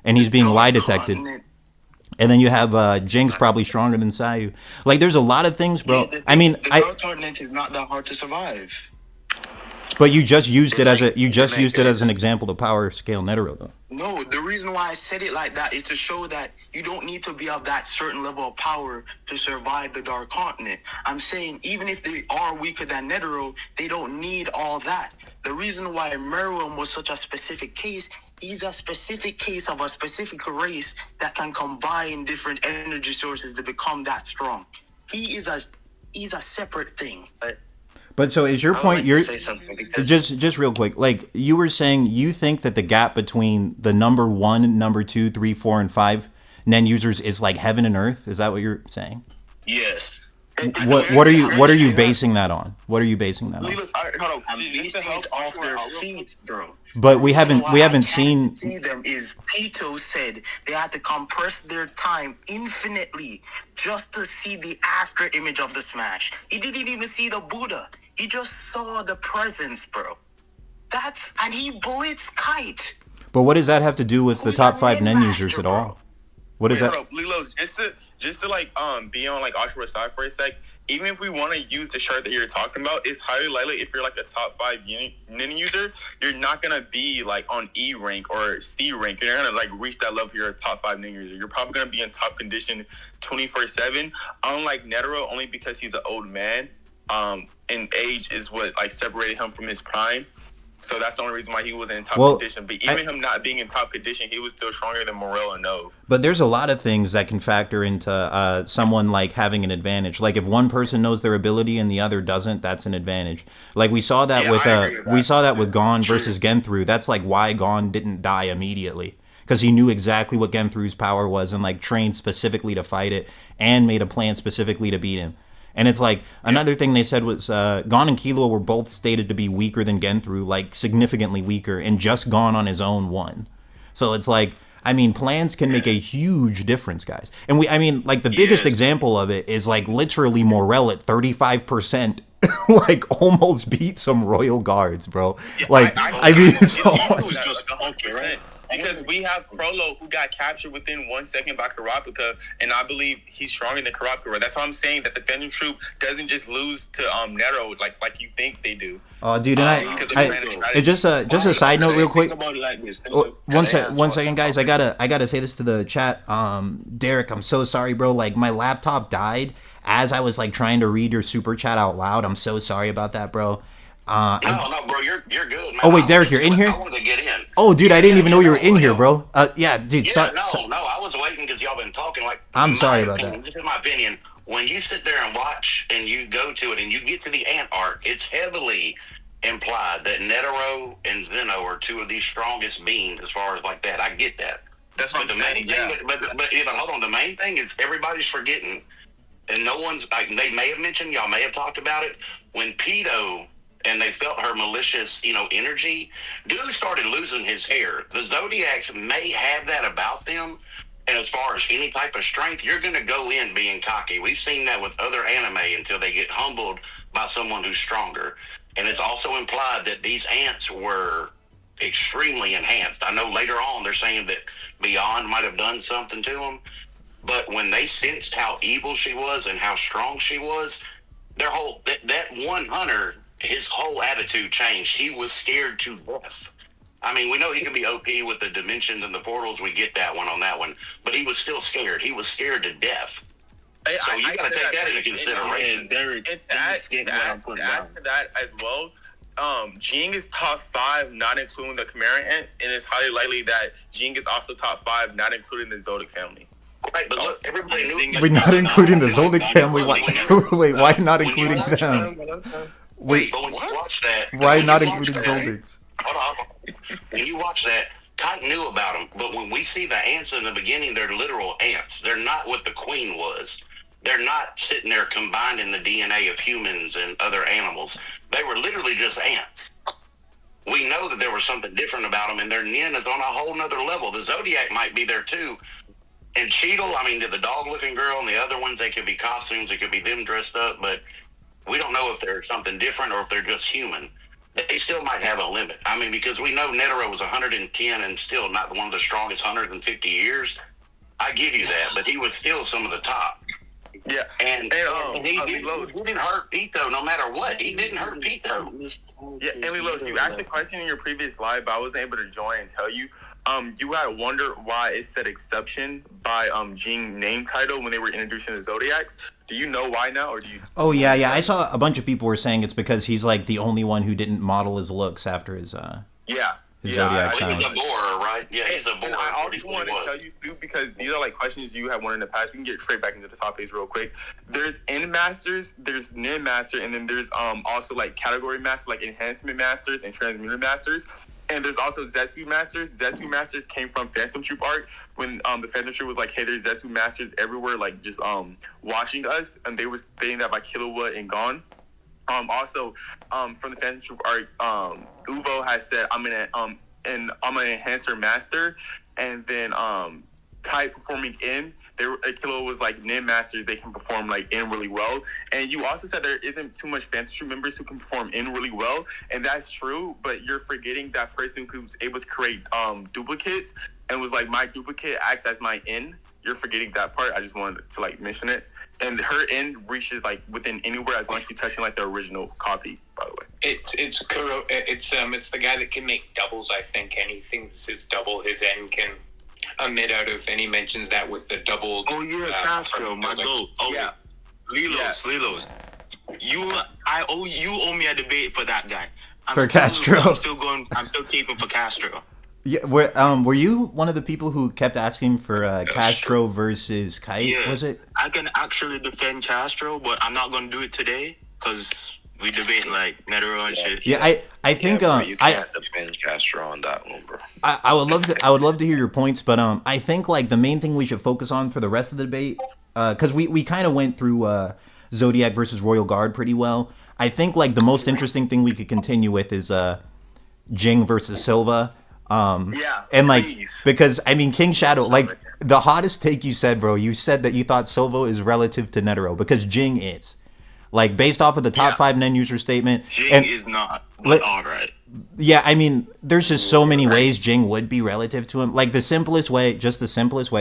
And he's being lie detected. And then you have Jing's probably stronger than Sayu. Like, there's a lot of things, bro. The Dark Continent is not that hard to survive. But you just used it as an example to power scale Netero, though. No, the reason why I said it like that is to show that you don't need to be of that certain level of power to survive the Dark Continent. I'm saying even if they are weaker than Netero, they don't need all that. The reason why Meruem was such a specific case, he's a specific case of a specific race that can combine different energy sources to become that strong. He's a separate thing. But so is your point? You're just real quick. Like you were saying, you think that the gap between the number 1, number 2, 3, 4, and 5 Nen users is like heaven and earth. Is that what you're saying? Yes. What are you basing that on? What are you basing that on? I'm basing it off their feet, bro. But we haven't seen. See them is Pito said they had to compress their time infinitely just to see the after image of the smash. He didn't even see the Buddha. He just saw the presence, bro. And he blitzed Kite. But what does that have to do with the top 5 Nen users at all? What is that? Lilo, just to like be on like Ultra side for a sec. Even if we want to use the chart that you're talking about, it's highly likely if you're like a top 5 Nen user, you're not gonna be like on E rank or C rank. You're not gonna like reach that level. You're a top 5 Nen user. You're probably gonna be in top condition 24/7. Unlike Netero, only because he's an old man. And age is what like separated him from his prime. So that's the only reason why he wasn't in top condition. But even him not being in top condition, he was still stronger than Morel and Nove. But there's a lot of things that can factor into someone like having an advantage. Like if one person knows their ability and the other doesn't, that's an advantage. Like we saw that with Gon versus Genthru. That's like why Gon didn't die immediately. Because he knew exactly what Genthru's power was and like trained specifically to fight it and made a plan specifically to beat him. And it's like, another thing they said was Gon and Killua were both stated to be weaker than Genthru, like significantly weaker, and just Gon on his own won. So it's like, I mean, plans can make a huge difference, guys. And the biggest example of it is like literally Morel at 35%, like almost beat some Royal Guards, bro. Yeah, like, it's so was just okay, right? Because we have Prolo who got captured within 1 second by Kurapika, and I believe he's stronger than Kurapika. Right? That's why I'm saying that the Phantom Troop doesn't just lose to Netero like you think they do. Oh, dude, and just a side note, real quick. One second, guys. I gotta say this to the chat. Derek, I'm so sorry, bro. Like my laptop died as I was like trying to read your super chat out loud. I'm so sorry about that, bro. No, bro, you're good, man. Oh wait, Derek, you're in here? I wanted to get in. Oh, dude, I didn't even know you were in here, bro. Yeah, dude. No, I was waiting because y'all been talking like. I'm sorry about that. This is my opinion. When you sit there and watch and you go to it and you get to the ant arc, it's heavily implied that Netero and Zeno are 2 of the strongest beings as far as like that. I get that. That's what the main thing. But hold on. The main thing is everybody's forgetting, and no one's like they may have mentioned. Y'all may have talked about it when Pito. And they felt her malicious, energy. Dude started losing his hair. The Zodiacs may have that about them. And as far as any type of strength, you're going to go in being cocky. We've seen that with other anime until they get humbled by someone who's stronger. And it's also implied that these ants were extremely enhanced. I know later on they're saying that Beyond might have done something to them. But when they sensed how evil she was and how strong she was, that one hunter, his whole attitude changed. He was scared to death. I mean, we know he can be OP with the dimensions and the portals. We get that one on that one. But he was still scared. He was scared to death. So you got to take that into consideration. To add to that as well, Ging is top 5, not including the Chimera ants, and it's highly likely that Ging is also top 5, not including the Zoldyck family. Right, but look, everybody knew. We're not including the Zoldyck family. Wait, why not including them? Wait, but when you watch that, why not including Zoldyck? Hold on. When you watch that, Kite knew about them, but when we see the ants in the beginning, they're literal ants. They're not what the queen was. They're not sitting there combining the DNA of humans and other animals. They were literally just ants. We know that there was something different about them, and their nin is on a whole nother level. The Zodiac might be there too. And Cheadle, I mean, the dog-looking girl and the other ones, they could be costumes. It could be them dressed up, but we don't know if they're something different or if they're just human. They still might have a limit. I mean, because we know Netero was 110 and still not one of the strongest 150 years. I give you that, but he was still some of the top. Yeah, and he didn't hurt Pito no matter what. He didn't hurt Pito. Yeah, Emily Lowe's, you asked a question in your previous live, but I wasn't able to join and tell you. You had wondered why it said exception by Ging name title when they were introducing the Zodiacs. Do you know why now, or do you? Oh yeah. I saw a bunch of people were saying it's because he's like the only one who didn't model his looks after his Zodiac sign. He's a borer, right? Yeah, he's a borer. And I also wanted to tell you too, because these are like questions you have won in the past. We can get straight back into the topics real quick. There's N masters, there's Nin master, and then there's also like category masters, like enhancement masters and transmuter masters. And there's also Zetsu masters. Zetsu masters came from Phantom Troop arc when the Phantom Troop was like, hey, there's Zetsu masters everywhere, like just watching us, and they were saying that by Killua and Gon. Also, from the Phantom Troop arc, Uvo has said, I'm an enhancer master, and then Kai performing in. Killua was like Nin masters, they can perform like in really well. And you also said there isn't too much Phantom Troop members who can perform in really well, and that's true. But you're forgetting that person who's able to create duplicates and was like, my duplicate acts as my in. You're forgetting that part. I just wanted to like mention it. And her end reaches like within anywhere as long as you're touching like the original copy. By the way, it's the guy that can make doubles. I think anything that's his double, his end can emit out of, and he mentions that with the double. Oh yeah, Castro, my goat. Oh yeah, Lilos. You owe me a debate for that guy. Castro. I'm still keeping for Castro. Yeah, were you one of the people who kept asking for Castro versus Kite? Yeah, was it? I can actually defend Castro, but I'm not going to do it today because we debate like Netero and shit. Yeah, I think you can't defend Castro on that one, bro. I would love to hear your points, but I think like the main thing we should focus on for the rest of the debate, because we kind of went through Zodiac versus Royal Guard pretty well. I think like the most interesting thing we could continue with is Ging versus Silva. And like, because I mean, King Shadow, like the hottest take you said, bro, you said that you thought Silva is relative to Netero because Ging is, like, based off of the top 5 Nen user statement. Ging is not, all right. Yeah, I mean, there's just so many ways Ging would be relative to him. Like the simplest way,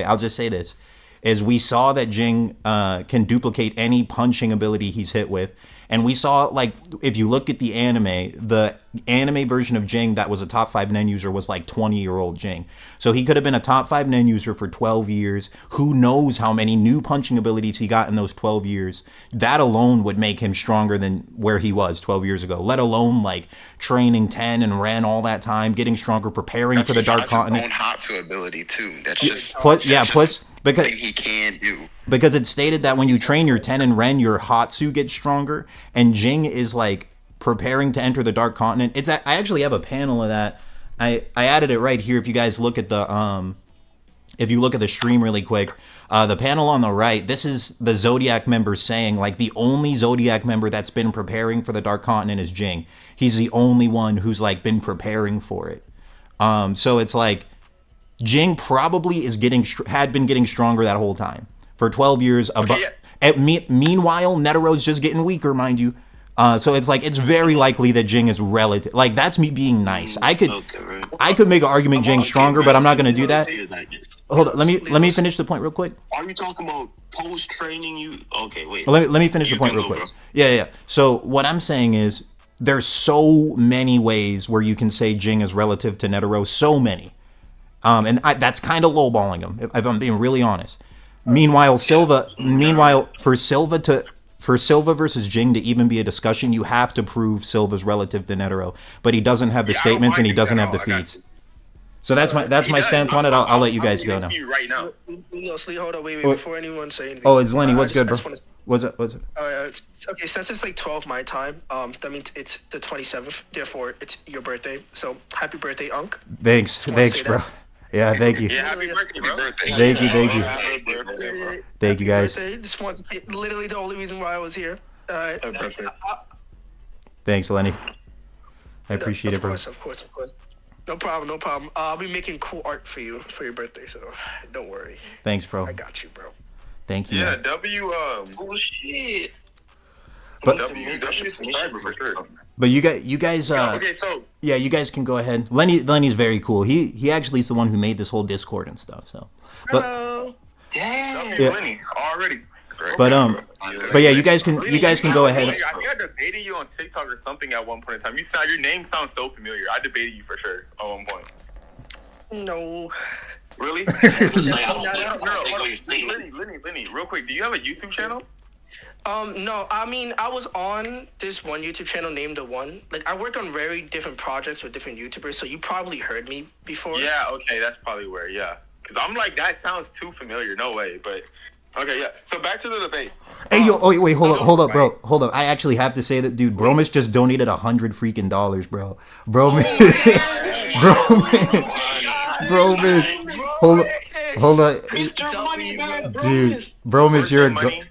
I'll just say this, is we saw that Ging can duplicate any punching ability he's hit with. And we saw, like, if you look at the anime version of Ging that was a top 5 Nen user was like 20-year-old Ging. So he could have been a top 5 Nen user for 12 years. Who knows how many new punching abilities he got in those 12 years. That alone would make him stronger than where he was 12 years ago. Let alone, like, training 10 and Ren all that time, getting stronger, preparing for the Dark Continent. That's his own Hatsu ability, too. That's just... Plus... Because he can do. Because it's stated that when you train your Ten and Ren, your Hatsu gets stronger, and Ging is like preparing to enter the Dark Continent. I actually have a panel of that. I added it right here. If you guys look at the stream really quick, the panel on the right, this is the Zodiac member saying like the only Zodiac member that's been preparing for the Dark Continent is Ging. He's the only one who's like been preparing for it. So it's like Ging probably had been getting stronger that whole time for 12 years. Meanwhile, Netero's just getting weaker, mind you. So it's like it's very likely that Ging is relative. Like that's me being nice. I could make an argument Jing's stronger, but I'm not going to do that. Hold on, let me finish the point real quick. Are you talking about post training? Okay, wait. Let me finish the point real quick. Yeah. So what I'm saying is there's so many ways where you can say Ging is relative to Netero. So many. And that's kind of lowballing him, if I'm being really honest. Meanwhile, for Silva versus Ging to even be a discussion, you have to prove Silva's relative to Netero. But he doesn't have the statements and he doesn't have the feats. So that's my stance on it. I'll let you guys go now. Right now. No, Slee, hold on, wait, before anyone say anything. Oh, it's Lenny. What's good, bro? What's it? Okay, since it's like 12 my time, that means it's the 27th. Therefore, it's your birthday. So happy birthday, Unc. Thanks, bro. That. Yeah, thank you. Yeah, happy birthday, bro. Thank you. Thank you, guys. Just want literally the only reason why I was here. All right. Thanks, Lenny. I appreciate it, bro. Of course. No problem. I'll be making cool art for you for your birthday, so don't worry. Thanks, bro. I got you, bro. Thank you. Yeah, man. Oh shit. But for sure. But you guys. Okay, so yeah, you guys can go ahead. Lenny's very cool. He actually is the one who made this whole Discord and stuff. So. But, hello. Damn. Yeah. Lenny already. But yeah, you guys can go ahead. I think I debated you on TikTok or something at one point in time. Your name sounds so familiar. I debated you for sure at one point. No. Really? Lenny, real quick, do you have a YouTube channel? No, I mean, I was on this one YouTube channel named The One. Like, I work on very different projects with different YouTubers, so you probably heard me before. Yeah, okay, that's probably where, yeah. Because I'm like, that sounds too familiar. No way, but... Okay, yeah. So back to the debate. Hey, yo, wait, hold up, bro. Hold up. I actually have to say that, dude, Bromus just donated $100 freaking, bro. Bromus. Hold up. Dude, Bromus, you're a goat.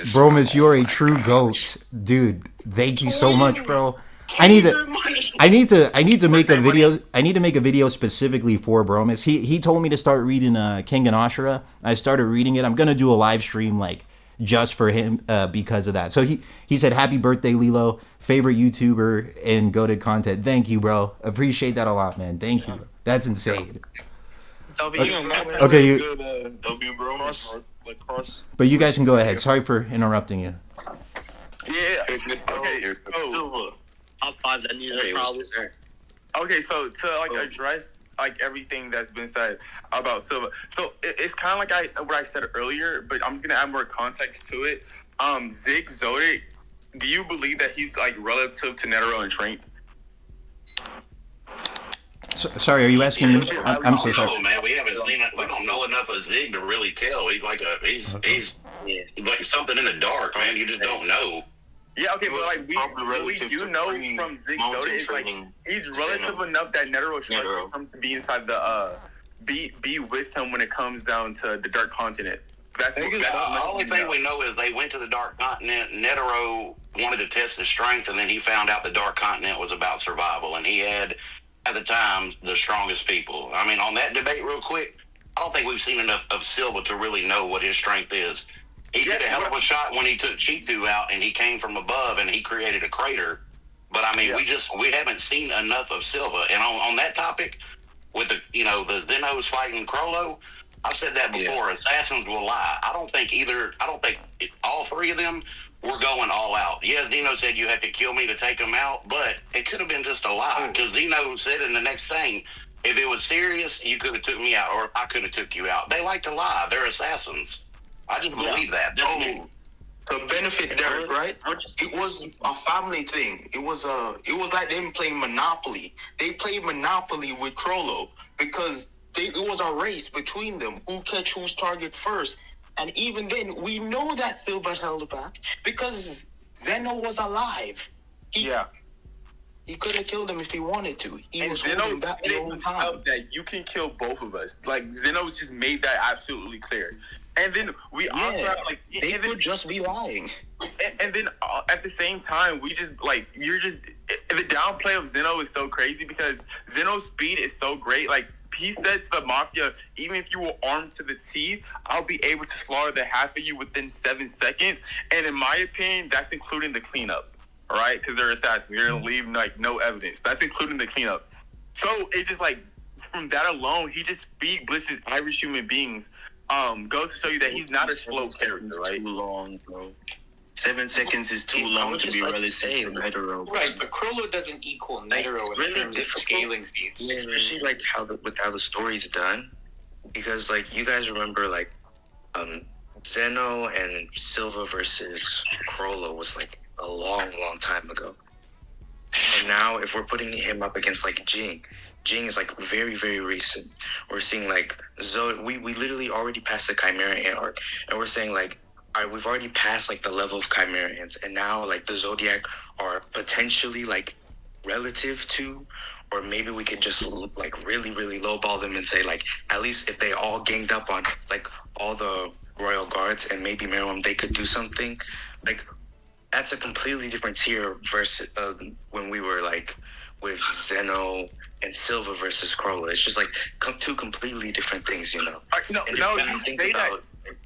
Bromus, you're a true goat. Dude, thank you so much, bro. I need to make a video. I need to make a video specifically for Bromus. He told me to start reading King and Ashura. I started reading it. I'm gonna do a live stream like just for him because of that. So he said happy birthday, Lilo, favorite YouTuber and goated content. Thank you, bro. Appreciate that a lot, man. Thank you. That's insane. Okay, you. But you guys can go ahead. Sorry for interrupting you. Yeah. Okay. So, top 5 that needs a problem. Okay, so to like address like everything that's been said about Silva, so it's kind of like what I said earlier, but I'm just gonna add more context to it. Zoldyck, do you believe that he's like relative to Netero in strength? Sorry, are you asking me? I'm so sorry. No, man, we haven't seen it. We don't know enough of Zig to really tell. He's like he's like something in the dark, man. You just don't know. Yeah, okay, but like we do know from Zig Zoldyck, it's like he's relative enough that Netero should come to be inside the be with him when it comes down to the Dark Continent. That's the only thing we know is they went to the Dark Continent. Netero wanted to test his strength, and then he found out the Dark Continent was about survival, and he had at the time the strongest people. I mean, on that debate, real quick, I don't think we've seen enough of Silva to really know what his strength is. He did a hell of a shot when he took Chitu out and he came from above and he created a crater. But I mean, we haven't seen enough of Silva. And on that topic, with the Zenos fighting Crollo, I've said that before. Assassins will lie. I don't think all three of them were going all out. Yes, Zeno said you had to kill me to take them out, but it could have been just a lie because Zeno said in the next thing, if it was serious, you could have took me out or I could have took you out. They like to lie. They're assassins. I just believe that. To benefit Derek, right? It was a family thing. It was like them playing Monopoly. They played Monopoly with Crollo because it was a race between them who catch whose target first. And even then, we know that Silva held back because Zeno was alive. He could have killed him if he wanted to. He was holding back the whole time. That you can kill both of us. Like Zeno just made that absolutely clear. And then we also have, like, they could just be lying. And then at the same time, we just like the downplay of Zeno is so crazy because Zeno's speed is so great. Like he said to the Mafia, even if you were armed to the teeth, I'll be able to slaughter the half of you within 7 seconds. And in my opinion, that's including the cleanup. All right, because they're assassins. You're gonna leave like no evidence. That's including the cleanup. So it's just like from that alone, he just speed blitzes Irish human beings. Goes to show you that he's not a slow character, right? Too long, bro. 7 seconds is too long to be relative to Netero. Right, but Crollo doesn't equal Netero in terms of scaling feats. Yeah, especially like how the story's done, because like you guys remember like Zeno and Silva versus Crollo was like a long time ago, and now if we're putting him up against like Ging, Ging is like very, very recent. We're seeing like we literally already passed the Chimera Ant arc, and we're saying like, all right, we've already passed like the level of Chimera Ants, and now like the Zodiac are potentially like relative to, or maybe we could just like really, really lowball them and say like, at least if they all ganged up on like all the royal guards and maybe Miriam, they could do something. Like that's a completely different tier versus when we were like with Zeno and Silva versus Corolla. It's just like two completely different things, you know. No, you say that.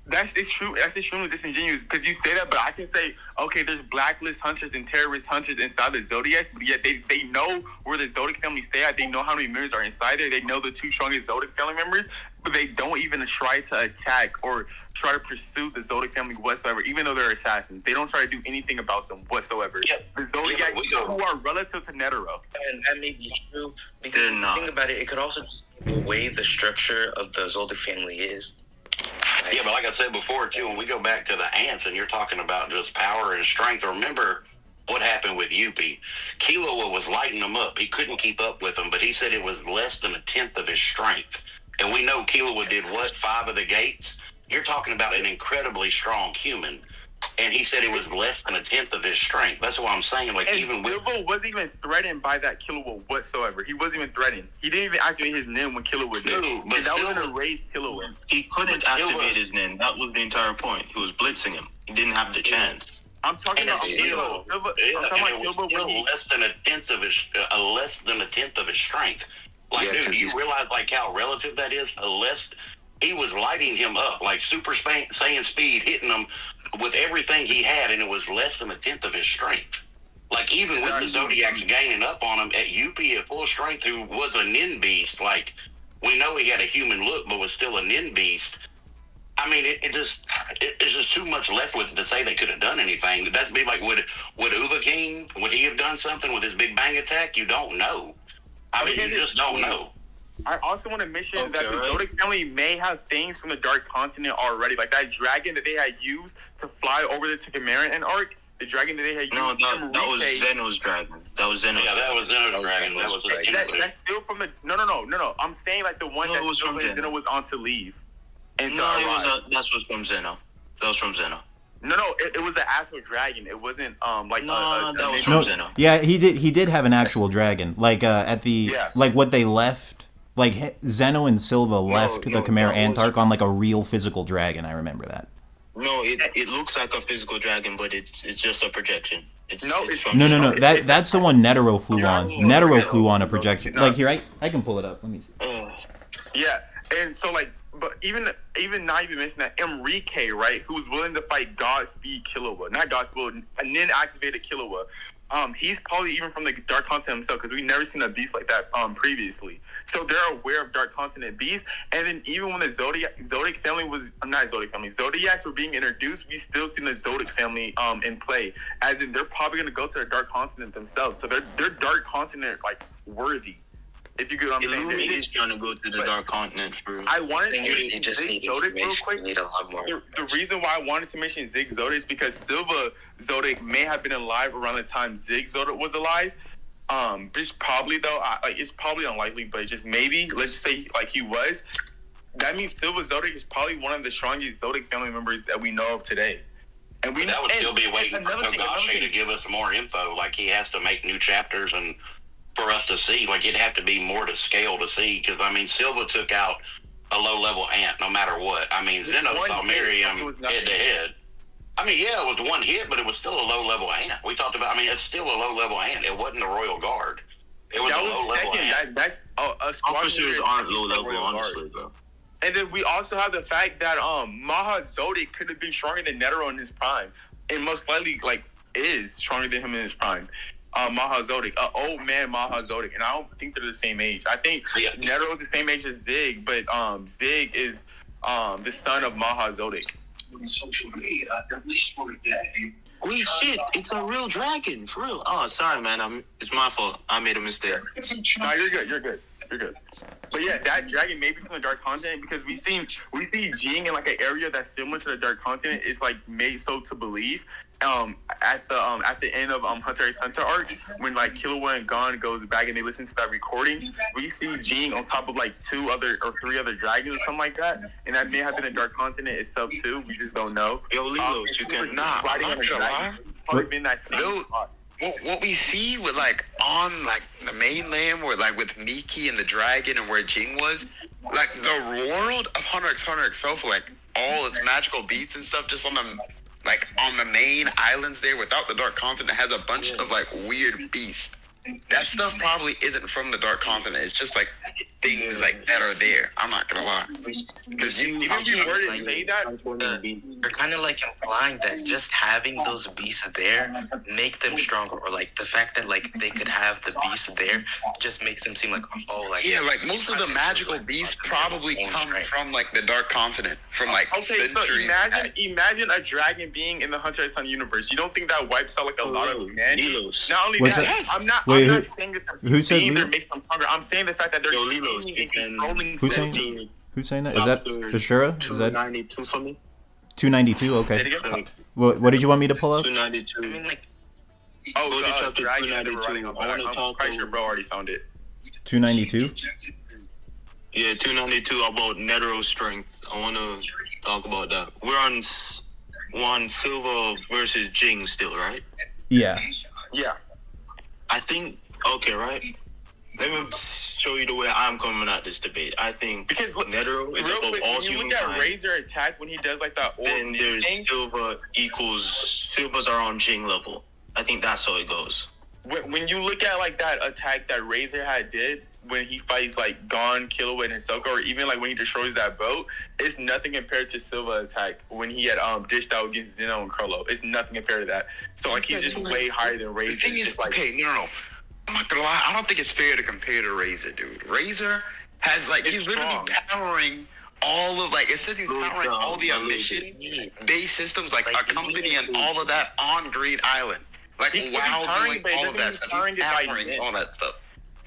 That's true. That's extremely disingenuous because you say that, but I can say, okay, there's blacklist hunters and terrorist hunters inside the Zodiac, but yet they know where the Zodiac family stay at. They know how many members are inside there. They know the two strongest Zodiac family members, but they don't even try to attack or try to pursue the Zodiac family whatsoever, even though they're assassins. They don't try to do anything about them whatsoever. Yep. The Zodiac who are relative to Netero. And that may be true because if you think about it, it could also just be the way the structure of the Zoldyck family is. Yeah, but like I said before, too, when we go back to the ants and you're talking about just power and strength, remember what happened with Yuppie. Killua was lighting them up. He couldn't keep up with them, but he said it was less than 1/10 of his strength. And we know Killua did what? 5 of the gates? You're talking about an incredibly strong human. And he said it was less than 1/10 of his strength. That's what I'm saying. Like, and even with Silva wasn't even threatened by that Killua whatsoever. He wasn't even threatened. He didn't even activate his nin when Killua did. No, but that was gonna raise Killua. He couldn't activate his nin. That was the entire point. He was blitzing him. He didn't have the chance. I'm talking about Silva. It was still less than 1/10 of his, less than 1/10 of his strength. Like, dude, do you realize like how relative that is? He was lighting him up like Super Saiyan speed, hitting him with everything he had, and it was less than 1/10 of his strength. Like, even with the Zodiacs gaining up on him at Yuppie at full strength, who was a nin beast, like, we know he had a human look, but was still a nin beast. I mean, it's just too much left with it to say they could have done anything. That's be like, would King, would he have done something with his big bang attack? You don't know. I mean, you just don't know. I also want to mention that the Zodiac family may have things from the Dark Continent already, like that dragon that they had used to fly over the Chimera and arc. The dragon that they had used. No, that was Zeno's dragon. That was Zeno's. Yeah, that was Zeno's dragon. That was that's still from the. No. I'm saying like the one that was from Zeno was on to leave. And that was from Zeno. That was from Zeno. No, it was an actual dragon. It wasn't like that was from Zeno. Yeah, he did have an actual dragon. Like at the like what they left. Like Zeno and Silva left the Chimera Ant arc on like a real physical dragon. I remember that. No, it looks like a physical dragon, but it's just a projection. No. That's the one Netero flew on. Netero flew on a projection. Like here, I can pull it up. Let me see. Yeah, and so like, but even not even mention that Enrique, right, who was willing to fight Godspeed Killua, not Godspeed, and then activated Killua. He's probably even from the Dark Continent himself because we've never seen a beast like that previously. So they're aware of Dark Continent beasts. And then even when the Zodiac family was not Zodiac family, Zodiacs were being introduced, we still seen the Zodiac family in play. As in they're probably gonna go to the Dark Continent themselves. So they're Dark Continent like worthy. If you get what I'm saying. Illuminate's trying to go to the Dark Continent for. I wanted to mention Zig Zodiac real quick. The reason why I wanted to mention Zig Zodiac is because Silva Zodiac may have been alive around the time Zig Zodiac was alive. It's probably though, it's probably unlikely, but just maybe. Let's just say like he was. That means Silva Zodiac is probably one of the strongest Zodiac family members that we know of today. And that would still be waiting for Togashi to give us more info. Like he has to make new chapters and. For us to see, like it'd have to be more to scale to see, because I mean, Silva took out a low-level ant no matter what. I mean, Zeno saw Miriam head-to-head. I mean, yeah, it was one hit, but it was still a low-level ant. We talked about, I mean, it's still a low-level ant. It wasn't a Royal Guard. It was a low-level ant. Officers aren't low-level, honestly, though. And then we also have the fact that Maha Zodiac could have been stronger than Netero in his prime, and most likely, like, is stronger than him in his prime. Maha Zodiac, old man Maha Zodiac, and I don't think they're the same age. I think Netero is the same age as Zig, but Zig is the son of Maha Zodiac. On social media, at least for a day. Holy shit! It's a real dragon, for real. Oh, sorry, man. It's my fault. I made a mistake. No, you're good. You're good. But yeah, that dragon may be from the Dark Continent because we see Ging in like an area that's similar to the Dark Continent. It's like made so to believe. At the end of Hunter x Hunter arc, when like Killua and Gon goes back and they listen to that recording, we see Ging on top of like 2 other or 3 other dragons or something like that, and that may have been the Dark Continent itself too. We just don't know. Yo, Lilos, you can riding on a dragon. Probably been that same spot. What we see with like on like the mainland, where like with Miki and the dragon, and where Ging was, like the world of Hunter x Hunter itself, like all its magical beats and stuff, just on the main islands there, without the Dark Continent, has a bunch of like weird beasts. That stuff probably isn't from the Dark Continent. It's just like things like that are there. I'm not gonna lie. Because you were to say that, you're kind of like implying that just having those beasts there make them stronger, or like the fact that like they could have the beasts there just makes them seem like like most of the magical beasts probably come from like the Dark Continent, from like centuries. So imagine a dragon being in the Hunter x Hunter universe. You don't think that wipes out like a lot of humanity? Not only that, I'm not saying it's who said that makes them stronger. I'm saying the fact that they're controlling. Who's saying that? Is that Ashura? Is that 292 for me? 292. Okay. What did you want me to pull up? 292. Go to chapter 292. I'm pretty sure bro already found it. 292. Yeah, 292 about Netero's strength. I want to talk about that. We're on Silva versus Ging still, right? Yeah. Yeah. I think, okay, right? Let me show you the way I'm coming at this debate. I think because Netero is above all humankind. When you look at Razor attack when he does like that, then there's Silva Silvas are on Ging level. I think that's how it goes. When you look at like that attack that Razor did when he fights like Gon, Killua, and Hisoka, or even like when he destroys that boat, it's nothing compared to Silva attack when he had dished out against Zeno and Krollo. It's nothing compared to that. So like he's just way higher than Razor. The thing is, no. I'm not gonna lie, I don't think it's fair to compare to Razor, dude. Razor has like he's literally powering all of like it says he's powering all the mission base systems like a company and all of that on Greed Island. Like while doing all of that stuff, he's powering all that stuff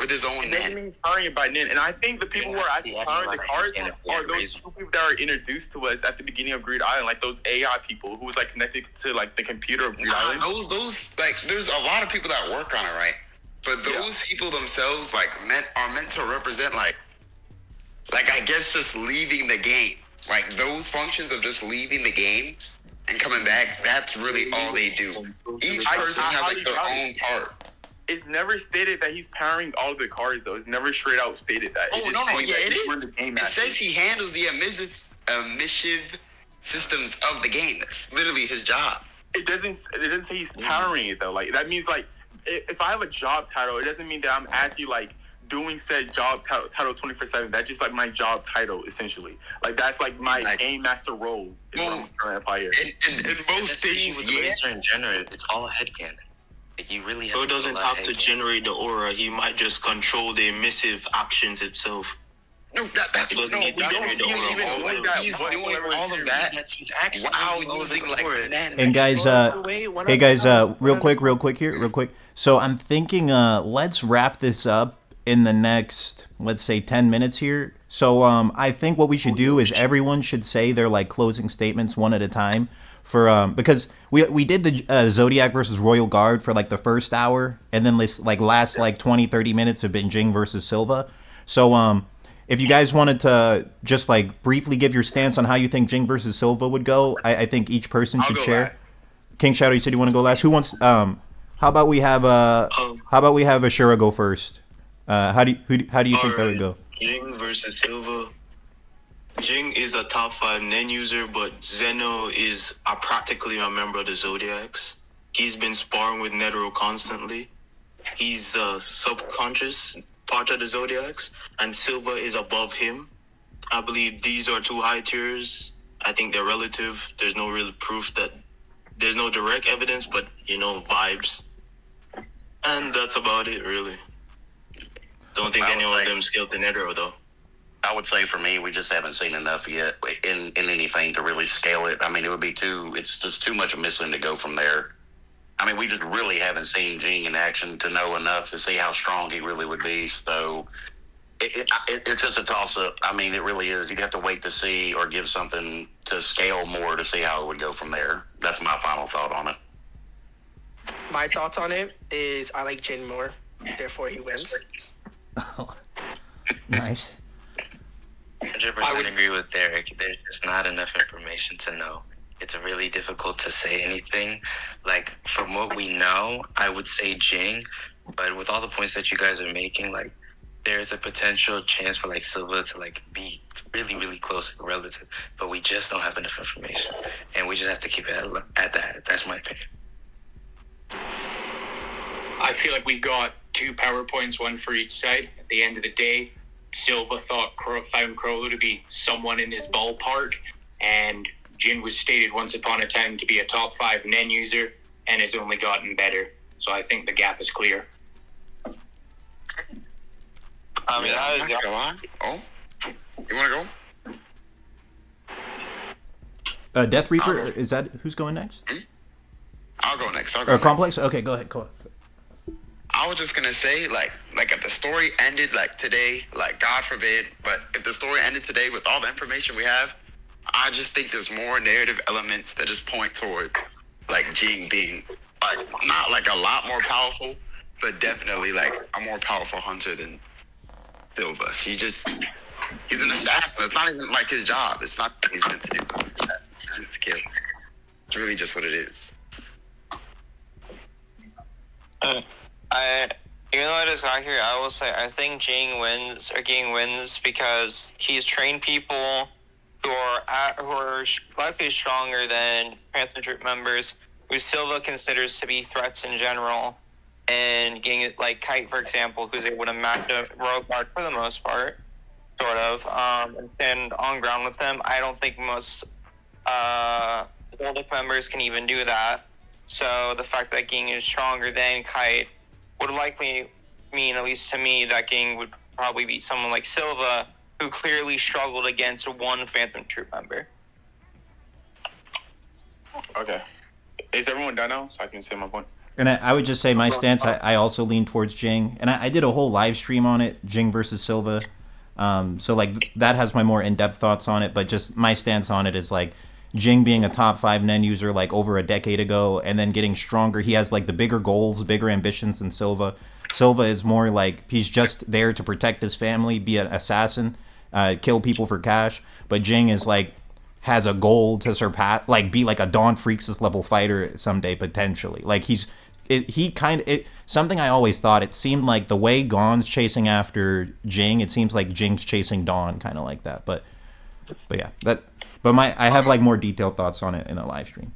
with his own net. He's powering it by net, and I think the people who are actually powering the cars are those people that are introduced to us at the beginning of Greed Island, like those AI people who was like connected to like the computer of Greed Island. Those like there's a lot of people that work on it, right? But those people themselves like are meant to represent like I guess just leaving the game. Like those functions of just leaving the game and coming back, that's really all they do. Each person has like their own part. It's never stated that he's powering all the cars though. It's never straight out stated that. Oh no, yeah, it is. It says he handles the emissive systems of the game. That's literally his job. It doesn't say he's powering it though. Like that means like if I have a job title, it doesn't mean that I'm actually like doing said job title 24/7. That's just like my job title essentially. Like that's like my game master role is what I'm trying to apply here. In most things, with Razor in general, it's all headcanon. Like you really have so it doesn't have to generate the aura. He might just control the emissive actions itself. No, that's what we don't see him even doing that. He's doing all of that. He's actually using like and guys, hey guys, real quick here. So I'm thinking, let's wrap this up in the next, let's say 10 minutes here. So I think what we should do is everyone should say their like closing statements one at a time for because we did the Zodiac versus Royal Guard for like the first hour, and then this like last like 20-30 minutes have been Ging versus Silva. So if you guys wanted to just like briefly give your stance on how you think Ging versus Silva would go, I think each person should share. Last. King Shadow, you said you want to go last. Who wants? How about we have Ashura go first? How do you think that would go? Ging versus Silva. Ging is a top 5 Nen user, but Zeno is practically a member of the Zodiacs. He's been sparring with Netero constantly. He's a subconscious part of the Zodiacs, and Silva is above him. I believe these are 2 high tiers. I think they're relative. There's no real proof that there's no direct evidence, but vibes. And that's about it, really. Don't think any of them scaled to Netero, though. I would say for me, we just haven't seen enough yet in anything to really scale it. I mean, it's just too much missing to go from there. I mean, we just really haven't seen Ging in action to know enough to see how strong he really would be. So It's just a toss-up. I mean, it really is. You'd have to wait to see or give something to scale more to see how it would go from there. That's my final thought on it. My thoughts on it is I like Jin more, therefore he wins. Oh, nice. 100% agree with Derek. There's just not enough information to know. It's really difficult to say anything. Like, from what we know, I would say Ging, but with all the points that you guys are making, like, there's a potential chance for, like, Silva to, like, be really, really close and relative, but we just don't have enough information, and we just have to keep it at that. That's my opinion. I feel like we got 2 PowerPoints, one for each side. At the end of the day, Silva found Crowler to be someone in his ballpark, and Jin was stated once upon a time to be a top 5 NEN user and has only gotten better. So I think the gap is clear. I mean, Oh, you want to go? Death Reaper, is that who's going next? I'll go next. Complex? Okay, go ahead. I was just gonna say, like if the story ended like today, like God forbid, but if the story ended today with all the information we have, I just think there's more narrative elements that just point towards like Ging being like not like a lot more powerful, but definitely like a more powerful hunter than Silva. He's an assassin. It's not even like his job. It's not what he's meant to do. He's meant to kill. It's really just what it is. Even though I just got here, I will say I think Ging wins because he's trained people who are likely stronger than Phantom Troop members, who Silva considers to be threats in general, and Ging, like Kite, for example, who's able to match up Rogue Guard for the most part, sort of, and stand on ground with them. I don't think most Zoldyck members can even do that. So the fact that Ging is stronger than Kite would likely mean, at least to me, that Ging would probably be someone like Silva, who clearly struggled against one Phantom Troop member. Okay. Is everyone done now? So I can say my point. And I would just say my stance, I also lean towards Ging. And I did a whole live stream on it, Ging versus Silva. So, like, that has my more in-depth thoughts on it. But just my stance on it is, like, Ging being a top 5 NEN user, like, over a decade ago, and then getting stronger. He has, like, the bigger goals, bigger ambitions than Silva. Silva is more like he's just there to protect his family, be an assassin, kill people for cash. But Ging is, like, has a goal to surpass, like, be like a Dawn Freaks level fighter someday, potentially. Like, something I always thought, it seemed like the way Gon's chasing after Ging, it seems like Jing's chasing Dawn, kind of like that. But yeah, I have like more detailed thoughts on it in a live stream.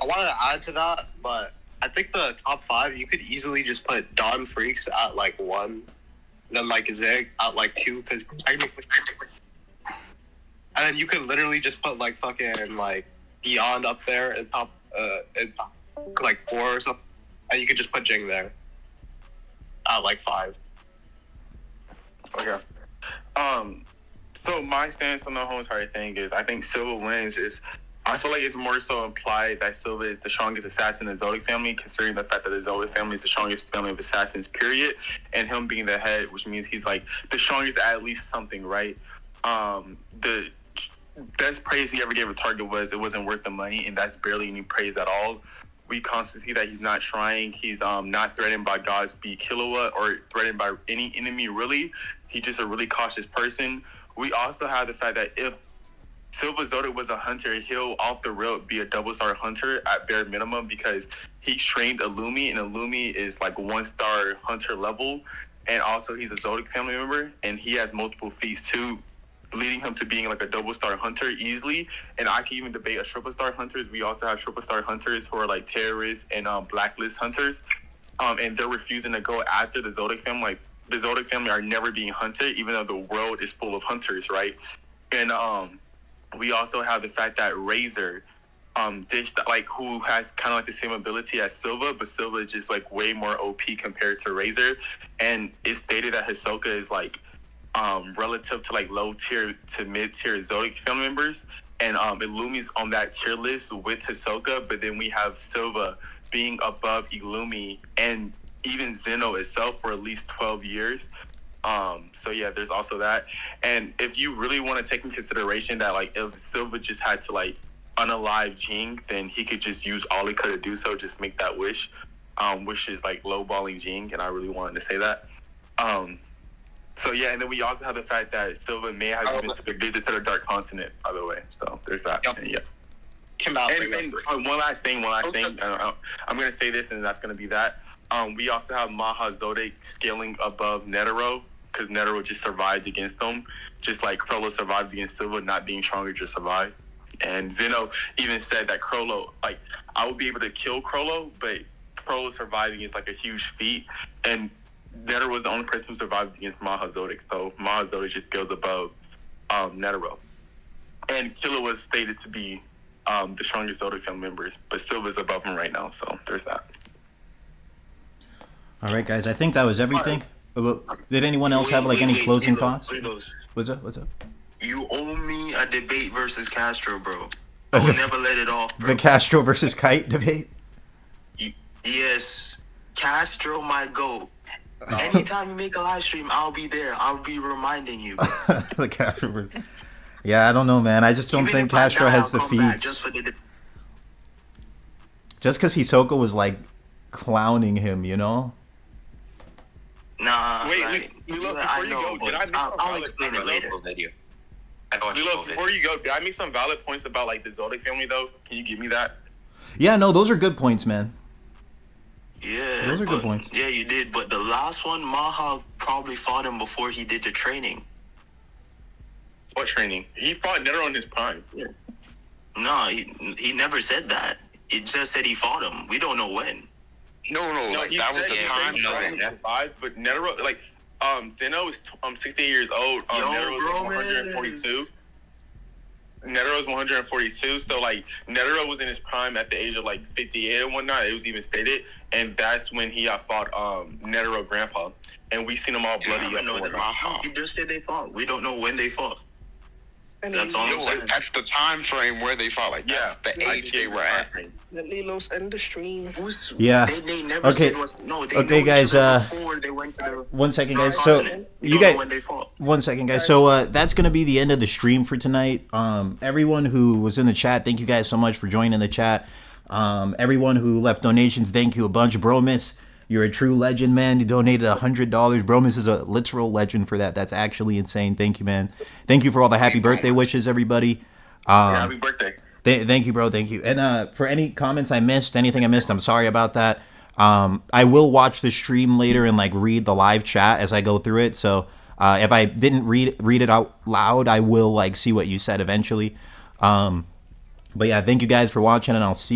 I wanted to add to that, but I think the top 5, you could easily just put Dawn Freaks at like 1, then like Zig at like 2, because technically, and then you could literally just put like fucking like Beyond up there in top like 4 or something, and you could just put Ging there at like 5. Okay. So my stance on the whole entire thing is I think Silva wins. I feel like it's more so implied that Silva is the strongest assassin in the Zoldyck family, considering the fact that the Zoldyck family is the strongest family of assassins, period. And him being the head, which means he's like the strongest at least something, right? The best praise he ever gave a target was it wasn't worth the money, and that's barely any praise at all. We constantly see that he's not trying. He's not threatened by Godspeed Killua or threatened by any enemy, really. He's just a really cautious person. We also have the fact that if Silva Zoldyck was a hunter, he'll off the road be a double-star hunter at bare minimum because he's trained Illumi, and Illumi is like 1-star hunter level. And also he's a Zoldyck family member, and he has multiple feats too, leading him to being like a double-star hunter easily. And I can even debate a triple-star hunters. We also have triple-star hunters who are like terrorists and blacklist hunters. And they're refusing to go after the Zoldyck family. Like, the Zoldyck family are never being hunted, even though the world is full of hunters, right? And we also have the fact that Razor, who has kind of like the same ability as Silva, but Silva is just like way more OP compared to Razor. And it's stated that Hisoka is like relative to like low tier to mid tier Zoldyck family members, and Illumi's on that tier list with Hisoka. But then we have Silva being above Illumi and even Zeno itself for at least 12 years. So yeah, there's also that. And if you really want to take in consideration that like if Silva just had to like unalive Ging, then he could just use all he could to do so, just make that wish. Which is like lowballing Ging, and I really wanted to say that. So yeah, and then we also have the fact that Silva may have even took a visit to the Dark Continent, by the way. So there's that. Yep. And, yeah. And one last thing. I'm gonna say this, and that's gonna be that. We also have Maha Zoldyck scaling above Netero, because Netero just survived against them, just like Crollo survived against Silva, not being stronger, just survived. And Zeno even said that Crollo, like, I would be able to kill Crollo, but Crollo surviving is like a huge feat. And Netero was the only person who survived against Maha Zoldyck, so Maha Zoldyck just goes above Netero. And Killer was stated to be the strongest Zoldyck family members, but Silva's above him right now, so there's that. All right, guys, I think that was everything. Did anyone else have like any closing thoughts? What's up? You owe me a debate versus Castro, bro. I will never let it off, bro. The Castro versus Kite debate? Yes. Castro, my GOAT. Anytime you make a live stream, I'll be there. I'll be reminding you. The Castro. Yeah, I don't know, man. I just don't think Castro has the feats. Just because Hisoka was like clowning him, you know? Nah. Wait, before you go, did I make I'll explain it later. Before you go, did I make some valid points about like the Zoldyck family though? Can you give me that? Yeah, no, those are good points, man. Yeah, those are good points. Yeah, you did. But the last one, Maha probably fought him before he did the training. What training? He fought Netero in his prime. Yeah. No, he never said that. He just said he fought him. We don't know when. No, like that was the time. But Netero, like, Zeno is 68 years old. Netero is 142. Netero is 142. So like, Netero was in his prime at the age of like 58 and whatnot. It was even stated, and that's when he fought Netero grandpa, and we seen them all bloody up. He just said they fought. We don't know when they fought. That's all I'm saying. That's the time frame where they fought. Like that's the age they were at. Let Lilos end the stream. Yeah. They never okay. Okay, guys. They went to 1 second, guys. So you guys. 1 second, guys. So that's gonna be the end of the stream for tonight. Everyone who was in the chat, thank you guys so much for joining the chat. Everyone who left donations, thank you a bunch. Bromis, you're a true legend, man. You donated $100. Bromis is a literal legend for that. That's actually insane. Thank you, man. Thank you for all the happy birthday wishes, everybody. Happy birthday. Thank you, bro. Thank you. And for any comments I missed, anything I missed, I'm sorry about that. I will watch the stream later and like read the live chat as I go through it. So if I didn't read it out loud, I will like see what you said eventually. But yeah, thank you guys for watching, and I'll see you.